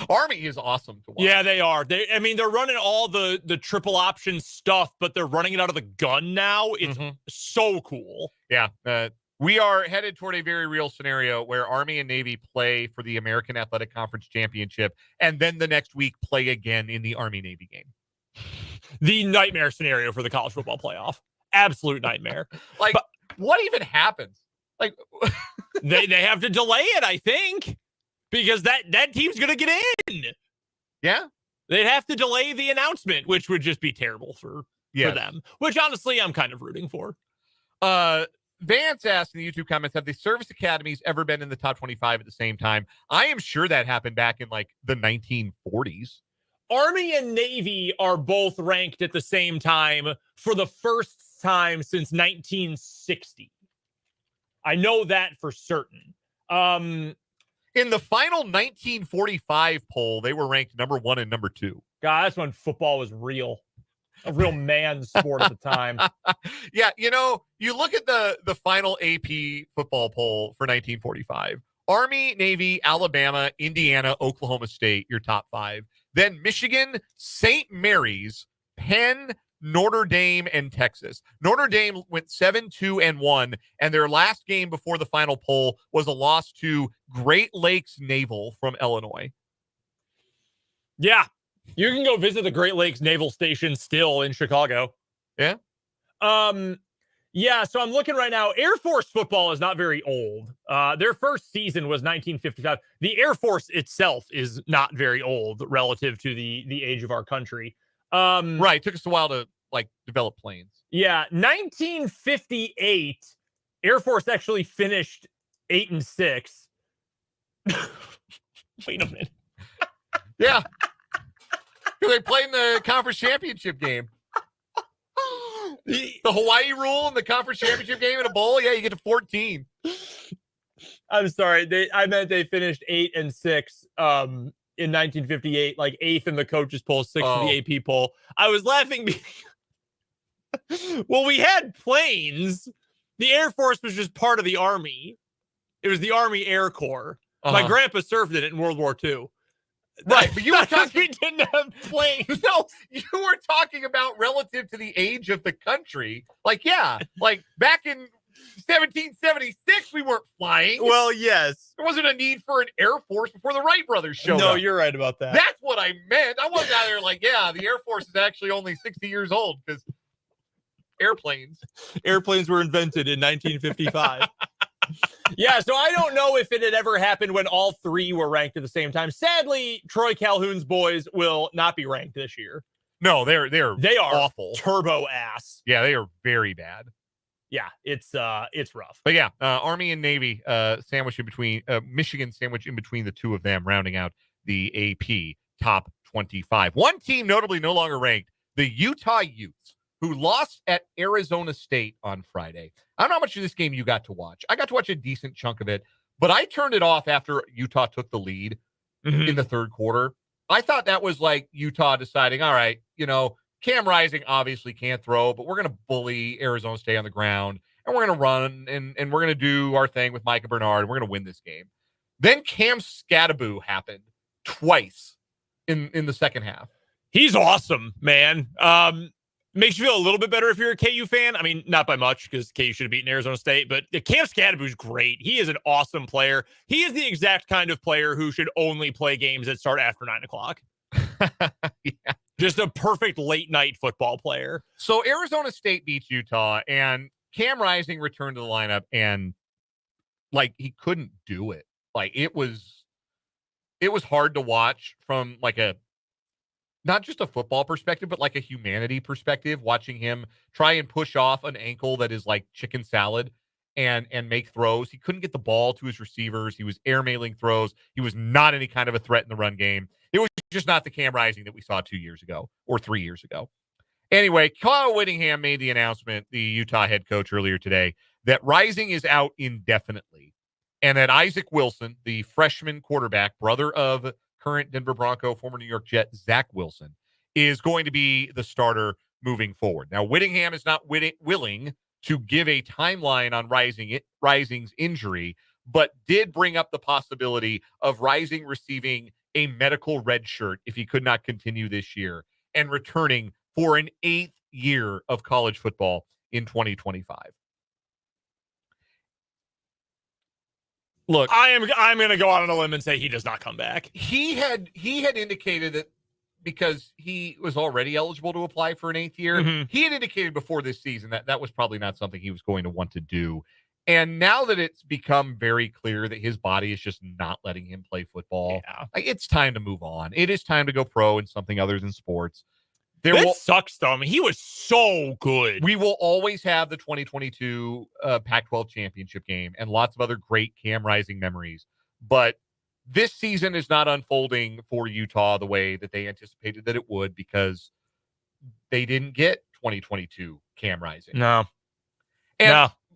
Speaker 1: Army is awesome to watch.
Speaker 2: Yeah, they are. They're running all the triple option stuff, but they're running it out of the gun now. It's so cool.
Speaker 1: Yeah. We are headed toward a very real scenario where Army and Navy play for the American Athletic Conference Championship, and then the next week play again in the Army-Navy game.
Speaker 2: The nightmare scenario for the college football playoff. Absolute nightmare.
Speaker 1: What even happens? Like,
Speaker 2: they have to delay it, I think, because that team's going to get in.
Speaker 1: Yeah.
Speaker 2: They'd have to delay the announcement, which would just be terrible for them, which honestly I'm kind of rooting for.
Speaker 1: Vance asked in the YouTube comments, have the service academies ever been in the top 25 at the same time? I am sure that happened back in like the 1940s.
Speaker 2: Army and Navy are both ranked at the same time for the first time since 1960. I know that for certain.
Speaker 1: In the final 1945 poll, they were ranked number 1 and number 2.
Speaker 2: God, that's when football was real. A real man's sport at the time.
Speaker 1: Yeah, you look at the final AP football poll for 1945. Army, Navy, Alabama, Indiana, Oklahoma State, your top 5. Then Michigan, St. Mary's, Penn, Notre Dame, and Texas. Notre Dame went 7-2-1, and their last game before the final poll was a loss to Great Lakes Naval from Illinois.
Speaker 2: Yeah, you can go visit the Great Lakes Naval Station still in Chicago.
Speaker 1: Yeah.
Speaker 2: Yeah, so I'm looking right now. Air Force football is not very old. Their first season was 1955. The Air Force itself is not very old relative to the age of our country.
Speaker 1: Right. It took us a while to develop planes.
Speaker 2: Yeah. 1958, Air Force actually finished 8-6. Wait a minute.
Speaker 1: Yeah. They played in the conference championship game. The Hawaii rule in the conference championship game in a bowl, yeah, you get to 14.
Speaker 2: I'm sorry. I meant they finished 8-6 in 1958, like 8th in the coaches poll, 6th in the AP poll. I was laughing because, well, we had planes. The Air Force was just part of the Army. It was the Army Air Corps. My grandpa served in it in World War II.
Speaker 1: Right, but you were talking.
Speaker 2: We didn't have planes.
Speaker 1: No, you were talking about relative to the age of the country. Back in 1776, we weren't flying.
Speaker 2: Well, yes.
Speaker 1: There wasn't a need for an Air Force before the Wright brothers showed up.
Speaker 2: No, you're right about that.
Speaker 1: That's what I meant. I wasn't out there the Air Force is actually only 60 years old because airplanes
Speaker 2: were invented in 1955. Yeah, so I don't know if it had ever happened when all three were ranked at the same time. Sadly, Troy Calhoun's boys will not be ranked this year.
Speaker 1: No, they are awful.
Speaker 2: Turbo ass.
Speaker 1: Yeah, they are very bad.
Speaker 2: Yeah, it's rough.
Speaker 1: But yeah, Army and Navy sandwich in between, Michigan sandwich in between the two of them, rounding out the AP top 25. One team notably no longer ranked, the Utah Utes, who lost at Arizona State on Friday. I don't know how much of this game you got to watch. I got to watch a decent chunk of it, but I turned it off after Utah took the lead in the third quarter. I thought that was like Utah deciding, all right, Cam Rising obviously can't throw, but we're going to bully Arizona State on the ground, and we're going to run, and we're going to do our thing with Micah Bernard, and we're going to win this game. Then Cam Scattaboo happened twice in the second half.
Speaker 2: He's awesome, man. Makes you feel a little bit better if you're a KU fan. I mean, not by much because KU should have beaten Arizona State, but Cam Scattaboo's great. He is an awesome player. He is the exact kind of player who should only play games that start after 9:00.
Speaker 1: Yeah.
Speaker 2: Just a perfect late night football player.
Speaker 1: So Arizona State beats Utah, and Cam Rising returned to the lineup, and he couldn't do it. It was hard to watch from not just a football perspective, but a humanity perspective, watching him try and push off an ankle that is like chicken salad and make throws. He couldn't get the ball to his receivers. He was airmailing throws. He was not any kind of a threat in the run game. It was just not the Cam Rising that we saw 2 years ago or 3 years ago. Anyway, Kyle Whittingham made the announcement, the Utah head coach, earlier today, that Rising is out indefinitely, and that Isaac Wilson, the freshman quarterback, brother of current Denver Bronco, former New York Jet, Zach Wilson, is going to be the starter moving forward. Now, Whittingham is not willing to give a timeline on Rising's injury, but did bring up the possibility of Rising receiving a medical red shirt if he could not continue this year and returning for an 8th year of college football in 2025. Look,
Speaker 2: I'm going to go out on a limb and say he does not come back.
Speaker 1: He had indicated that because he was already eligible to apply for an 8th year, he had indicated before this season that was probably not something he was going to want to do. And now that it's become very clear that his body is just not letting him play football, it's time to move on. It is time to go pro in something other than sports.
Speaker 2: Sucks, though. I mean, he was so good.
Speaker 1: We will always have the 2022 Pac-12 championship game and lots of other great Cam Rising memories. But this season is not unfolding for Utah the way that they anticipated that it would, because they didn't get 2022 Cam Rising.
Speaker 2: No.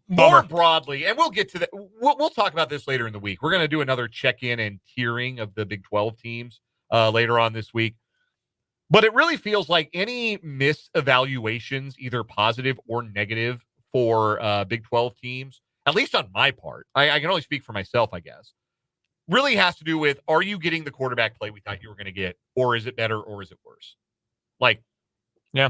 Speaker 1: More broadly, and we'll get to that. We'll talk about this later in the week. We're going to do another check-in and tiering of the Big 12 teams later on this week. But it really feels like any misevaluations, either positive or negative, for Big 12 teams, at least on my part, I can only speak for myself, I guess, really has to do with, are you getting the quarterback play we thought you were going to get, or is it better, or is it worse?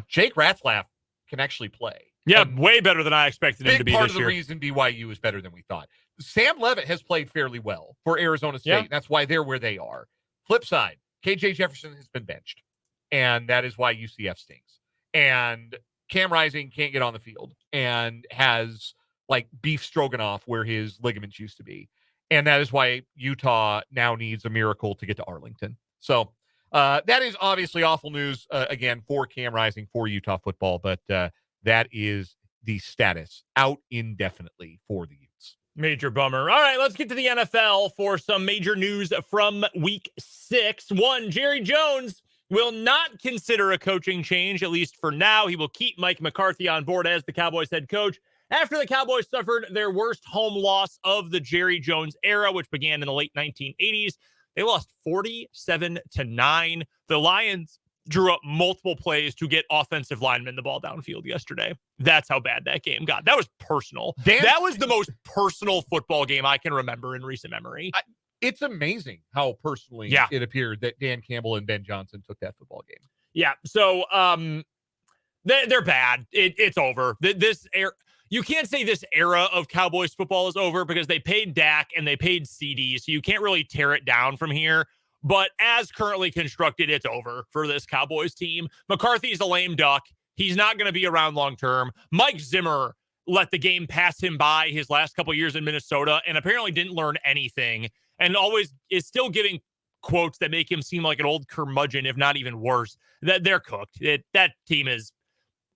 Speaker 1: Jake Ratzlaff can actually play.
Speaker 2: Yeah, way better than I expected him to be this year.
Speaker 1: Big part of the reason BYU is better than we thought. Sam Leavitt has played fairly well for Arizona State. Yeah. That's why they're where they are. Flip side, KJ Jefferson has been benched, and that is why UCF stinks. And Cam Rising can't get on the field and has beef stroganoff where his ligaments used to be. And that is why Utah now needs a miracle to get to Arlington. So that is obviously awful news, again, for Cam Rising, for Utah football. But that is the status, out indefinitely for the Utes.
Speaker 2: Major bummer. All right, let's get to the NFL for some major news from Week 6. 1, Jerry Jones will not consider a coaching change, at least for now. He will keep Mike McCarthy on board as the Cowboys head coach after the Cowboys suffered their worst home loss of the Jerry Jones era, which began in the late 1980s. They lost 47-9. The Lions drew up multiple plays to get offensive linemen the ball downfield yesterday. That's how bad that game got. That was personal. That was the most personal football game I can remember in recent memory.
Speaker 1: It's amazing how personally it appeared that Dan Campbell and Ben Johnson took that football game.
Speaker 2: Yeah, so they're bad. It's over. You can't say this era of Cowboys football is over because they paid Dak and they paid CD, so you can't really tear it down from here. But as currently constructed, it's over for this Cowboys team. McCarthy's a lame duck. He's not going to be around long term. Mike Zimmer let the game pass him by his last couple years in Minnesota and apparently didn't learn anything, and always is still giving quotes that make him seem like an old curmudgeon, if not even worse. That they're cooked. That team is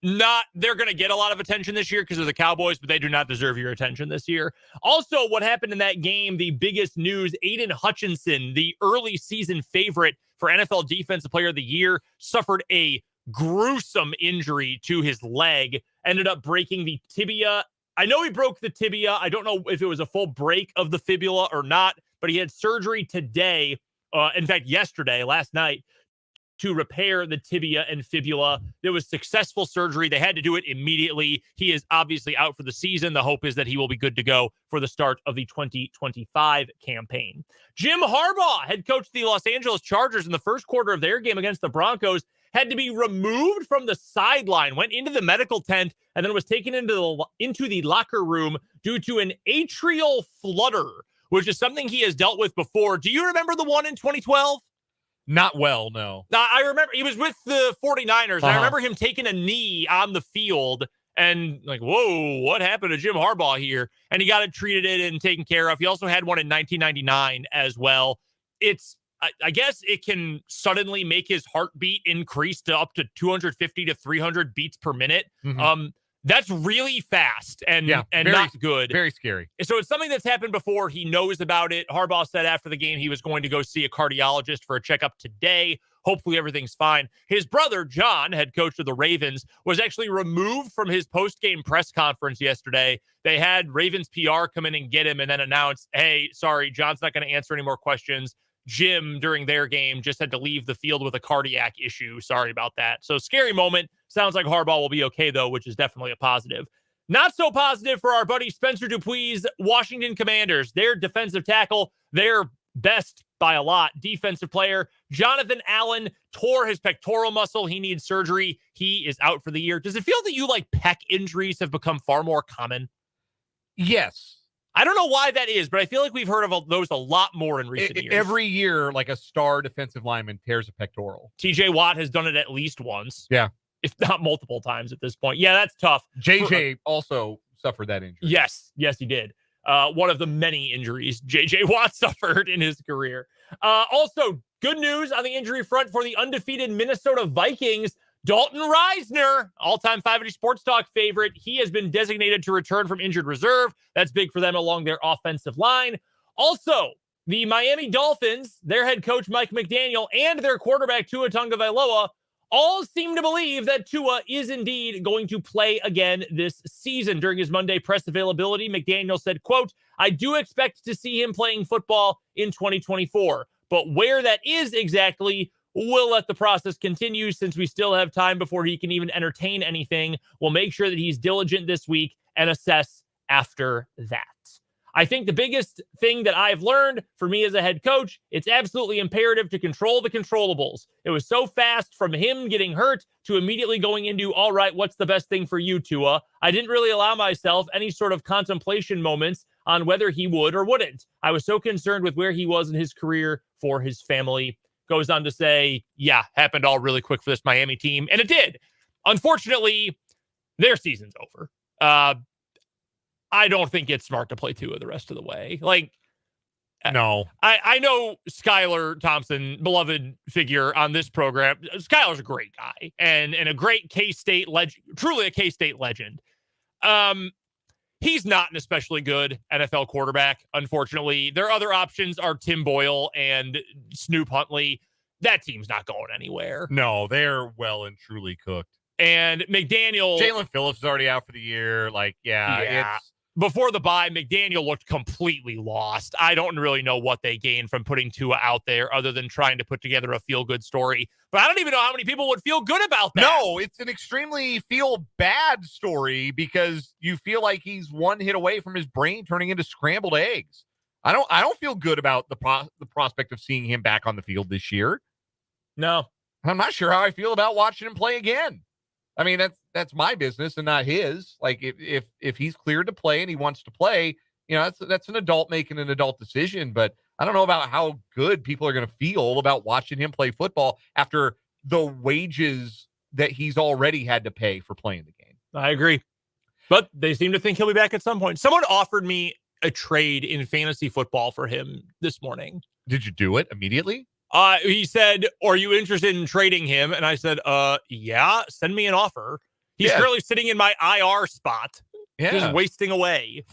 Speaker 2: not, they're going to get a lot of attention this year because of the Cowboys, but they do not deserve your attention this year. Also, what happened in that game, the biggest news, Aiden Hutchinson, the early season favorite for NFL Defensive Player of the Year, suffered a gruesome injury to his leg, ended up breaking the tibia. I know he broke the tibia. I don't know if it was a full break of the fibula or not, but he had surgery today. In fact, yesterday, last night, to repair the tibia and fibula. There was successful surgery. They had to do it immediately. He is obviously out for the season. The hope is that he will be good to go for the start of the 2025 campaign. Jim Harbaugh, head coach of the Los Angeles Chargers, in the first quarter of their game against the Broncos, had to be removed from the sideline, went into the medical tent, and then was taken into the locker room due to an atrial flutter, which is something he has dealt with before. Do you remember the one in 2012?
Speaker 1: Not well, no.
Speaker 2: I remember he was with the 49ers. I remember him taking a knee on the field and whoa, what happened to Jim Harbaugh here? And he got it treated and taken care of. He also had one in 1999 as well. I guess it can suddenly make his heartbeat increase to up to 250 to 300 beats per minute. Mm-hmm. That's really fast and not good.
Speaker 1: Very scary.
Speaker 2: So it's something that's happened before. He knows about it. Harbaugh said after the game he was going to go see a cardiologist for a checkup today. Hopefully everything's fine. His brother, John, head coach of the Ravens, was actually removed from his post-game press conference yesterday. They had Ravens PR come in and get him and then announce, hey, sorry, John's not going to answer any more questions. Jim during their game just had to leave the field with a cardiac issue. Sorry about that. So scary moment. Sounds like Harbaugh will be okay, though, which is definitely a positive. Not so positive for our buddy Spencer Dupuis' Washington Commanders. Their defensive tackle, their best by a lot defensive player, Jonathan Allen, tore his pectoral muscle. He needs surgery. He is out for the year. Does it feel that pec injuries have become far more common?
Speaker 1: Yes.
Speaker 2: I don't know why that is, but I feel like we've heard of those a lot more in recent years.
Speaker 1: Every year, like a star defensive lineman tears a pectoral.
Speaker 2: TJ Watt has done it at least once.
Speaker 1: Yeah.
Speaker 2: If not multiple times at this point. Yeah, that's tough.
Speaker 1: JJ also suffered that injury.
Speaker 2: Yes, he did. One of the many injuries JJ Watt suffered in his career. Also, good news on the injury front for the undefeated Minnesota Vikings. Dalton Reisner, all-time 580 Sports Talk favorite. He has been designated to return from injured reserve. That's big for them along their offensive line. Also, the Miami Dolphins, their head coach Mike McDaniel, and their quarterback Tua Tagovailoa all seem to believe that Tua is indeed going to play again this season. During his Monday press availability, McDaniel said, quote, "I do expect to see him playing football in 2024, but where that is exactly, we'll let the process continue since we still have time before he can even entertain anything. We'll make sure that he's diligent this week and assess after that." I think the biggest thing that I've learned for me as a head coach, it's absolutely imperative to control the controllables. It was so fast from him getting hurt to immediately going into, all right, what's the best thing for you, Tua? I didn't really allow myself any sort of contemplation moments on whether he would or wouldn't. I was so concerned with where he was in his career for his family. Goes on to say, yeah, happened all really quick for this Miami team. And it did. Unfortunately, their season's over. I don't think it's smart to play Tua the rest of the way.
Speaker 1: No.
Speaker 2: I know Skylar Thompson, beloved figure on this program. Skylar's a great guy and a great K-State legend, truly a K-State legend. He's not an especially good NFL quarterback, unfortunately. Their other options are Tim Boyle and Snoop Huntley. That team's not going anywhere.
Speaker 1: No, they're well and truly cooked.
Speaker 2: And McDaniel...
Speaker 1: Jalen Phillips is already out for the year. It's...
Speaker 2: Before the bye, McDaniel looked completely lost. I don't really know what they gained from putting Tua out there other than trying to put together a feel-good story. But I don't even know how many people would feel good about that.
Speaker 1: No, it's an extremely feel-bad story because you feel like he's one hit away from his brain turning into scrambled eggs. I don't feel good about the prospect of seeing him back on the field this year.
Speaker 2: No.
Speaker 1: I'm not sure how I feel about watching him play again. I mean, that's my business and not his. Like if he's cleared to play and he wants to play, that's an adult making an adult decision. But I don't know about how good people are going to feel about watching him play football after the wages that he's already had to pay for playing the game.
Speaker 2: I agree. But they seem to think he'll be back at some point. Someone offered me a trade in fantasy football for him this morning.
Speaker 1: Did you do it immediately?
Speaker 2: He said, are you interested in trading him? And I said, yeah, send me an offer. He's currently sitting in my IR spot, just wasting away.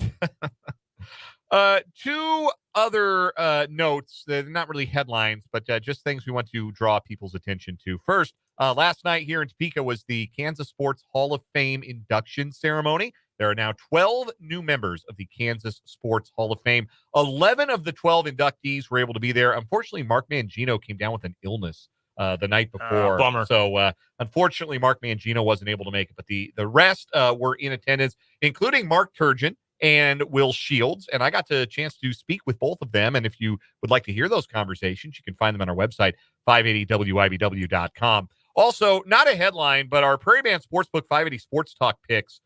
Speaker 1: Two other notes, they're not really headlines, but just things we want to draw people's attention to. First, last night here in Topeka was the Kansas Sports Hall of Fame induction ceremony. There are now 12 new members of the Kansas Sports Hall of Fame. 11 of the 12 inductees were able to be there. Unfortunately, Mark Mangino came down with an illness the night before.
Speaker 2: Bummer.
Speaker 1: So, unfortunately, Mark Mangino wasn't able to make it. But the rest were in attendance, including Mark Turgeon and Will Shields. And I got the chance to speak with both of them. And if you would like to hear those conversations, you can find them on our website, 580wibw.com. Also, not a headline, but our Prairie Band Sportsbook 580 Sports Talk picks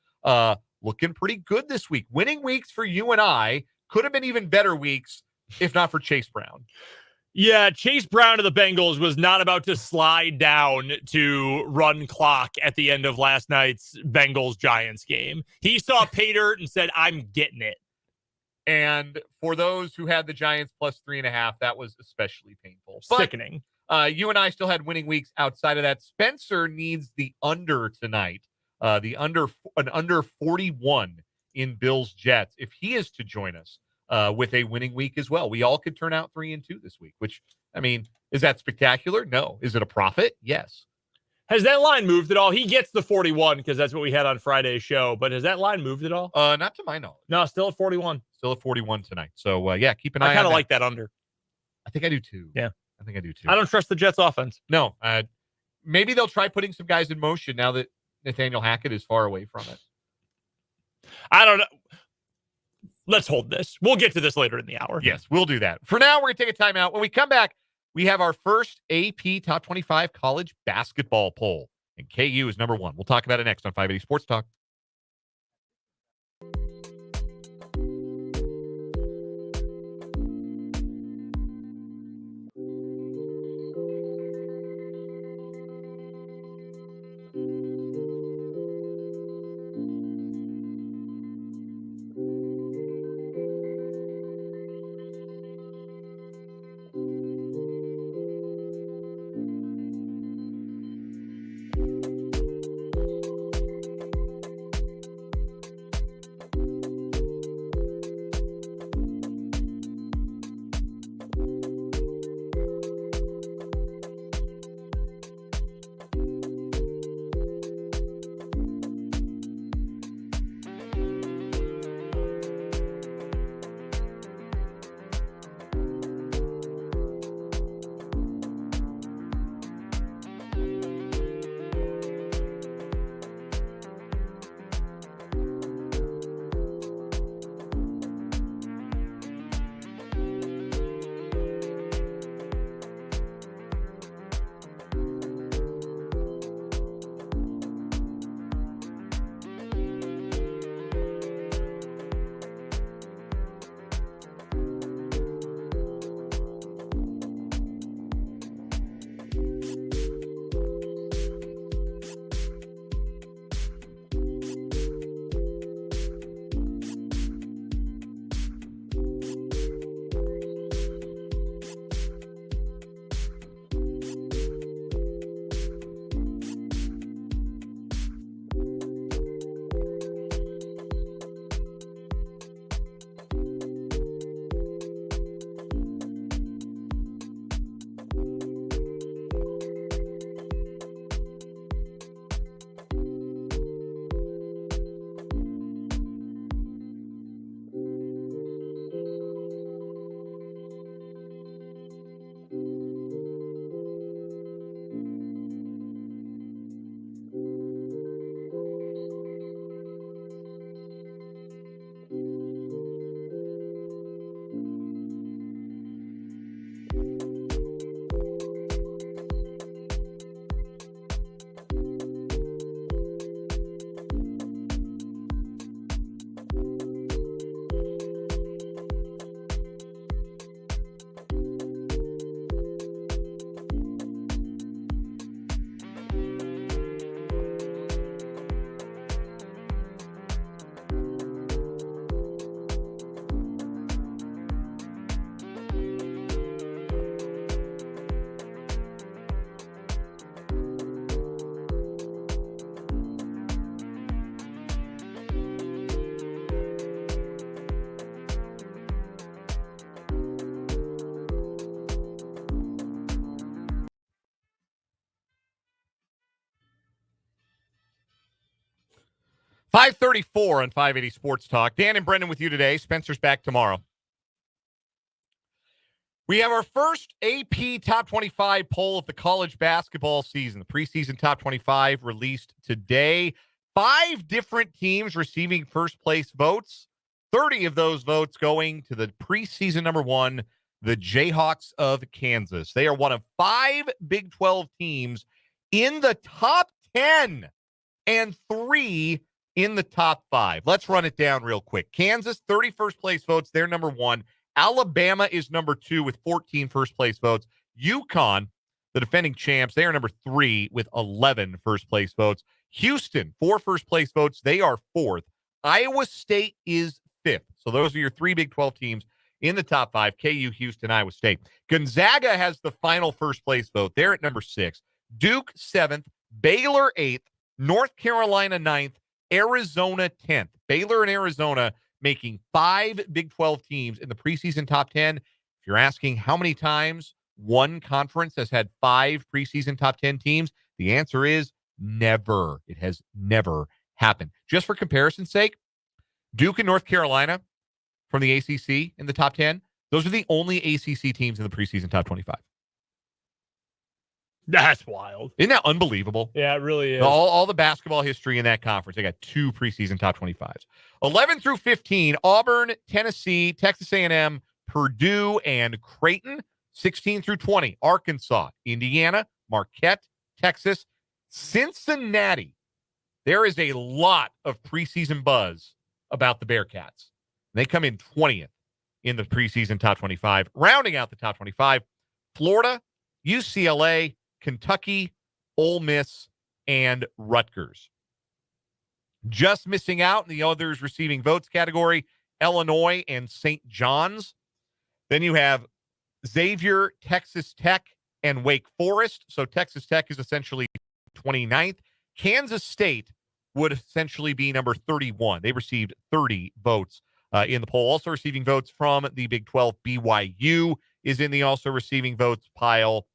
Speaker 1: looking pretty good this week. Winning weeks for you and I. Could have been even better weeks if not for Chase Brown.
Speaker 2: Yeah, Chase Brown of the Bengals was not about to slide down to run clock at the end of last night's Bengals-Giants game. He saw pay dirt and said, I'm getting it.
Speaker 1: And for those who had the Giants plus 3.5, that was especially painful.
Speaker 2: Sickening.
Speaker 1: You and I still had winning weeks outside of that. Spencer needs the under tonight. An under 41 in Bills Jets. If he is to join us with a winning week as well, we all could turn out 3-2 this week, which, I mean, is that spectacular? No. Is it a profit? Yes.
Speaker 2: Has that line moved at all? He gets the 41 because that's what we had on Friday's show, but has that line moved at all?
Speaker 1: Not to my knowledge.
Speaker 2: No, still at 41.
Speaker 1: Still at 41 tonight. So, keep an eye on
Speaker 2: I kind of like that under.
Speaker 1: I think I do too.
Speaker 2: Yeah.
Speaker 1: I think I do too.
Speaker 2: I don't trust the Jets offense.
Speaker 1: No. Maybe they'll try putting some guys in motion now that Nathaniel Hackett is far away from it.
Speaker 2: I don't know. Let's hold this. We'll get to this later in the hour.
Speaker 1: Yes, we'll do that. For now, we're going to take a timeout. When we come back, we have our first AP Top 25 college basketball poll. And KU is number one. We'll talk about it next on 580 Sports Talk. .534 on 580 Sports Talk. Dan and Brendan with you today. Spencer's back tomorrow. We have our first AP Top 25 poll of the college basketball season. The preseason Top 25 released today. 5 different teams receiving first place votes. 30 of those votes going to the preseason number 1, the Jayhawks of Kansas. They are one of 5 Big 12 teams in the top 10 and 3 in the top 5. Let's run it down real quick. Kansas, 31st place votes. They're number 1. Alabama is number 2 with 14 first place votes. UConn, the defending champs, they are number 3 with 11 first place votes. Houston, 4 first place votes. They are 4th. Iowa State is 5th. So those are your 3 Big 12 teams in the top 5. KU, Houston, Iowa State. Gonzaga has the final first place vote. They're at number 6. Duke, 7th. Baylor, 8th. North Carolina, 9th. Arizona, 10th. Baylor and Arizona making 5 Big 12 teams in the preseason top 10. If you're asking how many times one conference has had 5 preseason top 10 teams, the answer is never. It has never happened. Just for comparison's sake, Duke and North Carolina from the ACC in the top 10, Those are the only ACC teams in the preseason top 25.
Speaker 2: That's wild.
Speaker 1: Isn't that unbelievable?
Speaker 2: Yeah, it really is.
Speaker 1: All the basketball history in that conference. They got 2 preseason top 25s. 11 through 15, Auburn, Tennessee, Texas A&M, Purdue, and Creighton. 16 through 20, Arkansas, Indiana, Marquette, Texas, Cincinnati. There is a lot of preseason buzz about the Bearcats. They come in 20th in the preseason top 25. Rounding out the top 25, Florida, UCLA, Kentucky, Ole Miss, and Rutgers. Just missing out in the others receiving votes category, Illinois and St. John's. Then you have Xavier, Texas Tech, and Wake Forest. So Texas Tech is essentially 29th. Kansas State would essentially be number 31. They received 30 votes in the poll. Also receiving votes from the Big 12, BYU is in the also receiving votes pile.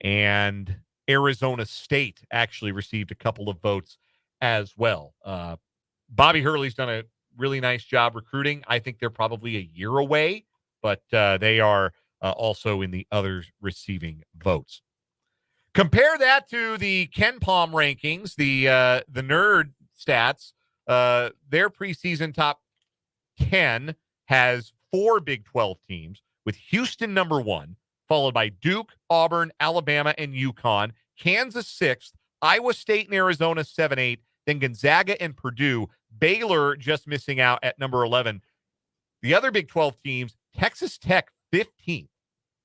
Speaker 1: And Arizona State actually received a couple of votes as well. Bobby Hurley's done a really nice job recruiting. I think they're probably a year away, but they are also in the others receiving votes. Compare that to the Ken Palm rankings, the nerd stats. Their preseason top 10 has 4 Big 12 teams, with Houston number 1, followed by Duke, Auburn, Alabama, and UConn. Kansas 6th, Iowa State and Arizona 7-8, then Gonzaga and Purdue. Baylor just missing out at number 11. The other Big 12 teams, Texas Tech 15th,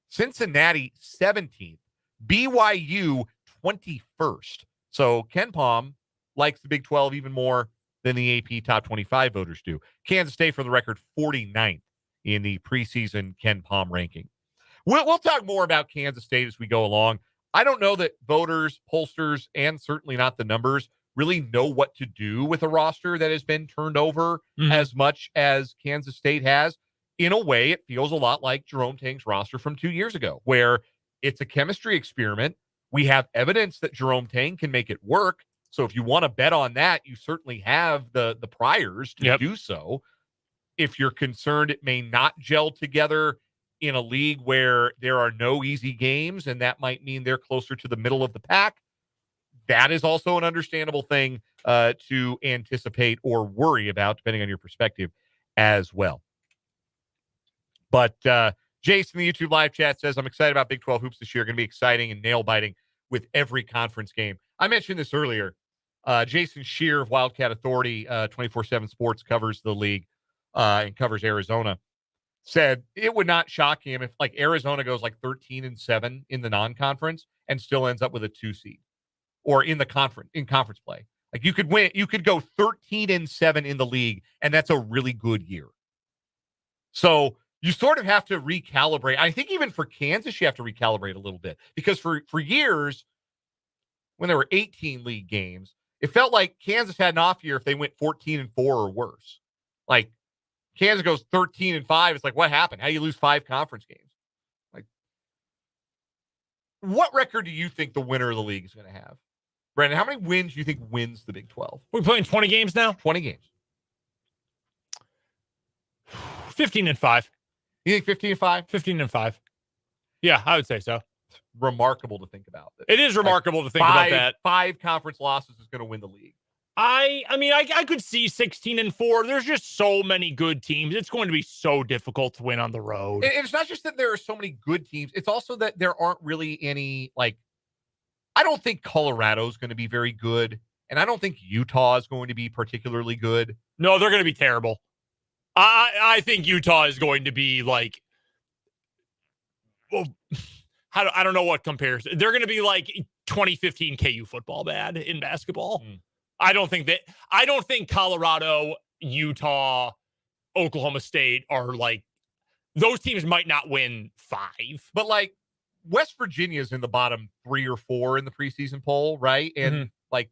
Speaker 1: Cincinnati 17th, BYU 21st. So Ken Palm likes the Big 12 even more than the AP top 25 voters do. Kansas State, for the record, 49th in the preseason Ken Palm ranking. We'll talk more about Kansas State as we go along. I don't know that voters, pollsters, and certainly not the numbers really know what to do with a roster that has been turned over as much as Kansas State has. In a way, it feels a lot like Jerome Tang's roster from 2 years ago, where it's a chemistry experiment. We have evidence that Jerome Tang can make it work. So if you want to bet on that, you certainly have the priors to do so. If you're concerned it may not gel together in a league where there are no easy games, and that might mean they're closer to the middle of the pack, that is also an understandable thing to anticipate or worry about, depending on your perspective as well. But Jason, the YouTube live chat says, I'm excited about Big 12 hoops this year. Going to be exciting and nail-biting with every conference game. I mentioned this earlier. Jason Shear of Wildcat Authority, 24/7 Sports, covers the league and covers Arizona, said it would not shock him if like Arizona goes like 13-7 in the non-conference and still ends up with a 2 seed, or in conference play. Like you could go 13-7 in the league, and that's a really good year. So you sort of have to recalibrate. I think even for Kansas, you have to recalibrate a little bit, because for years, when there were 18 league games, it felt like Kansas had an off year if they went 14-4 or worse. Like Kansas goes 13-5. It's like, what happened? How do you lose 5 conference games? Like, what record do you think the winner of the league is going to have? Brandon, how many wins do you think wins the Big 12?
Speaker 2: We're playing 20 games now?
Speaker 1: 20 games.
Speaker 2: 15-5.
Speaker 1: You think 15-5?
Speaker 2: 15-5. Yeah, I would say so.
Speaker 1: It's remarkable to think about.
Speaker 2: It is remarkable to think about that.
Speaker 1: 5 conference losses is going to win the league.
Speaker 2: I mean, I could see 16-4. There's just so many good teams. It's going to be so difficult to win on the road.
Speaker 1: And it's not just that there are so many good teams. It's also that there aren't really any, like, I don't think Colorado's going to be very good, and I don't think Utah is going to be particularly good.
Speaker 2: No, they're going to be terrible. I think Utah is going to be like, well, I don't know what compares. They're going to be like 2015 KU football bad in basketball. I don't think Colorado, Utah, Oklahoma State are like, those teams might not win 5.
Speaker 1: But like West Virginia's in the bottom 3 or 4 in the preseason poll, right? And like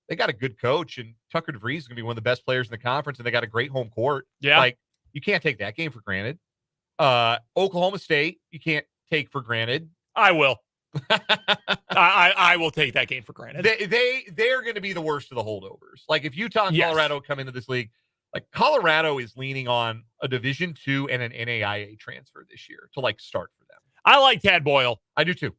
Speaker 1: they got a good coach, and Tucker DeVries is going to be one of the best players in the conference, and they got a great home court.
Speaker 2: Yeah.
Speaker 1: Like you can't take that game for granted. Oklahoma State, you can't take for granted.
Speaker 2: I will. I will take that game for granted.
Speaker 1: They're going to be the worst of the holdovers. Like if Utah and Colorado come into this league, Like Colorado is leaning on a Division II and an NAIA transfer this year to like start for them.
Speaker 2: I like Tad Boyle.
Speaker 1: I do too.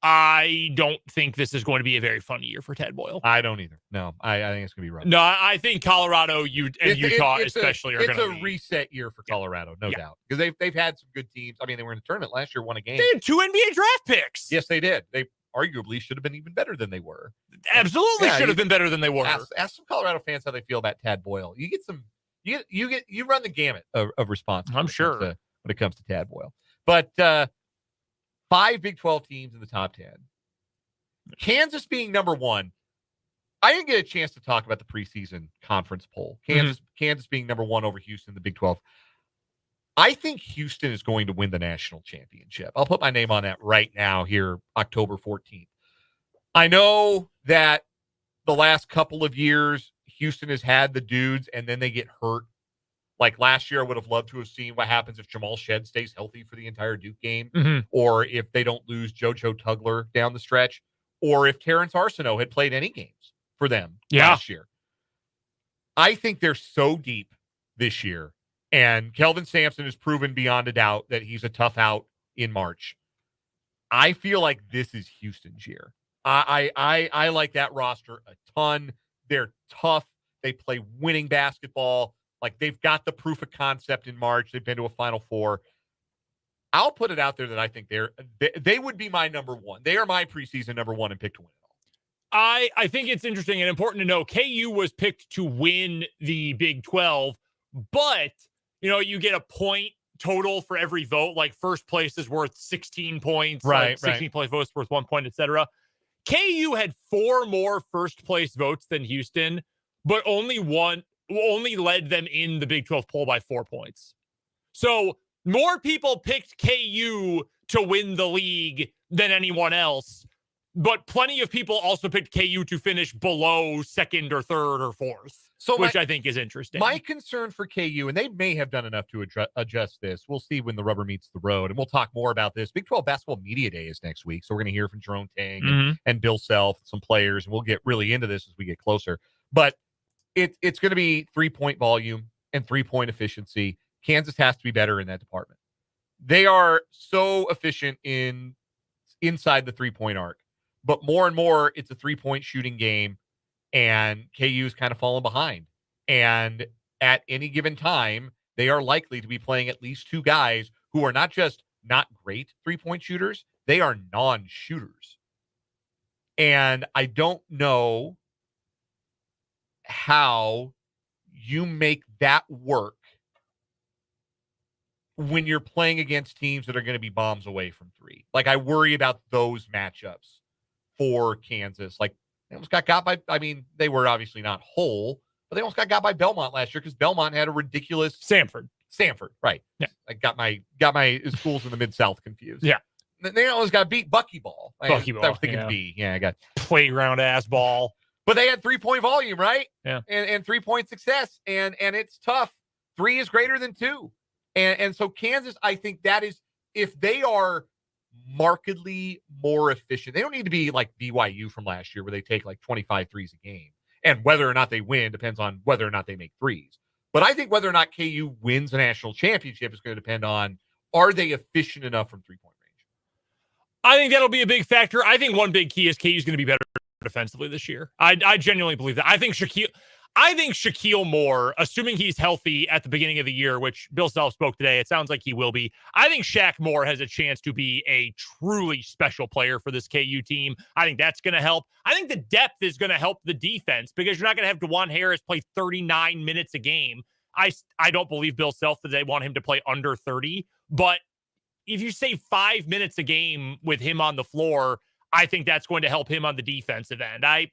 Speaker 2: I don't think this is going to be a very fun year for Tad Boyle.
Speaker 1: I don't either. No, I think it's going to be rough.
Speaker 2: No, I think Colorado, Utah especially are going to
Speaker 1: It's a reset year for Colorado, no doubt. Because they've had some good teams. I mean, they were in a tournament last year, won a game.
Speaker 2: They had 2 NBA draft picks.
Speaker 1: Yes, they did. They arguably should have been even better than they were.
Speaker 2: Absolutely should have been better than they were.
Speaker 1: Ask some Colorado fans how they feel about Tad Boyle. You get some. You run the gamut of response.
Speaker 2: I'm sure
Speaker 1: when it comes to Tad Boyle. But 5 Big 12 teams in the top 10. Kansas being number 1. I didn't get a chance to talk about the preseason conference poll. Kansas being number 1 over Houston in the Big 12. I think Houston is going to win the national championship. I'll put my name on that right now here, October 14th. I know that the last couple of years, Houston has had the dudes and then they get hurt. Like last year, I would have loved to have seen what happens if Jamal Shedd stays healthy for the entire Duke game, or if they don't lose JoJo Tugler down the stretch, or if Terrence Arsenault had played any games for them last year. I think they're so deep this year, and Kelvin Sampson has proven beyond a doubt that he's a tough out in March. I feel like this is Houston's year. I like that roster a ton. They're tough. They play winning basketball. Like, they've got the proof of concept in March. They've been to a Final Four. I'll put it out there that I think they would be my number 1. They are my preseason number 1 and pick to win it all.
Speaker 2: I think it's interesting and important to know KU was picked to win the Big 12, but, you get a point total for every vote. Like, first place is worth 16 points.
Speaker 1: Right.
Speaker 2: 16 place votes worth 1 point, etc. KU had 4 more first place votes than Houston, but only led them in the Big 12 poll by 4 points. So more people picked KU to win the league than anyone else, but plenty of people also picked KU to finish below 2nd or 3rd or 4th, which I think is interesting.
Speaker 1: My concern for KU, and they may have done enough to adjust this. We'll see when the rubber meets the road, and we'll talk more about this. Big 12 Basketball Media Day is next week, so we're going to hear from Jerome Tang and Bill Self, some players, and we'll get really into this as we get closer. But it's going to be 3-point volume and 3-point efficiency. Kansas has to be better in that department. They are so efficient inside the 3-point arc, but more and more it's a 3-point shooting game, and KU's kind of fallen behind. And at any given time, they are likely to be playing at least 2 guys who are not just not great 3-point shooters, they are non-shooters. And I don't know how you make that work when you're playing against teams that are going to be bombs away from 3. Like, I worry about those matchups for Kansas. Like, they almost got by, they were obviously not whole, but they almost got by Belmont last year because Belmont had a ridiculous
Speaker 2: Sanford,
Speaker 1: right?
Speaker 2: Yeah,
Speaker 1: I got my schools in the Mid-South confused.
Speaker 2: Yeah,
Speaker 1: they almost got beat Buckyball. I was thinking B. Yeah, I got
Speaker 2: playground ass ball.
Speaker 1: But they had 3-point volume, right?
Speaker 2: Yeah.
Speaker 1: And 3-point success. And it's tough. 3 is greater than 2. And so Kansas, I think that is, if they are markedly more efficient, they don't need to be like BYU from last year where they take like 25 threes a game. And whether or not they win depends on whether or not they make threes. But I think whether or not KU wins a national championship is going to depend on, are they efficient enough from 3-point range?
Speaker 2: I think that'll be a big factor. I think one big key is KU's going to be better defensively this year. I genuinely believe that. I think Shaquille Moore, assuming he's healthy at the beginning of the year, which Bill Self spoke today, it sounds like he will be. I think Shaq Moore has a chance to be a truly special player for this KU team. I think that's going to help. I think the depth is going to help the defense because you're not going to have DeJuan Harris play 39 minutes a game. I don't believe Bill Self that they want him to play under 30, but if you say 5 minutes a game with him on the floor, I think that's going to help him on the defensive end. I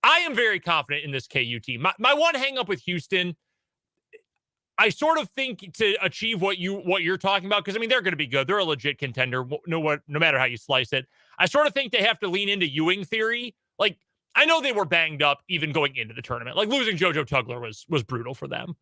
Speaker 2: am very confident in this KU team. My one hang up with Houston, I sort of think to achieve what you're talking about, because they're going to be good. They're a legit contender, no matter how you slice it. I sort of think they have to lean into Ewing theory. Like, I know they were banged up even going into the tournament. Like, losing JoJo Tugler was brutal for them.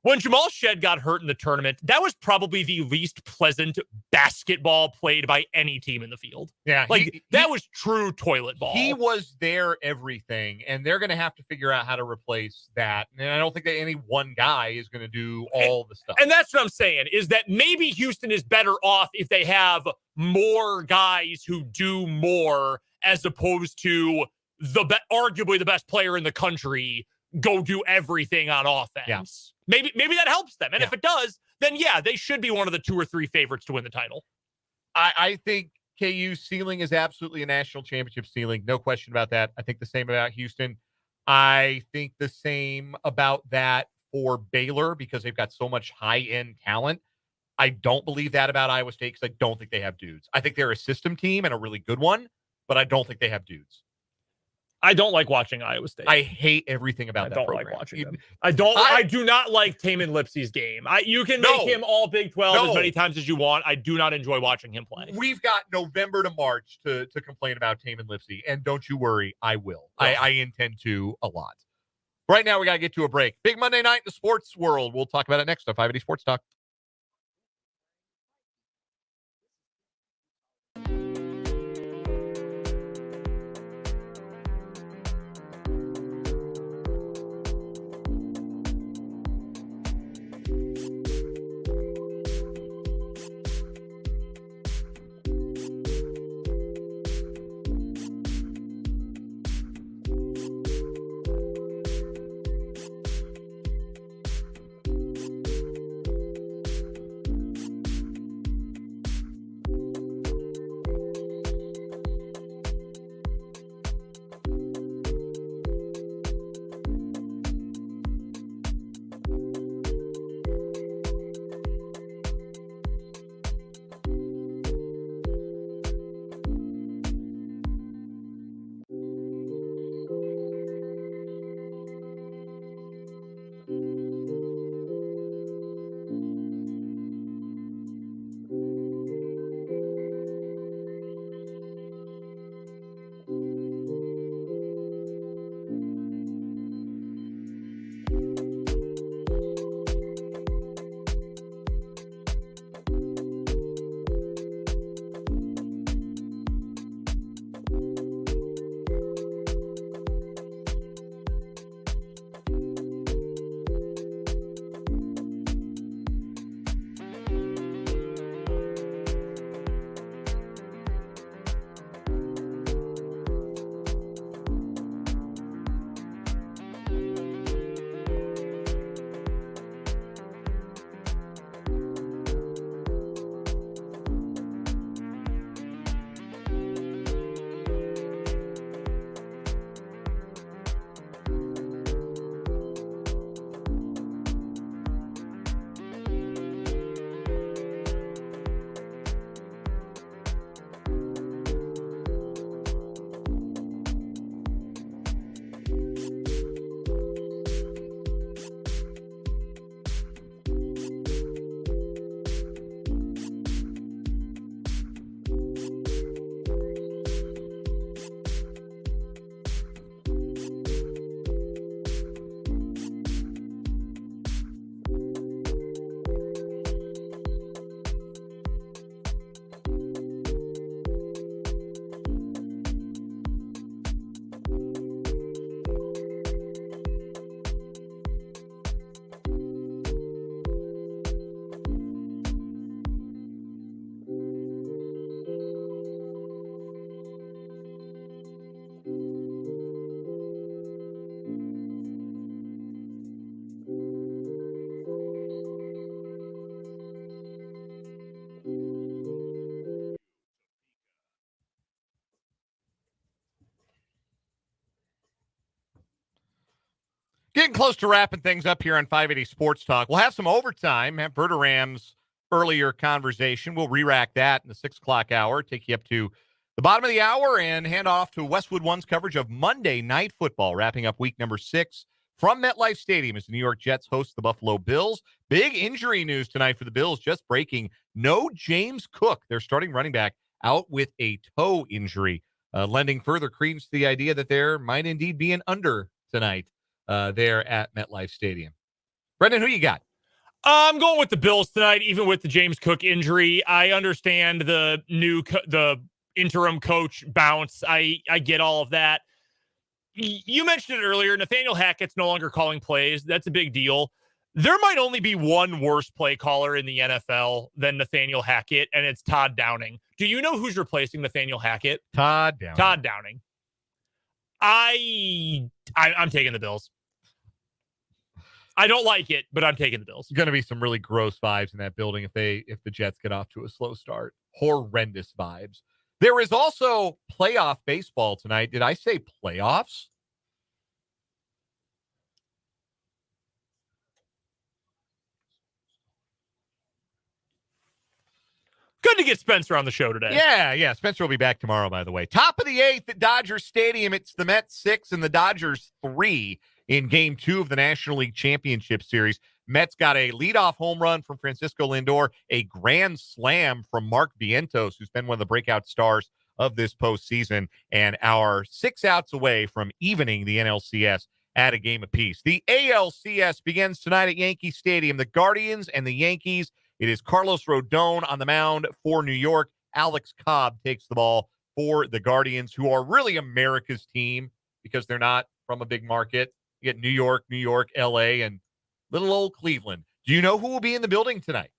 Speaker 2: When Jamal Shed got hurt in the tournament, that was probably the least pleasant basketball played by any team in the field.
Speaker 1: Yeah.
Speaker 2: That was true toilet ball.
Speaker 1: He was their everything, and they're going to have to figure out how to replace that. And I don't think that any one guy is going to do all the stuff.
Speaker 2: And that's what I'm saying, is that maybe Houston is better off if they have more guys who do more, as opposed to arguably the best player in the country go do everything on offense.
Speaker 1: Yeah.
Speaker 2: Maybe that helps them. And if it does, then they should be one of the 2 or 3 favorites to win the title.
Speaker 1: I think KU's ceiling is absolutely a national championship ceiling. No question about that. I think the same about Houston. I think the same about that for Baylor because they've got so much high-end talent. I don't believe that about Iowa State because I don't think they have dudes. I think they're a system team and a really good one, but I don't think they have dudes.
Speaker 2: I don't like watching Iowa State.
Speaker 1: I hate everything about that program.
Speaker 2: I don't like watching them. I do not like Taman Lipsey's game. You can make him all Big 12 as many times as you want. I do not enjoy watching him play.
Speaker 1: We've got November to March to complain about Taman Lipsey, and don't you worry, I will. I intend to a lot. Right now, we got to get to a break. Big Monday night in the sports world. We'll talk about it next on 580 Sports Talk. Getting close to wrapping things up here on 580 Sports Talk. We'll have some overtime. Have Verderam's earlier conversation. We'll re-rack that in the 6 o'clock hour, take you up to the bottom of the hour and hand off to Westwood One's coverage of Monday Night Football, wrapping up week number 6 from MetLife Stadium as the New York Jets host the Buffalo Bills. Big injury news tonight for the Bills, just breaking. No James Cook, their starting running back, out with a toe injury, lending further credence to the idea that there might indeed be an under tonight there at MetLife Stadium. Brendan, who you got?
Speaker 2: I'm going with the Bills tonight, even with the James Cook injury. I understand the interim coach bounce. I get all of that. You mentioned it earlier. Nathaniel Hackett's no longer calling plays. That's a big deal. There might only be one worse play caller in the NFL than Nathaniel Hackett, and it's Todd Downing. Do you know who's replacing Nathaniel Hackett?
Speaker 1: Todd Downing.
Speaker 2: Todd Downing. I'm taking the Bills. I don't like it, but I'm taking the Bills.
Speaker 1: There's going to be some really gross vibes in that building if the Jets get off to a slow start. Horrendous vibes. There is also playoff baseball tonight. Did I say playoffs?
Speaker 2: Good to get Spencer on the show today.
Speaker 1: Yeah. Spencer will be back tomorrow, by the way. Top of the 8th at Dodger Stadium. It's the Mets 6 and the Dodgers 3 in Game 2 of the National League Championship Series. Mets got a leadoff home run from Francisco Lindor, a grand slam from Mark Vientos, who's been one of the breakout stars of this postseason, and are 6 outs away from evening the NLCS at a game apiece. The ALCS begins tonight at Yankee Stadium. The Guardians and the Yankees. It is Carlos Rodon on the mound for New York. Alex Cobb takes the ball for the Guardians, who are really America's team because they're not from a big market. You get New York, L.A., and little old Cleveland. Do you know who will be in the building tonight?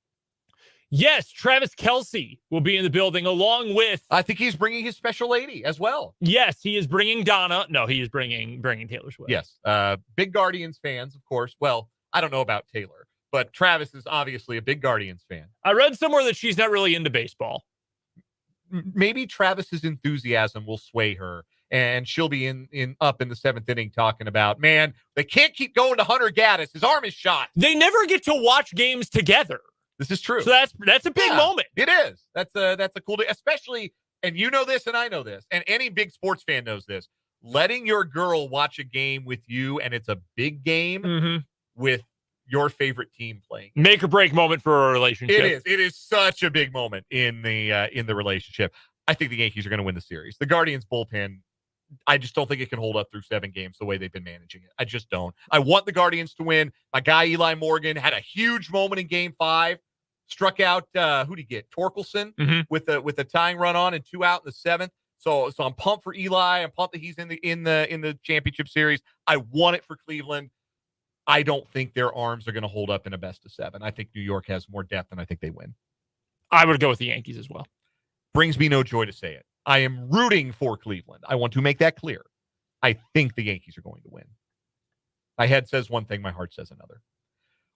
Speaker 2: Yes, Travis Kelce will be in the building along with...
Speaker 1: I think he's bringing his special lady as well.
Speaker 2: Yes, he is bringing Donna. No, he is bringing Taylor Swift.
Speaker 1: Yes, big Guardians fans, of course. Well, I don't know about Taylor, but Travis is obviously a big Guardians fan.
Speaker 2: I read somewhere that she's not really into baseball.
Speaker 1: Maybe Travis's enthusiasm will sway her, and she'll be up in the 7th inning talking about, man, they can't keep going to Hunter Gaddis. His arm is shot.
Speaker 2: They never get to watch games together.
Speaker 1: This is true.
Speaker 2: So that's a big moment.
Speaker 1: It is. That's a cool day, especially, and you know this and I know this, and any big sports fan knows this, letting your girl watch a game with you, and it's a big game with your favorite team playing.
Speaker 2: Make or break moment for a relationship.
Speaker 1: It is. It is such a big moment in the relationship. I think the Yankees are going to win the series. The Guardians bullpen, I just don't think it can hold up through 7 games the way they've been managing it. I just don't. I want the Guardians to win. My guy Eli Morgan had a huge moment in Game 5. Struck out who did he get? Torkelson with a tying run on and 2 out in the 7th. So I'm pumped for Eli. I'm pumped that he's in the championship series. I want it for Cleveland. I don't think their arms are going to hold up in a best of 7. I think New York has more depth, and I think they win.
Speaker 2: I would go with the Yankees as well.
Speaker 1: Brings me no joy to say it. I am rooting for Cleveland. I want to make that clear. I think the Yankees are going to win. My head says one thing, my heart says another.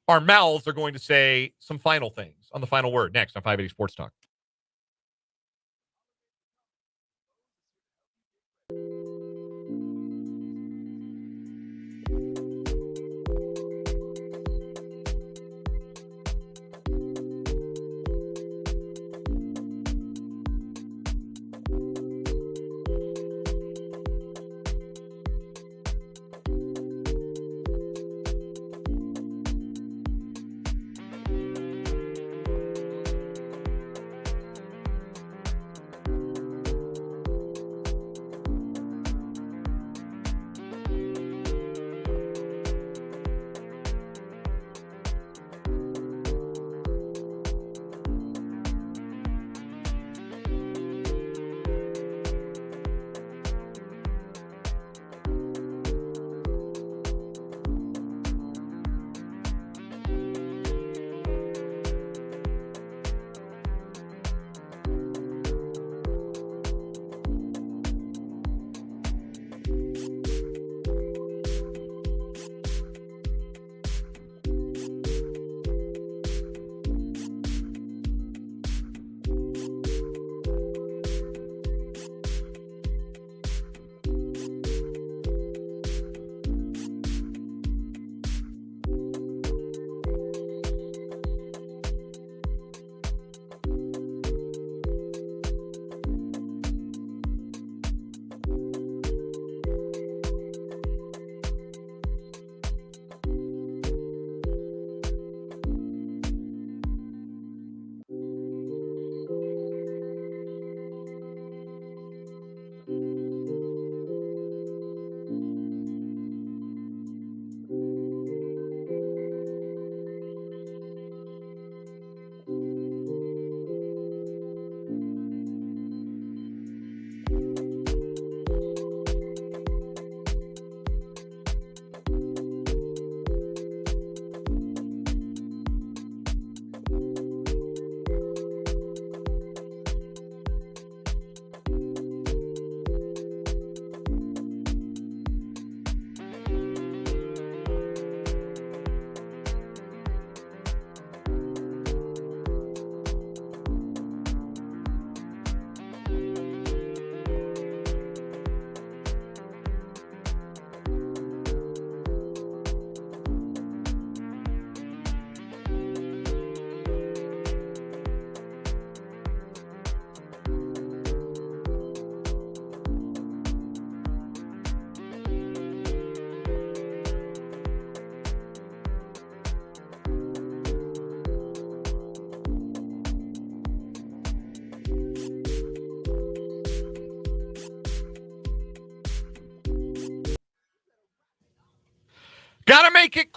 Speaker 1: Our mouths are going to say some final things on the final word next on 580 Sports Talk.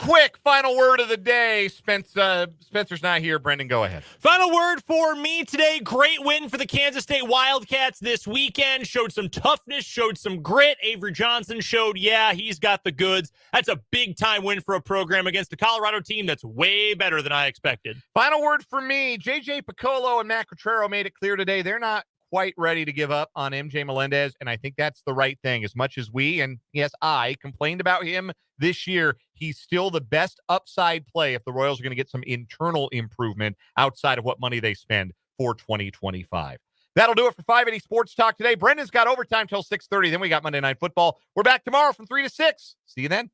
Speaker 1: quick final word of the day. Spencer's not here. Brendan, go ahead.
Speaker 2: Final word for me today. Great win for the Kansas State Wildcats this weekend. Showed some toughness, showed some grit. Avery Johnson showed, he's got the goods. That's a big-time win for a program against a Colorado team that's way better than I expected.
Speaker 1: Final word for me. JJ Piccollo and Matt Quatraro made it clear today they're not quite ready to give up on MJ Melendez, and I think that's the right thing. As much as we, and yes, I complained about him this year, he's still the best upside play if the Royals are going to get some internal improvement outside of what money they spend for 2025. That'll do it for 580 Sports Talk today. Brendan's got overtime till 6:30. Then we got Monday Night Football. We're back tomorrow from 3 to 6. See you then.